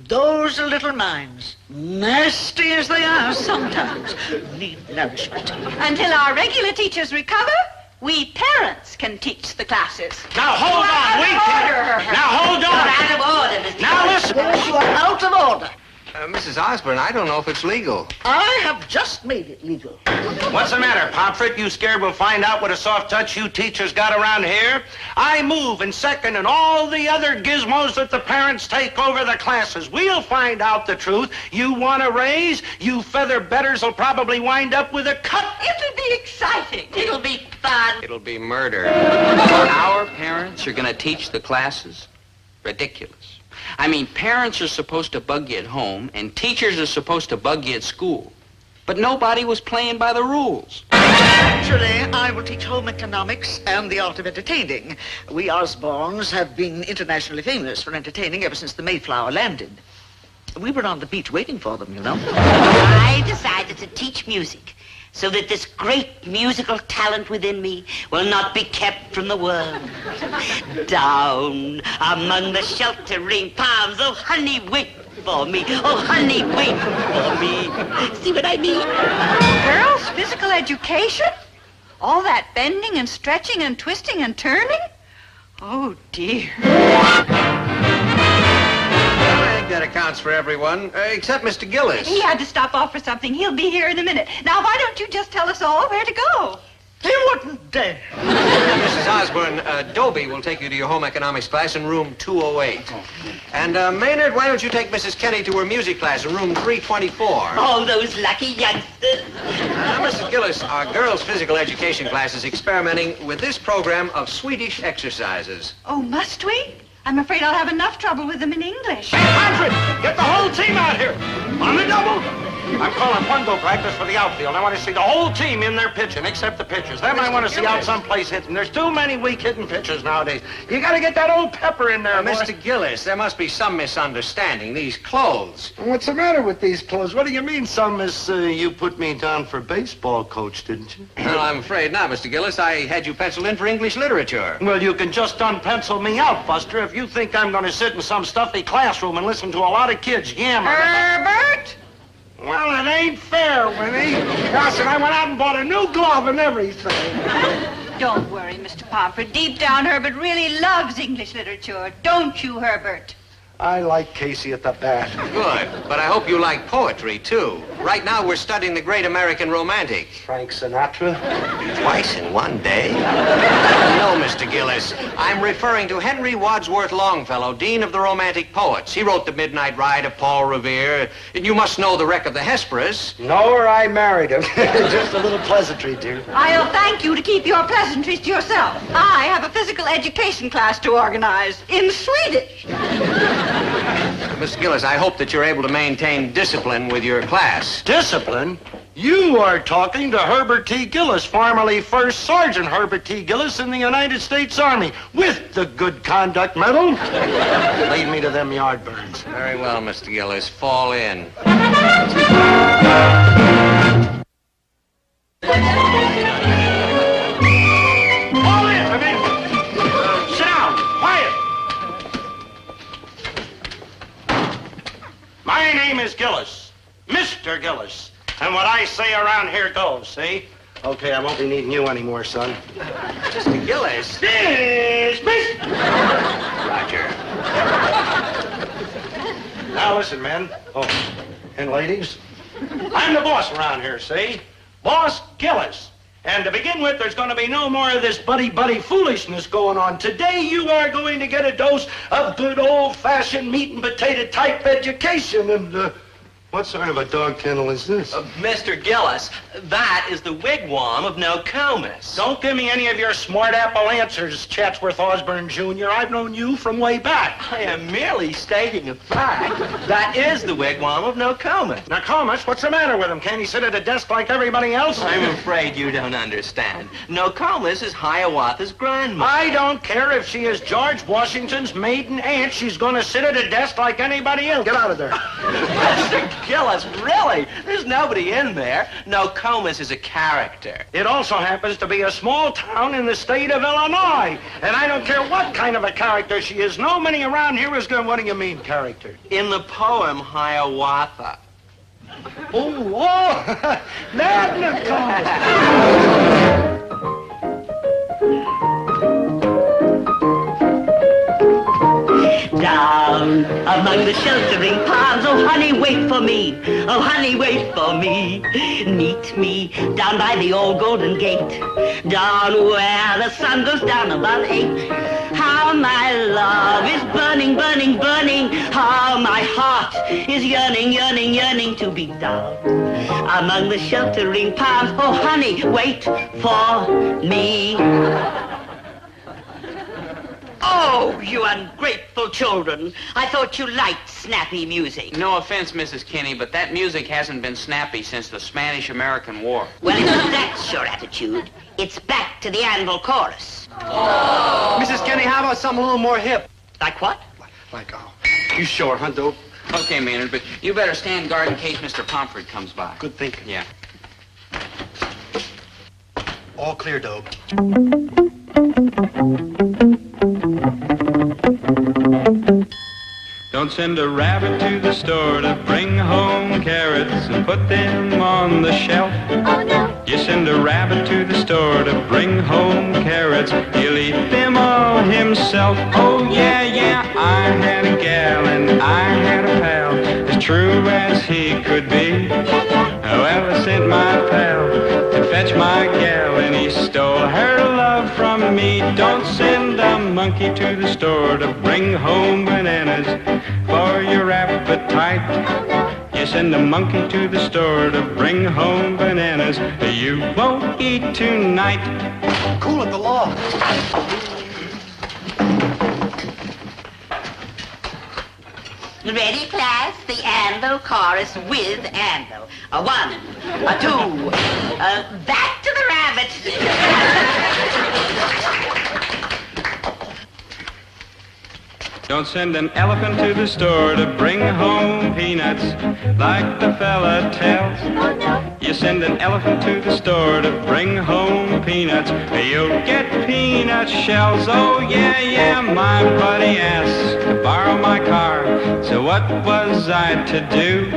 Those little minds, nasty as they are sometimes, need nourishment. Until our regular teachers recover, we parents can teach the classes. Now hold on, wait here. Now hold on. You're out of order, Mr. Now listen. Yes, you are out of order. Mrs. Osborne, I don't know if it's legal. I have just made it legal. What's the matter, Pomfret? You scared we'll find out what a soft touch you teachers got around here? I move and second and all the other gizmos that the parents take over the classes. We'll find out the truth. You want a raise? You feather bedders will probably wind up with a cut. It'll be exciting. It'll be fun. It'll be murder. Our parents are going to teach the classes? Ridiculous. I mean, parents are supposed to bug you at home, and teachers are supposed to bug you at school. But nobody was playing by the rules. Actually, I will teach home economics and the art of entertaining. We Osbornes have been internationally famous for entertaining ever since the Mayflower landed. We were on the beach waiting for them, you know. I decided to teach music so that this great musical talent within me will not be kept from the world. Down among the sheltering palms, oh, honey, wait for me. Oh, honey, wait for me. See what I mean? Girls' physical education? All that bending and stretching and twisting and turning? Oh, dear. I think that accounts for everyone, except Mr. Gillis. He had to stop off for something. He'll be here in a minute. Now, why don't you just tell us all where to go? He wouldn't dare. Mrs. Osborne, Dobie will take you to your home economics class in room 208. And, Maynard, why don't you take Mrs. Kenny to her music class in room 324? All those lucky youngsters. Mrs. Gillis, our girls' physical education class is experimenting with this program of Swedish exercises. Oh, must we? I'm afraid I'll have enough trouble with them in English. Hey, Manfred, get the whole team out here. On the double. I'm calling Pundo practice for the outfield. I want to see the whole team in there pitching, except the pitchers. Them I want to see out someplace hitting. There's too many weak hitting pitchers nowadays. You got to get that old Pepper in there, boy. Mr. Gillis, there must be some misunderstanding. These clothes. What's the matter with these clothes? What do you mean, you put me down for baseball coach, didn't you? Well, I'm afraid not, Mr. Gillis. I had you penciled in for English literature. Well, you can just unpencil me out, Buster, if you think I'm going to sit in some stuffy classroom and listen to a lot of kids yammer. Herbert? Well, it ain't fair, Winnie. Gosh, and I went out and bought a new glove and everything. Don't worry, Mr. Pomfret. Deep down, Herbert really loves English literature. Don't you, Herbert? I like Casey at the bat. Good, but I hope you like poetry, too. Right now, we're studying the great American romantic. Frank Sinatra? Twice in one day? No, Mr. Gillis. I'm referring to Henry Wadsworth Longfellow, Dean of the Romantic Poets. He wrote The Midnight Ride of Paul Revere. And you must know The Wreck of the Hesperus. No, or I married him. Just a little pleasantry, dear. I'll thank you to keep your pleasantries to yourself. I have a physical education class to organize in Swedish. Miss Gillis, I hope that you're able to maintain discipline with your class. Discipline? You are talking to Herbert T. Gillis, formerly First Sergeant Herbert T. Gillis in the United States Army, with the Good Conduct Medal. Lead me to them Yardbirds. Very well, Mr. Gillis. Fall in. Fall in, I mean. Sit down. Quiet. My name is Gillis. Mr. Gillis. And what I say around here goes, see? Okay, I won't be needing you anymore, son. Mr. Gillis. Dismiss! Roger. Now listen, men. Oh, and ladies. I'm the boss around here, see? Boss Gillis. And to begin with, there's going to be no more of this buddy-buddy foolishness going on. Today, you are going to get a dose of good old-fashioned meat and potato type education. And, what sort of a dog kennel is this? Mr. Gillis, that is the wigwam of Nokomis. Don't give me any of your smart apple answers, Chatsworth Osborne Jr. I've known you from way back. I am merely stating a fact. That is the wigwam of Nokomis. Nokomis? What's the matter with him? Can't he sit at a desk like everybody else? I'm afraid you don't understand. Nokomis is Hiawatha's grandmother. I don't care if she is George Washington's maiden aunt. She's going to sit at a desk like anybody else. Get out of there. Mr. Gillis, really? There's nobody in there. Nokomis is a character. It also happens to be a small town in the state of Illinois. And I don't care what kind of a character she is. Nobody around here is going, what do you mean, character? In the poem, Hiawatha. Oh, that Down among the sheltering palms, oh honey, wait for me. Oh honey, wait for me. Meet me down by the old golden gate, down where the sun goes down about 8. How my love is burning, burning, burning. How my heart is yearning, yearning, yearning to be down among the sheltering palms. Oh honey, wait for me. Oh, you ungrateful children. I thought you liked snappy music. No offense, Mrs. Kinney, but that music hasn't been snappy since the Spanish-American War. Well, if that's your attitude, it's back to the anvil chorus. Oh. Mrs. Kinney, how about something a little more hip? Like what? Like, oh, you sure, huh, Dope? Okay, Maynard, but you better stand guard in case Mr. Pomfret comes by. Good thinking. Yeah. All clear, Dobe. Don't send a rabbit to the store to bring home carrots and put them on the shelf. Oh, no. You send a rabbit to the store to bring home carrots, he'll eat them all himself. Oh, yeah, yeah, I had a gal and I had a pal, as true as he could be. Well, I sent my pal to fetch my gal and he stole her love from me. Don't send a monkey to the store to bring home bananas for your appetite. You send a monkey to the store to bring home bananas you won't eat tonight. Cool at the law. Ready, class? The anvil chorus with anvil. A 1, a 2, back to the rabbit. Don't send an elephant to the store to bring home peanuts like the fella tells. Oh, no. You send an elephant to the store to bring home peanuts, you'll get peanut shells. Oh, yeah, yeah, my buddy asked to borrow my car, so what was I to do?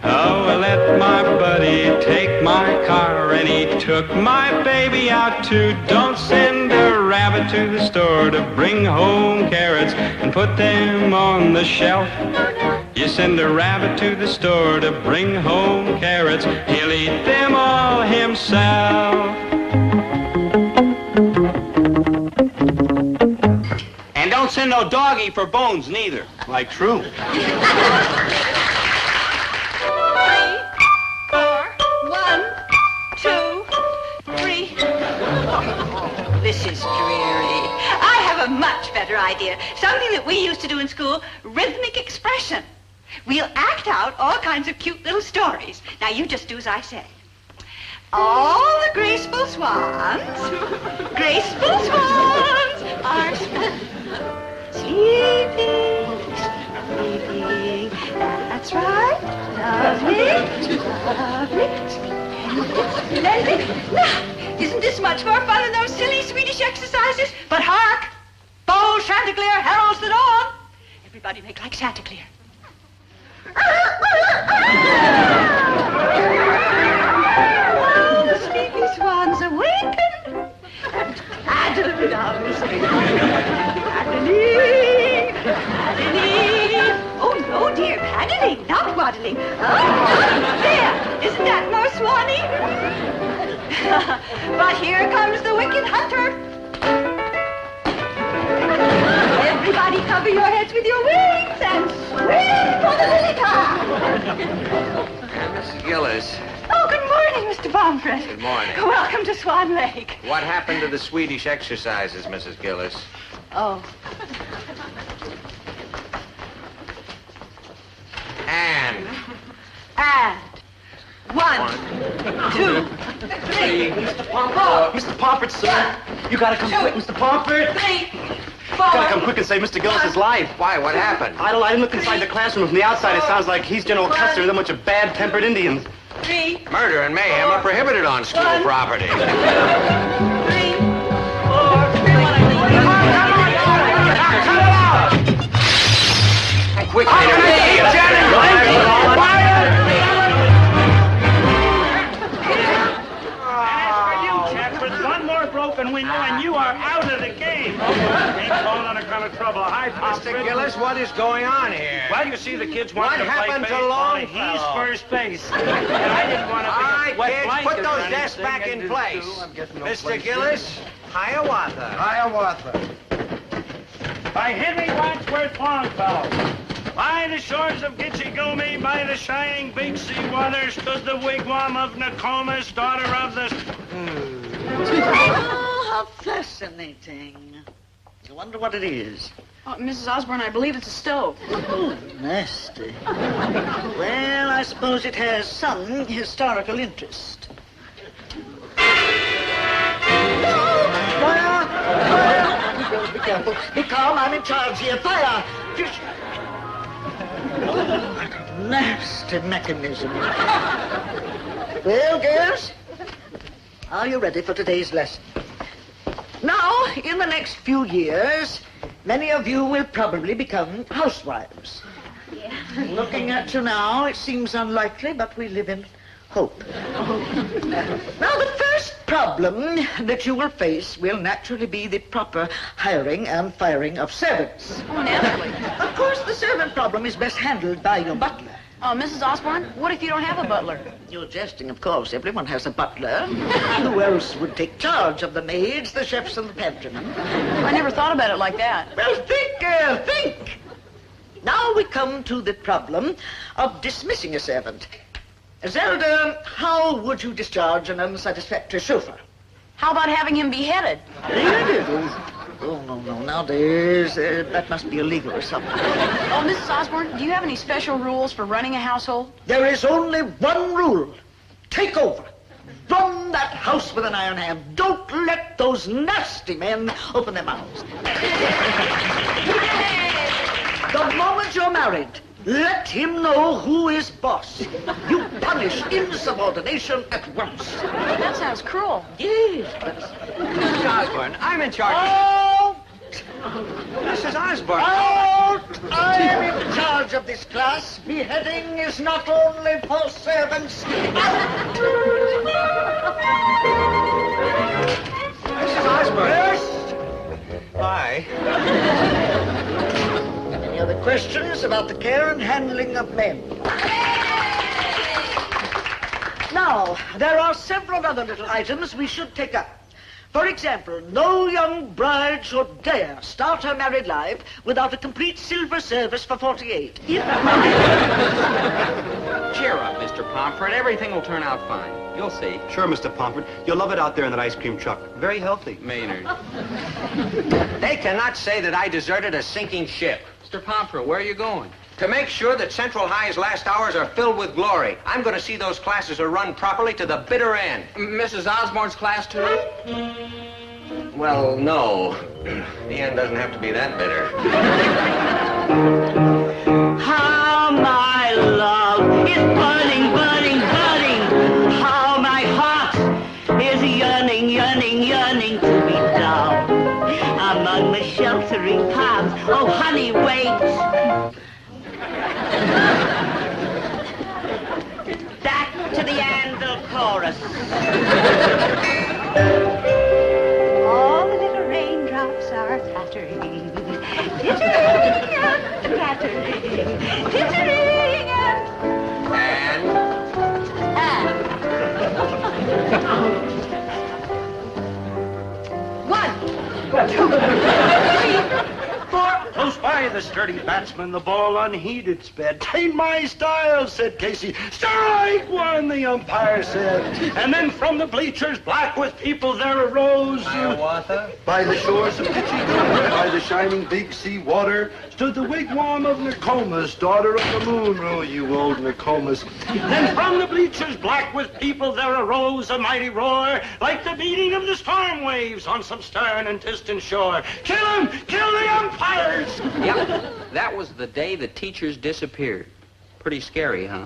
Oh, I let my buddy take my car and he took my baby out too. Don't send a rabbit to the store to bring home carrots and put them on the shelf. You send a rabbit to the store to bring home carrots, he'll eat them all himself. And don't send no doggy for bones, neither. Like true. 3, 4, 1, 2, 3. Oh, this is dreary. I have a much better idea. Something that we used to do in school, rhythmic expression. We'll act out all kinds of cute little stories. Now you just do as I say. All the graceful swans are sleeping. That's right. Lovely. Splendid. Now, isn't this much more fun than those silly Swedish exercises? But hark! Bold Chanticleer heralds the dawn. Everybody make like Chanticleer. Oh, the sleepy swans awaken and paddle down the street. Paddling. Oh, no, dear, paddling, not waddling. Oh, there, isn't that more swanny? But here comes the wicked hunter. Everybody cover your heads with your wings and swing for the lily pad. Mrs. Gillis, Oh, good morning, Mr. Pomfret. good morning. Welcome to Swan Lake. What happened to the Swedish exercises, Mrs. Gillis? Oh. And 1, 2, 3, Mr. Pomfret. Mr. Pomfret, sir. You gotta come quick, Mr. Pomfret. 3, 4. Gotta come quick and save Mr. Gillis' life. Why? What happened? I didn't look inside the classroom. From the outside, it sounds like he's General Custer and a bunch of bad-tempered Indians. 3. Murder and mayhem are prohibited on school property. 3, 4. Quick, broken window and you are out of the game. Ain't falling on a kind of trouble. Hi, Mr. Gillis, what is going on here? Well, you see, the kids want to play happened to baseball. Longfellow? He's first base. And I didn't want to be All right, wet kids, blanket put or those anything. desks back in place. Mr. Gillis, Hiawatha. Hiawatha. By Henry Wadsworth Longfellow. By the shores of Gitchigumi, by the shining big sea water, stood the wigwam of Nokomis, daughter of the... Oh, how fascinating. I wonder what it is. Oh, Mrs. Osborne, I believe it's a stove. Oh, nasty. Well, I suppose it has some historical interest. Fire! Fire! Be careful. Be calm. I'm in charge here. Fire! nasty mechanism. Well, girls, are you ready for today's lesson? Now, in the next few years, many of you will probably become housewives. Yeah. Looking at you now, it seems unlikely, but we live in hope. Now, the first problem that you will face will naturally be the proper hiring and firing of servants. Oh, naturally. Of course, the servant problem is best handled by your butler. Oh, Mrs. Osborne, what if you don't have a butler? You're jesting, of course. Everyone has a butler. Who else would take charge of the maids, the chefs, and the pantrymen? I never thought about it like that. Well, think, girl, think. Now we come to the problem of dismissing a servant. Zelda, how would you discharge an unsatisfactory chauffeur? How about having him beheaded? Beheaded? Oh, no. Nowadays, that must be illegal or something. Oh, Mrs. Osborne, do you have any special rules for running a household? There is only one rule. Take over. Run that house with an iron hand. Don't let those nasty men open their mouths. The moment you're married, let him know who is boss. You punish insubordination at once. That sounds cruel. Yes. Mrs. Osborne, I'm in charge. Out! Mrs. Osborne. Out! I am in charge of this class. Beheading is not only for servants. Out! Mrs. Osborne. Yes? Why? Any other questions about the care and handling of men? Now, there are several other little items we should take up. For example, no young bride should dare start her married life without a complete silver service for 48. Cheer up, Mr. Pomfret. Everything will turn out fine. You'll see. Sure, Mr. Pomfret. You'll love it out there in that ice cream truck. Very healthy. Maynard. They cannot say that I deserted a sinking ship. Mr. Pomfret, where are you going? To make sure that Central High's last hours are filled with glory, I'm going to see those classes are run properly to the bitter end. Mrs. Osborne's class, too? Well, no. The end doesn't have to be that bitter. How my love is burning, burning, burning. How my heart is yearning, yearning, yearning to be down among the sheltering palms. Oh, honey, wait. Back to the anvil chorus. All the little raindrops are pattering, tittering and pattering, tittering One, two, three, four. Close by the sturdy batsman, the ball unheeded sped. "'Tain't my style," said Casey. "Strike one," the umpire said. And then from the bleachers, black with people, there arose... Hiawatha? By the shores of Kitchie, by the shining big sea water, stood the wigwam of Nokomis, daughter of the moon. Oh, you old Nokomis. Then from the bleachers, black with people, there arose a mighty roar, like the beating of the storm waves on some stern and distant shore. "Kill him! Kill the umpires!" Yep, that was the day the teachers disappeared. Pretty scary, huh?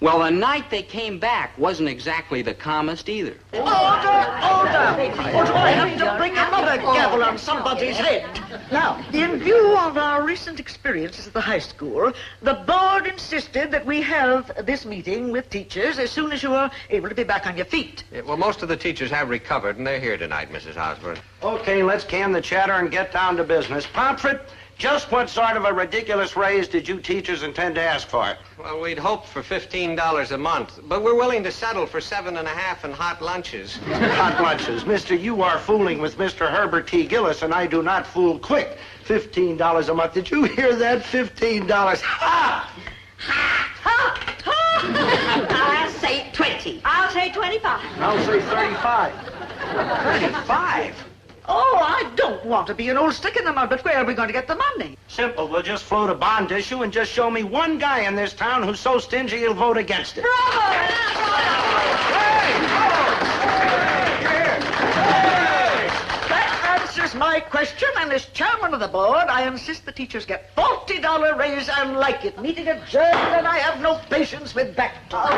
Well, the night they came back wasn't exactly the calmest either. Order! Order! Or do I have to bring another gavel on somebody's head? Now, in view of our recent experiences at the high school, the board insisted that we have this meeting with teachers as soon as you are able to be back on your feet. Yeah, well, most of the teachers have recovered, and they're here tonight, Mrs. Osborne. Okay, let's can the chatter and get down to business. Pomfret, just what sort of a ridiculous raise did you teachers intend to ask for? Well, we'd hoped for $15 a month, but we're willing to settle for $7.50 and hot lunches. Hot lunches. Mister, you are fooling with Mr. Herbert T. Gillis, and I do not fool quick. $15 a month. Did you hear that? $15. Ha! I'll say 20. I'll say 25. I'll say 35. 35? Oh, I don't want to be an old stick in the mud, but where are we going to get the money? Simple. We'll just float a bond issue and just show me one guy in this town who's so stingy he'll vote against it. That answers my question, and as chairman of the board, I insist the teachers get $40 raise and like it. Meeting adjourned, and I have no patience with back talk.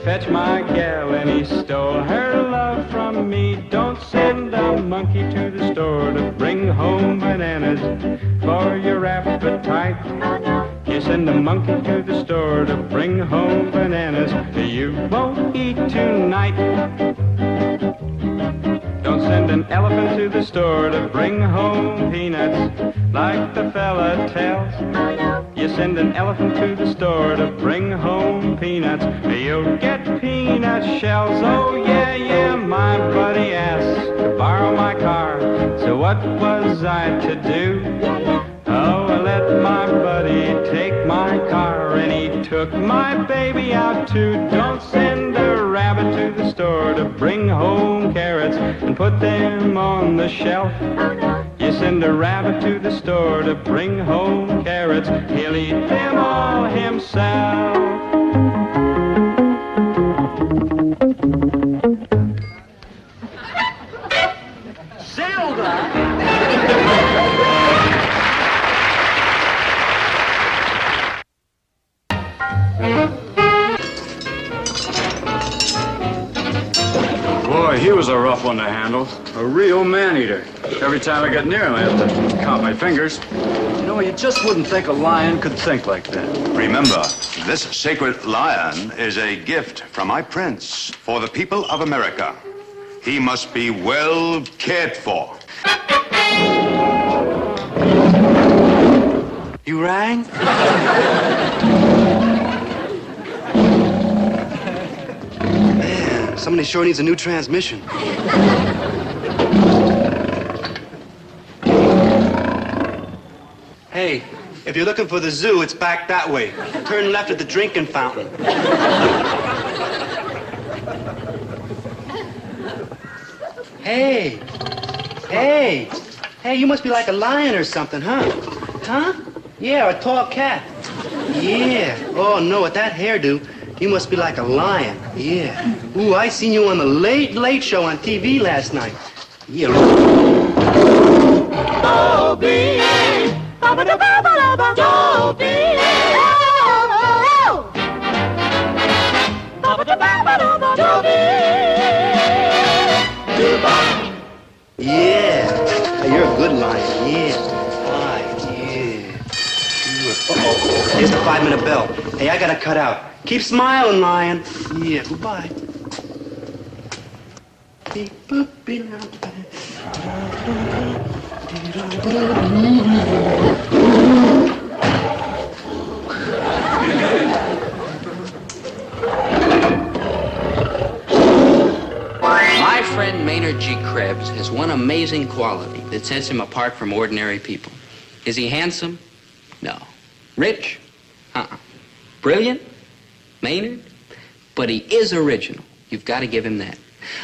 Fetch my gal and he stole her love from me. Don't send a monkey to the store to bring home bananas for your appetite. You send a monkey to the store to bring home bananas you won't eat tonight. Don't send an elephant to the store to bring home peanuts like the fella tells. You send an elephant to the store to bring home peanuts, you'll get peanut shells. Oh yeah, yeah, my buddy asked to borrow my car, so what was I to do? Oh, I let my buddy take my car, and he took my baby out too. Don't send a rabbit to the store to bring home carrots and put them on the shelf. You send a rabbit to the store to bring home carrots, he'll eat them all himself. Boy, he was a rough one to handle. A real man-eater. Every time I get near him, I have to count my fingers. You know, you just wouldn't think a lion could think like that. Remember, this sacred lion is a gift from my prince for the people of America. He must be well cared for. You rang? Man, somebody sure needs a new transmission. Hey, if you're looking for the zoo, it's back that way. Turn left at the drinking fountain. Hey, hey, hey, you must be like a lion or something, huh? Huh? Yeah, or a tall cat. Yeah. Oh, no, with that hairdo, you must be like a lion. Yeah. Ooh, I seen you on the Late Show on TV last night. Yeah. Dobie! Yeah. You're a good lion. Yeah. Fine. Yeah. Uh-oh. Here's the 5-minute bell. Hey, I gotta cut out. Keep smiling, lion. Yeah. Goodbye. My friend Maynard G. Krebs has one amazing quality that sets him apart from ordinary people. Is he handsome? No. Rich? Uh-uh. Brilliant? Maynard? But he is original. You've got to give him that.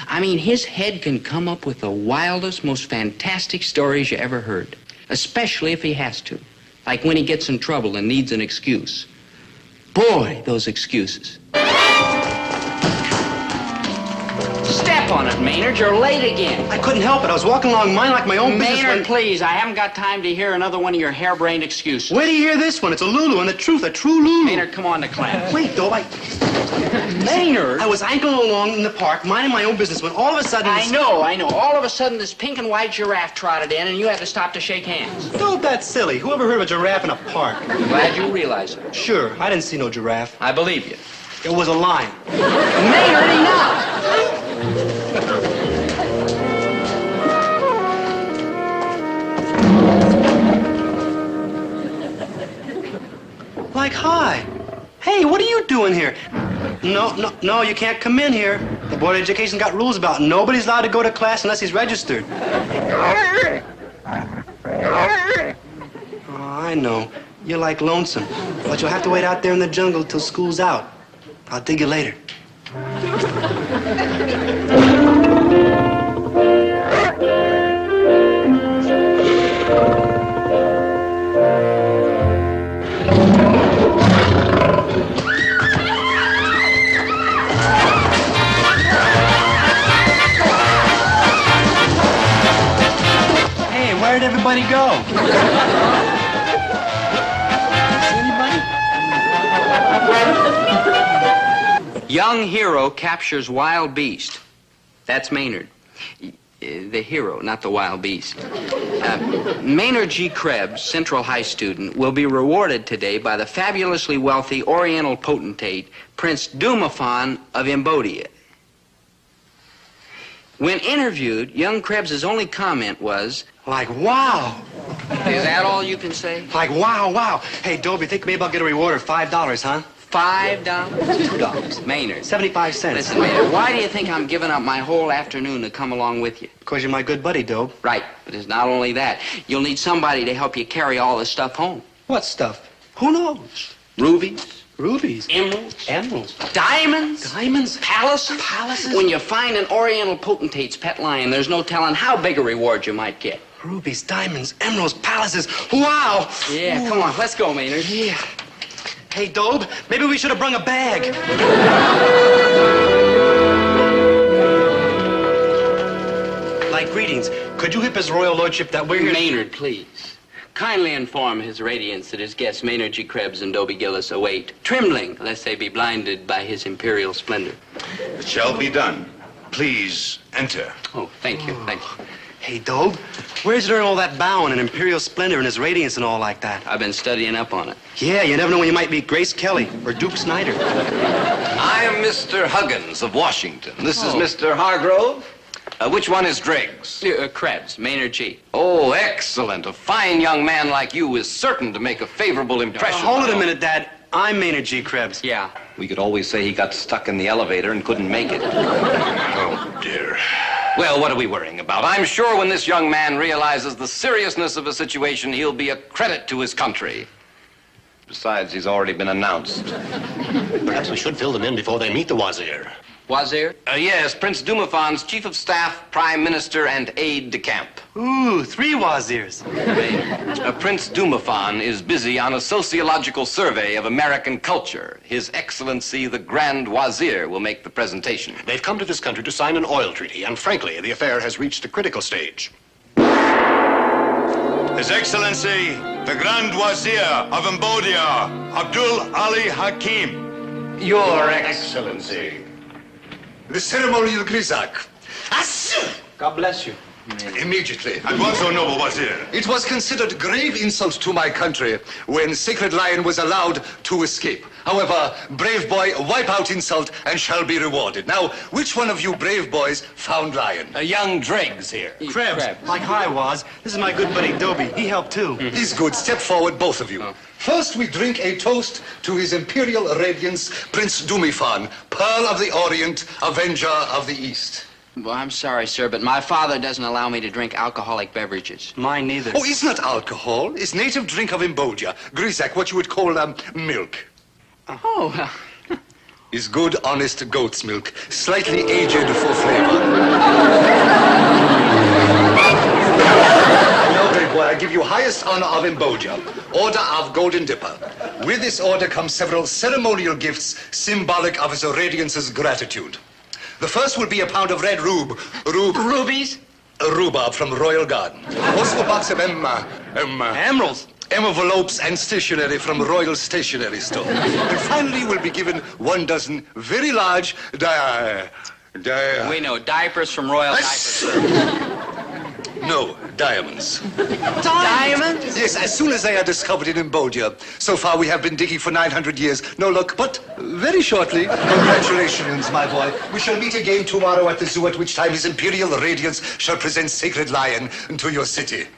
I mean, his head can come up with the wildest, most fantastic stories you ever heard. Especially if he has to. Like when he gets in trouble and needs an excuse. Boy, those excuses. Step on it, Maynard. You're late again. I couldn't help it. I was walking along mine like my own business. Maynard, please. I haven't got time to hear another one of your harebrained excuses. Where do you hear this one? It's a Lulu and the truth, a true Lulu. Maynard, come on to class. Wait, though, Maynard! I was ankling along in the park, minding my own business, when all of a sudden... I know. All of a sudden, this pink and white giraffe trotted in, and you had to stop to shake hands. Don't that's silly. Who ever heard of a giraffe in a park? I'm glad you realize it. Sure. I didn't see no giraffe. I believe you. It was a lion. Maynard, enough! Like, hi. Hey, what are you doing here? No, you can't come in here. The Board of Education's got rules about it. Nobody's allowed to go to class unless he's registered. Oh, I know. You're like lonesome, but you'll have to wait out there in the jungle till school's out. I'll dig you later. Hey, where'd everybody go? Young hero captures wild beast. That's Maynard. The hero, not the wild beast. Maynard G. Krebs, Central High student, will be rewarded today by the fabulously wealthy Oriental potentate, Prince Dumafan of Imbodia. When interviewed, young Krebs' only comment was, like, wow. Is that all you can say? Like, wow, wow. Hey, Dobie, think maybe I'll get a reward of $5, huh? $5? $2. Maynard. 75 cents. Listen, Maynard, why do you think I'm giving up my whole afternoon to come along with you? Because you're my good buddy, Dobe. Right, but it's not only that. You'll need somebody to help you carry all this stuff home. What stuff? Who knows? Rubies. Rubies. Emeralds. Emeralds. Diamonds. Diamonds. Palaces. Palaces. When you find an Oriental potentate's pet lion, there's no telling how big a reward you might get. Rubies, diamonds, emeralds, palaces. Wow. Yeah, Ooh. come on, let's go, Maynard. Yeah. Hey, Dobe, maybe we should have brung a bag. Like, greetings. Could you hip his royal lordship that we're here... Maynard, please. Kindly inform His Radiance that his guests Maynard G. Krebs and Dobie Gillis await, trembling lest they be blinded by his imperial splendor. It shall be done. Please enter. Oh, thank you, thank you. Hey, Dobe, where's he learn all that bowing and imperial splendor and his radiance and all like that? I've been studying up on it. Yeah, you never know when you might meet Grace Kelly or Duke Snyder. I am Mr. Huggins of Washington. This is Mr. Hargrove. Which one is Driggs? Krebs, Maynard G. Oh, excellent. A fine young man like you is certain to make a favorable impression. Hold it a minute, Dad. I'm Maynard G. Krebs. Yeah. We could always say he got stuck in the elevator and couldn't make it. Oh, dear. Well, what are we worrying about? I'm sure when this young man realizes the seriousness of the situation, he'll be a credit to his country. Besides, he's already been announced. Perhaps we should fill them in before they meet the Wazir. Wazir? Yes, Prince Dumafon's Chief of Staff, Prime Minister, and aide-de-camp. Ooh, 3 Wazirs. Prince Dumafon is busy on a sociological survey of American culture. His Excellency, the Grand Wazir, will make the presentation. They've come to this country to sign an oil treaty, and frankly, the affair has reached a critical stage. His Excellency, the Grand Wazir of Imbodia, Abdul Ali Hakim. Your Excellency. The ceremonial Grisak. God bless you. Immediately. At once, O noble Wazir. It was considered grave insult to my country when Sacred Lion was allowed to escape. However, brave boy, wipe out insult and shall be rewarded. Now, which one of you brave boys found Lion? A young Driggs here. Krebs. Like hi, Waz. This is my good buddy, Dobie. He helped, too. He's good. Step forward, both of you. First, we drink a toast to His Imperial Radiance, Prince Dumifan, Pearl of the Orient, Avenger of the East. Well, I'm sorry, sir, but my father doesn't allow me to drink alcoholic beverages. Mine neither. Oh, it's not alcohol. It's native drink of Imbodia. Grisak, what you would call milk. Oh, Is good, honest goat's milk, slightly aged for flavor. Now, great boy, I give you highest honor of Imbodia, Order of Golden Dipper. With this order come several ceremonial gifts symbolic of His Radiance's gratitude. The first will be a pound of red rubies? A rhubarb from Royal Garden. Also a box of emeralds. Envelopes and stationery from Royal Stationery Store. And finally, we'll be given 1 dozen very large we know, diapers from Royal Diapers. No, diamonds. Diamonds? Yes, as soon as they are discovered in Imbodia. So far, we have been digging for 900 years. No luck, but very shortly. Congratulations, my boy. We shall meet again tomorrow at the zoo, at which time His Imperial Radiance shall present Sacred Lion to your city.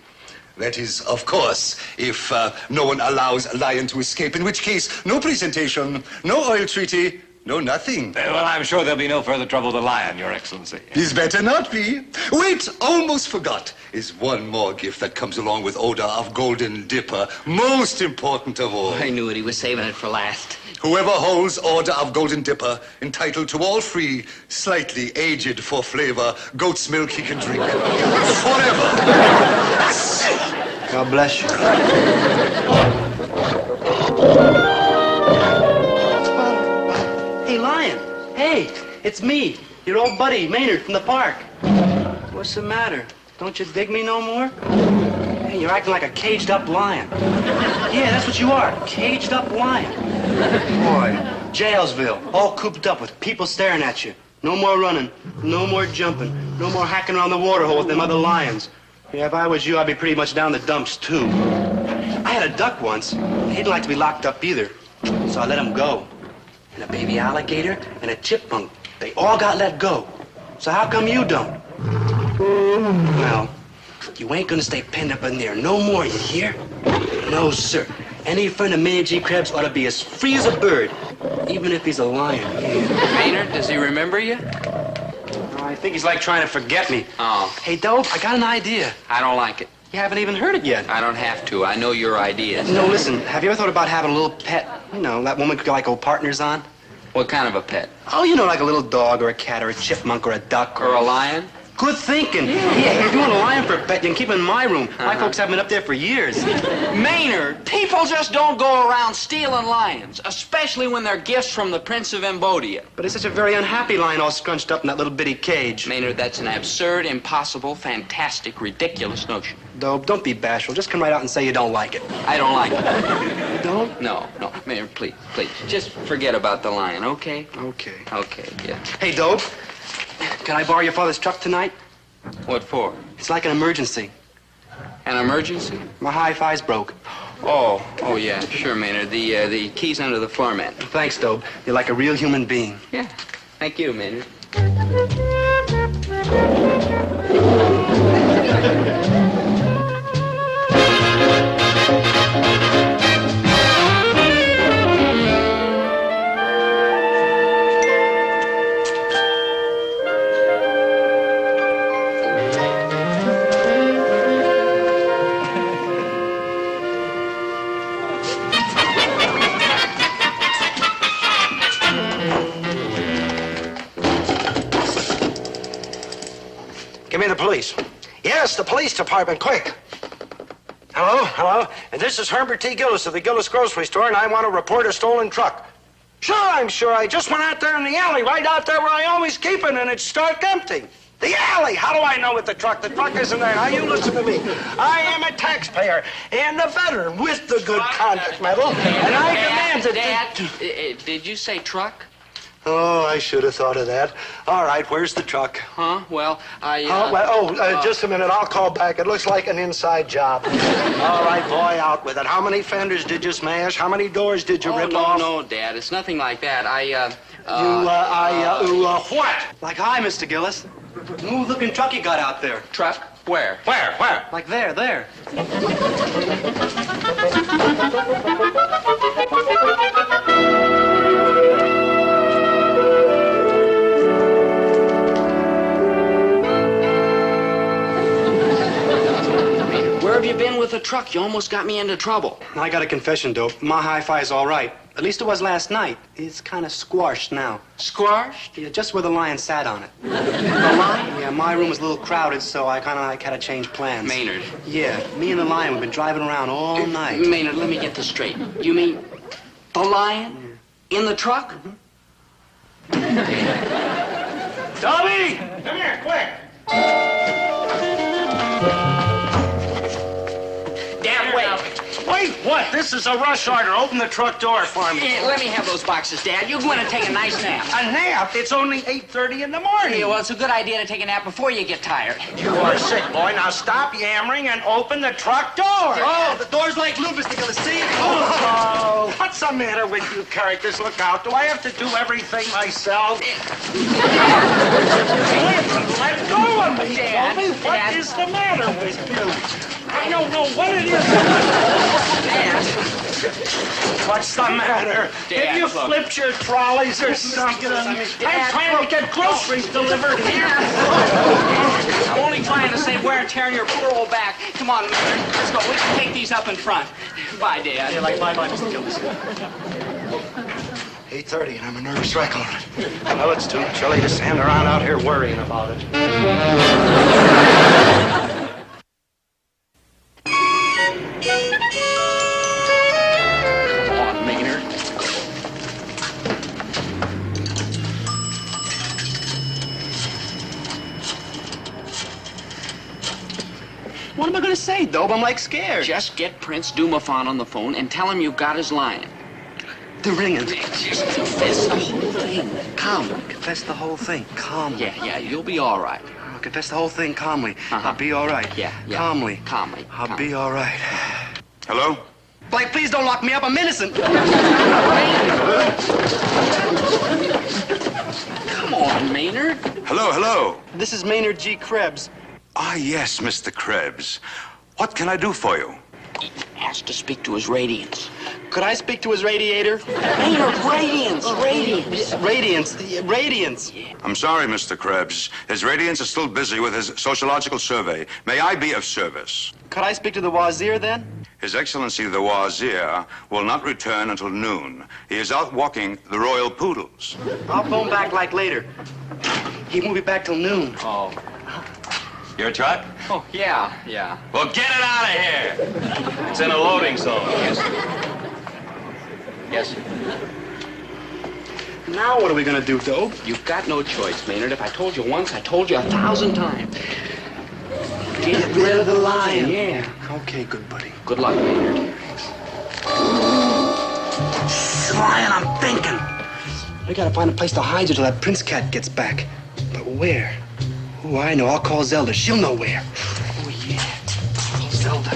That is, of course, if no one allows Lion to escape, in which case, no presentation, no oil treaty, No, nothing. Well, I'm sure there'll be no further trouble with the lion, Your Excellency. This better not be. Wait, almost forgot. Is one more gift that comes along with odor of Golden Dipper. Most important of all. I knew it. He was saving it for last. Whoever holds order of Golden Dipper, entitled to all free, slightly aged for flavor, goat's milk he can drink. Forever. God bless you. Hey, Lion. Hey, it's me, your old buddy, Maynard, from the park. What's the matter? Don't you dig me no more? Hey, you're acting like a caged-up lion. Yeah, that's what you are, caged-up lion. Boy, Jailsville, all cooped up with people staring at you. No more running, no more jumping, no more hacking around the water hole with them other lions. Yeah, if I was you, I'd be pretty much down the dumps, too. I had a duck once. He didn't like to be locked up either, so I let him go. And a baby alligator and a chipmunk, they all got let go. So how come you don't? Well, you ain't gonna stay pinned up in there no more, you hear? No, sir. Any friend of Maynard G. Krebs ought to be as free as a bird, even if he's a lion. Maynard, does he remember you? I think he's like trying to forget me. Oh. Hey, Dope, I got an idea. I don't like it. You haven't even heard it yet. I don't have to. I know your ideas. No, listen, have you ever thought about having a little pet? You know, that woman could like go partners on? What kind of a pet? Oh, you know, like a little dog or a cat or a chipmunk or a duck. Or a lion? Good thinking. Yeah, if you want a lion for a pet, you can keep him in my room. My folks have been up there for years. Maynard, people just don't go around stealing lions, especially when they're gifts from the Prince of Embodia. But he's such a very unhappy lion all scrunched up in that little bitty cage. Maynard, that's an absurd, impossible, fantastic, ridiculous notion. Dope, don't be bashful. Just come right out and say you don't like it. I don't like it. You don't? No. Maynard, please. Just forget about the lion, okay? Okay. Okay, yeah. Hey, Dope, can I borrow your father's truck tonight? What for? It's like an emergency. An emergency? My hi-fi's broke. Oh, yeah, sure, Maynard. The key's under the floor mat. Thanks, Dope. You're like a real human being. Yeah. Thank you, Maynard. Give me the police. Yes, the police department, quick. Hello? And this is Herbert T. Gillis of the Gillis Grocery Store, and I want to report a stolen truck. Sure, I'm sure. I just went out there in the alley, right out there where I always keep it, and it's stark empty. The alley! How do I know with the truck? The truck isn't there. Now, you listen to me. I am a taxpayer and a veteran with the good conduct medal, and I demand that... Dad, did you say truck? Oh, I should have thought of that. All right, where's the truck? Huh? Well, just a minute. I'll call back. It looks like an inside job. All right, boy, out with it. How many fenders did you smash? How many doors did you rip off? No, Dad. It's nothing like that. What? Like, hi, Mr. Gillis. Smooth-looking truck you got out there. Truck? Where? Where? Like there. Where have you been with the truck? You almost got me into trouble. I got a confession, Dope. My hi-fi's all right. At least it was last night. It's kind of squashed now. Squashed? Yeah, just where the lion sat on it. The lion? Yeah, my room was a little crowded, so I kind of had to change plans. Maynard. Yeah, me and the lion, we've been driving around all night. Maynard, let me get this straight. You mean the lion in the truck? Dobie! Come here, quick! Damn, wait. Wait, what? This is a rush order. Open the truck door for me. Let me have those boxes, Dad. You're going to take a nice nap. A nap? It's only 8:30 in the morning. Yeah, well, it's a good idea to take a nap before you get tired. You are sick, boy. Now stop yammering and open the truck door. Oh, the door's like glue, Mr. Gillis. See? Oh, what's the matter with you characters? Look out. Do I have to do everything myself? Let go of me, Dad. What is the matter with you? I don't know what it is. Dad. What's the matter? Have you flipped your trolleys or something? I'm trying to get groceries delivered here. I'm only trying to save wear and tear on your poor old back. Come on, let's go. We can take these up in front. Bye, Dad. Yeah, like bye-bye, Mr. Gillis. 8:30 and I'm a nervous wreck already. Well, it's too chilly to stand around out here worrying about it. Come on, Maynard. What am I going to say, Dobe? I'm like scared. Just get Prince Dumafon on the phone and tell him you've got his line. They're ringing. Just confess the whole thing. Calmly. Confess the whole thing calmly. Yeah, you'll be all right. I'll confess the whole thing calmly. I'll be all right. Yeah. Calmly. Calmly. I'll be all right. Hello? Blake, please don't lock me up. I'm innocent. Come on, Maynard. Hello. This is Maynard G. Krebs. Ah, yes, Mr. Krebs. What can I do for you? Asked to speak to his radiance. Could I speak to his radiator? Maynard, radiance. Radiance. I'm sorry, Mr. Krebs. His radiance is still busy with his sociological survey. May I be of service? Could I speak to the wazir then? His Excellency the Wazir will not return until noon. He is out walking the royal poodles. I'll phone back like later. He won't be back till noon. Oh. Your truck? Oh, yeah. Well, get it out of here. It's in a loading zone. Yes. Now what are we gonna do, Dobe? You've got no choice, Maynard. If I told you once, I told you 1,000 times. Get rid of the lion. Yeah. Okay, good buddy. Good luck, Maynard. Lion, I'm thinking. We gotta find a place to hide you till that Prince cat gets back. But where? Oh, I know. I'll call Zelda. She'll know where. Oh, yeah. Call Zelda.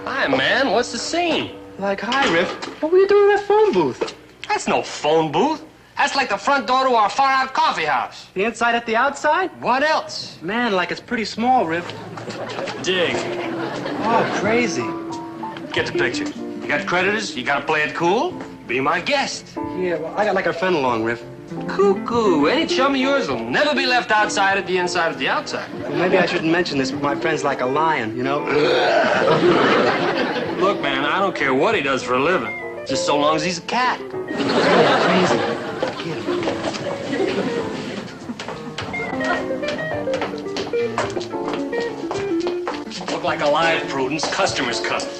Hi, man. What's the scene? Like, hi, Riff. What were you doing in that phone booth? That's no phone booth. That's like the front door to our far-out coffee house. The inside at the outside? What else? Man, like it's pretty small, Riff. Dig. Oh, crazy. Get the picture. You got creditors? You gotta play it cool? Be my guest. Yeah, well, I got like our friend along, Riff. Cuckoo. Any chum of yours will never be left outside at the inside of the outside. Well, maybe I shouldn't mention this, but my friend's like a lion, you know? Look, man, I don't care what he does for a living. Just so long as he's a cat. Crazy. Look like a live Prudence, customer's cousin.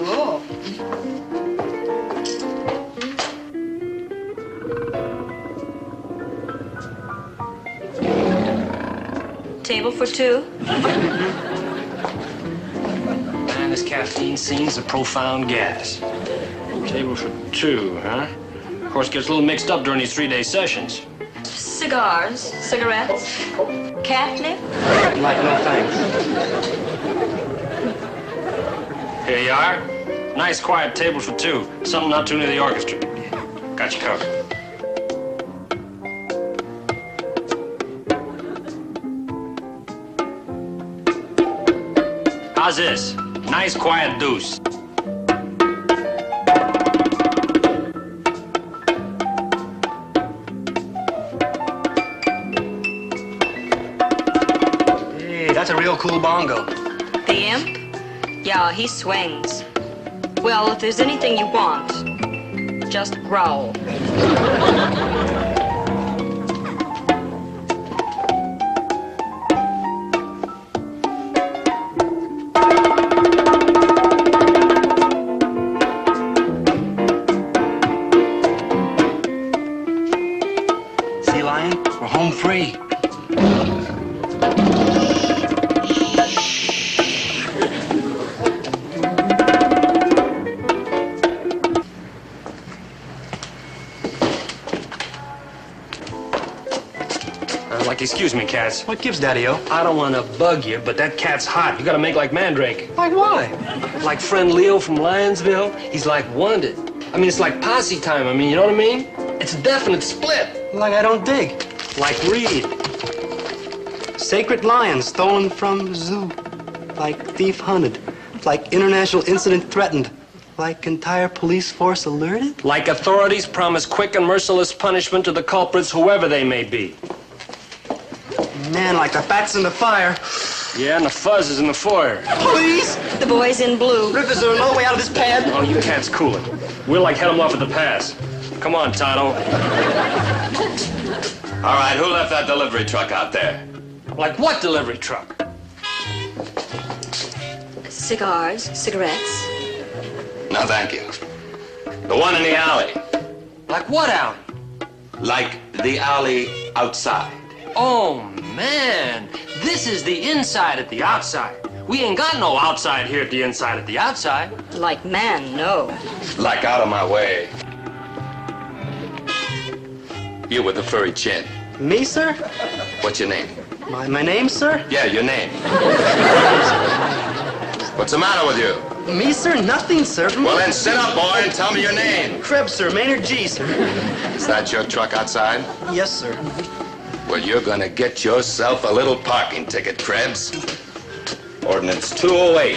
Oh. Table for two? Man, this caffeine scene's a profound gas. Table for two, huh? Of course, gets a little mixed up during these 3-day sessions. Cigars, cigarettes, catnip? Like, no thanks. Here you are. Nice, quiet table for two. Something not too near the orchestra. Got you covered. How's this? Nice, quiet deuce. Hey, that's a real cool bongo. The imp? Yeah, he swings. Well, if there's anything you want, just growl. See, Lion? We're home free. Excuse me, Cats. What gives, Daddy-O? I don't want to bug you, but that cat's hot. You got to make like Mandrake. Like why? Like friend Leo from Lionsville. He's like wanted. I mean, it's like posse time. I mean, you know what I mean? It's a definite split. Like I don't dig. Like read. Sacred lion stolen from zoo. Like thief hunted. Like international incident threatened. Like entire police force alerted. Like authorities promise quick and merciless punishment to the culprits, whoever they may be. Man, like the bats in the fire. Yeah, and the fuzz is in the foyer. Police! The boy's in blue. Rip, is there no way out of this pad? Oh, you cats cool it. We'll like head them off at the pass. Come on, Tonto. All right, who left that delivery truck out there? Like what delivery truck? Cigars, cigarettes. No, thank you. The one in the alley. Like what alley? Like the alley outside. Oh, man. This is the inside at the outside. We ain't got no outside here at the inside at the outside. Like man, no. Like out of my way. You with the furry chin. Me, sir? What's your name? My name, sir? Yeah, your name. What's the matter with you? Me, sir? Nothing, sir. Well, then sit up, boy, and tell me your name. Krebs, sir. Maynard G, sir. Is that your truck outside? Yes, sir. Well, you're gonna get yourself a little parking ticket, Krebs. Ordinance 208.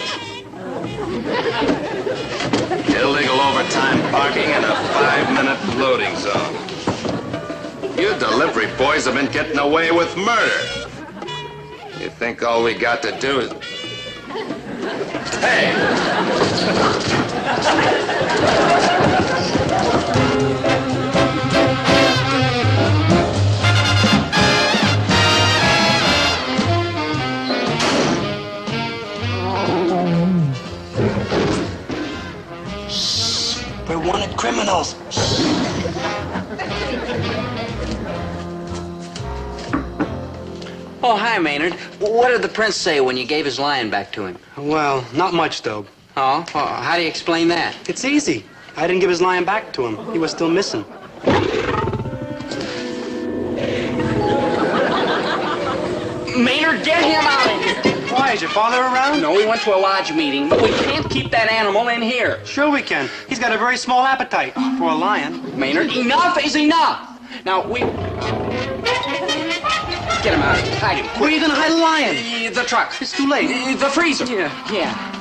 Illegal overtime parking in a 5-minute loading zone. You delivery boys have been getting away with murder. You think all we got to do is... Hey! We're wanted criminals. Oh, hi, Maynard. What did the prince say when you gave his lion back to him? Well, not much, though. Oh? Well, how do you explain that? It's easy. I didn't give his lion back to him. He was still missing. Maynard, get him out of here! Why, is your father around? No, we went to a lodge meeting, but we can't keep that animal in here. Sure we can. He's got a very small appetite for a lion. Maynard, enough is enough! Now, we... Get him out. Hide him. Where are you going to hide a lion? The truck. It's too late. The freezer. Yeah.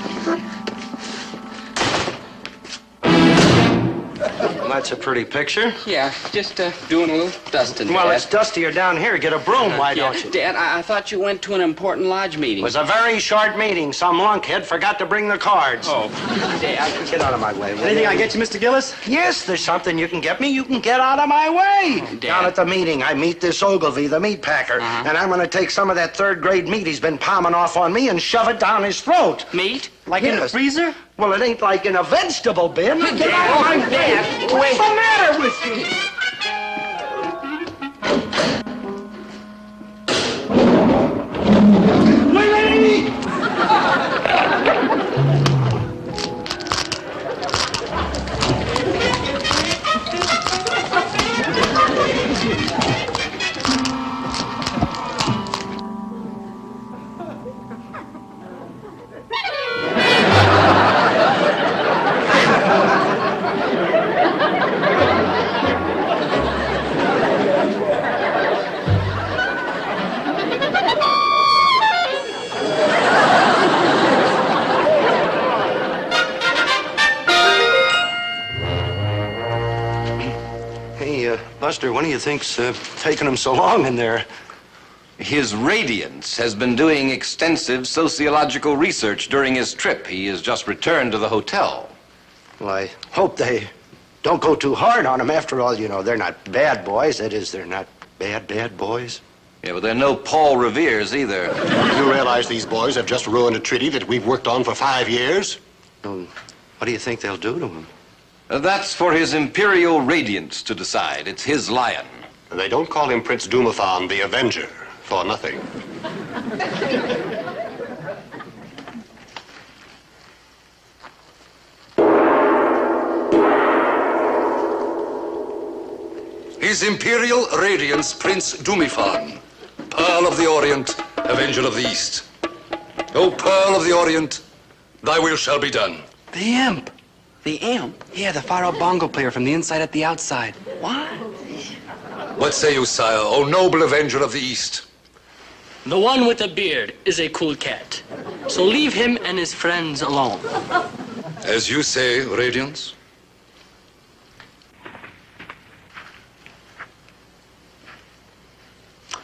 That's a pretty picture. Yeah, just doing a little dusting. Well, Dad. it's dustier down here. Get a broom, why don't you? Dad, I thought you went to an important lodge meeting. It was a very short meeting. Some lunkhead forgot to bring the cards. Oh, Dad. Get out of my way. Anything I get you, Mr. Gillis? Yes, there's something you can get me. You can get out of my way. Dad. Down at the meeting, I meet this Ogilvy, the meat packer, and I'm going to take some of that third-grade meat he's been palming off on me and shove it down his throat. Meat? Like in the freezer? Well, it ain't like in a vegetable bin. Get out of my way. Dad, What's the matter with you? Buster, what do you think's taking him so long in there? His Radiance has been doing extensive sociological research during his trip. He has just returned to the hotel. Well, I hope they don't go too hard on him. After all, you know, they're not bad boys. That is, they're not bad boys. Yeah, but they're no Paul Reveres either. You realize these boys have just ruined a treaty that we've worked on for 5 years? Well, what do you think they'll do to him? That's for his Imperial Radiance to decide. It's his lion. They don't call him Prince Dumathon the Avenger for nothing. His Imperial Radiance, Prince Dumathon, Pearl of the Orient, Avenger of the East. O Pearl of the Orient, thy will shall be done. The imp. The imp? Yeah, the far-out bongo player from the inside at the outside. What? What say you, sire, O noble avenger of the East? The one with the beard is a cool cat. So leave him and his friends alone. As you say, Radiance.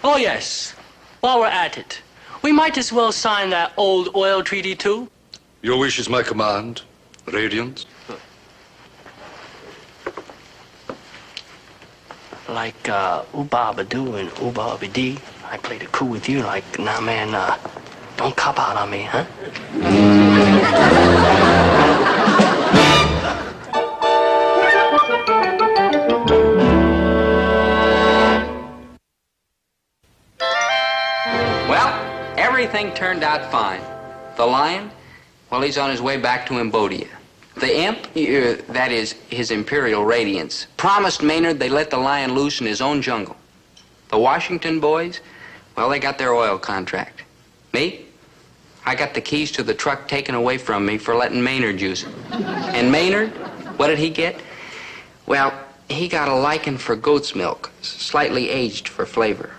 Oh, yes. While we're at it, we might as well sign that old oil treaty, too. Your wish is my command, Radiance. Like Ooba-Ba-Doo and Ooba-Ba-Dee. I played it cool with you, like, nah, man, don't cop out on me, huh? Well, everything turned out fine. The lion, well, he's on his way back to Embodia. The imp, that is, his Imperial Radiance, promised Maynard they'd let the lion loose in his own jungle. The Washington boys, well, they got their oil contract. Me? I got the keys to the truck taken away from me for letting Maynard use it. And Maynard, what did he get? Well, he got a liking for goat's milk, slightly aged for flavor.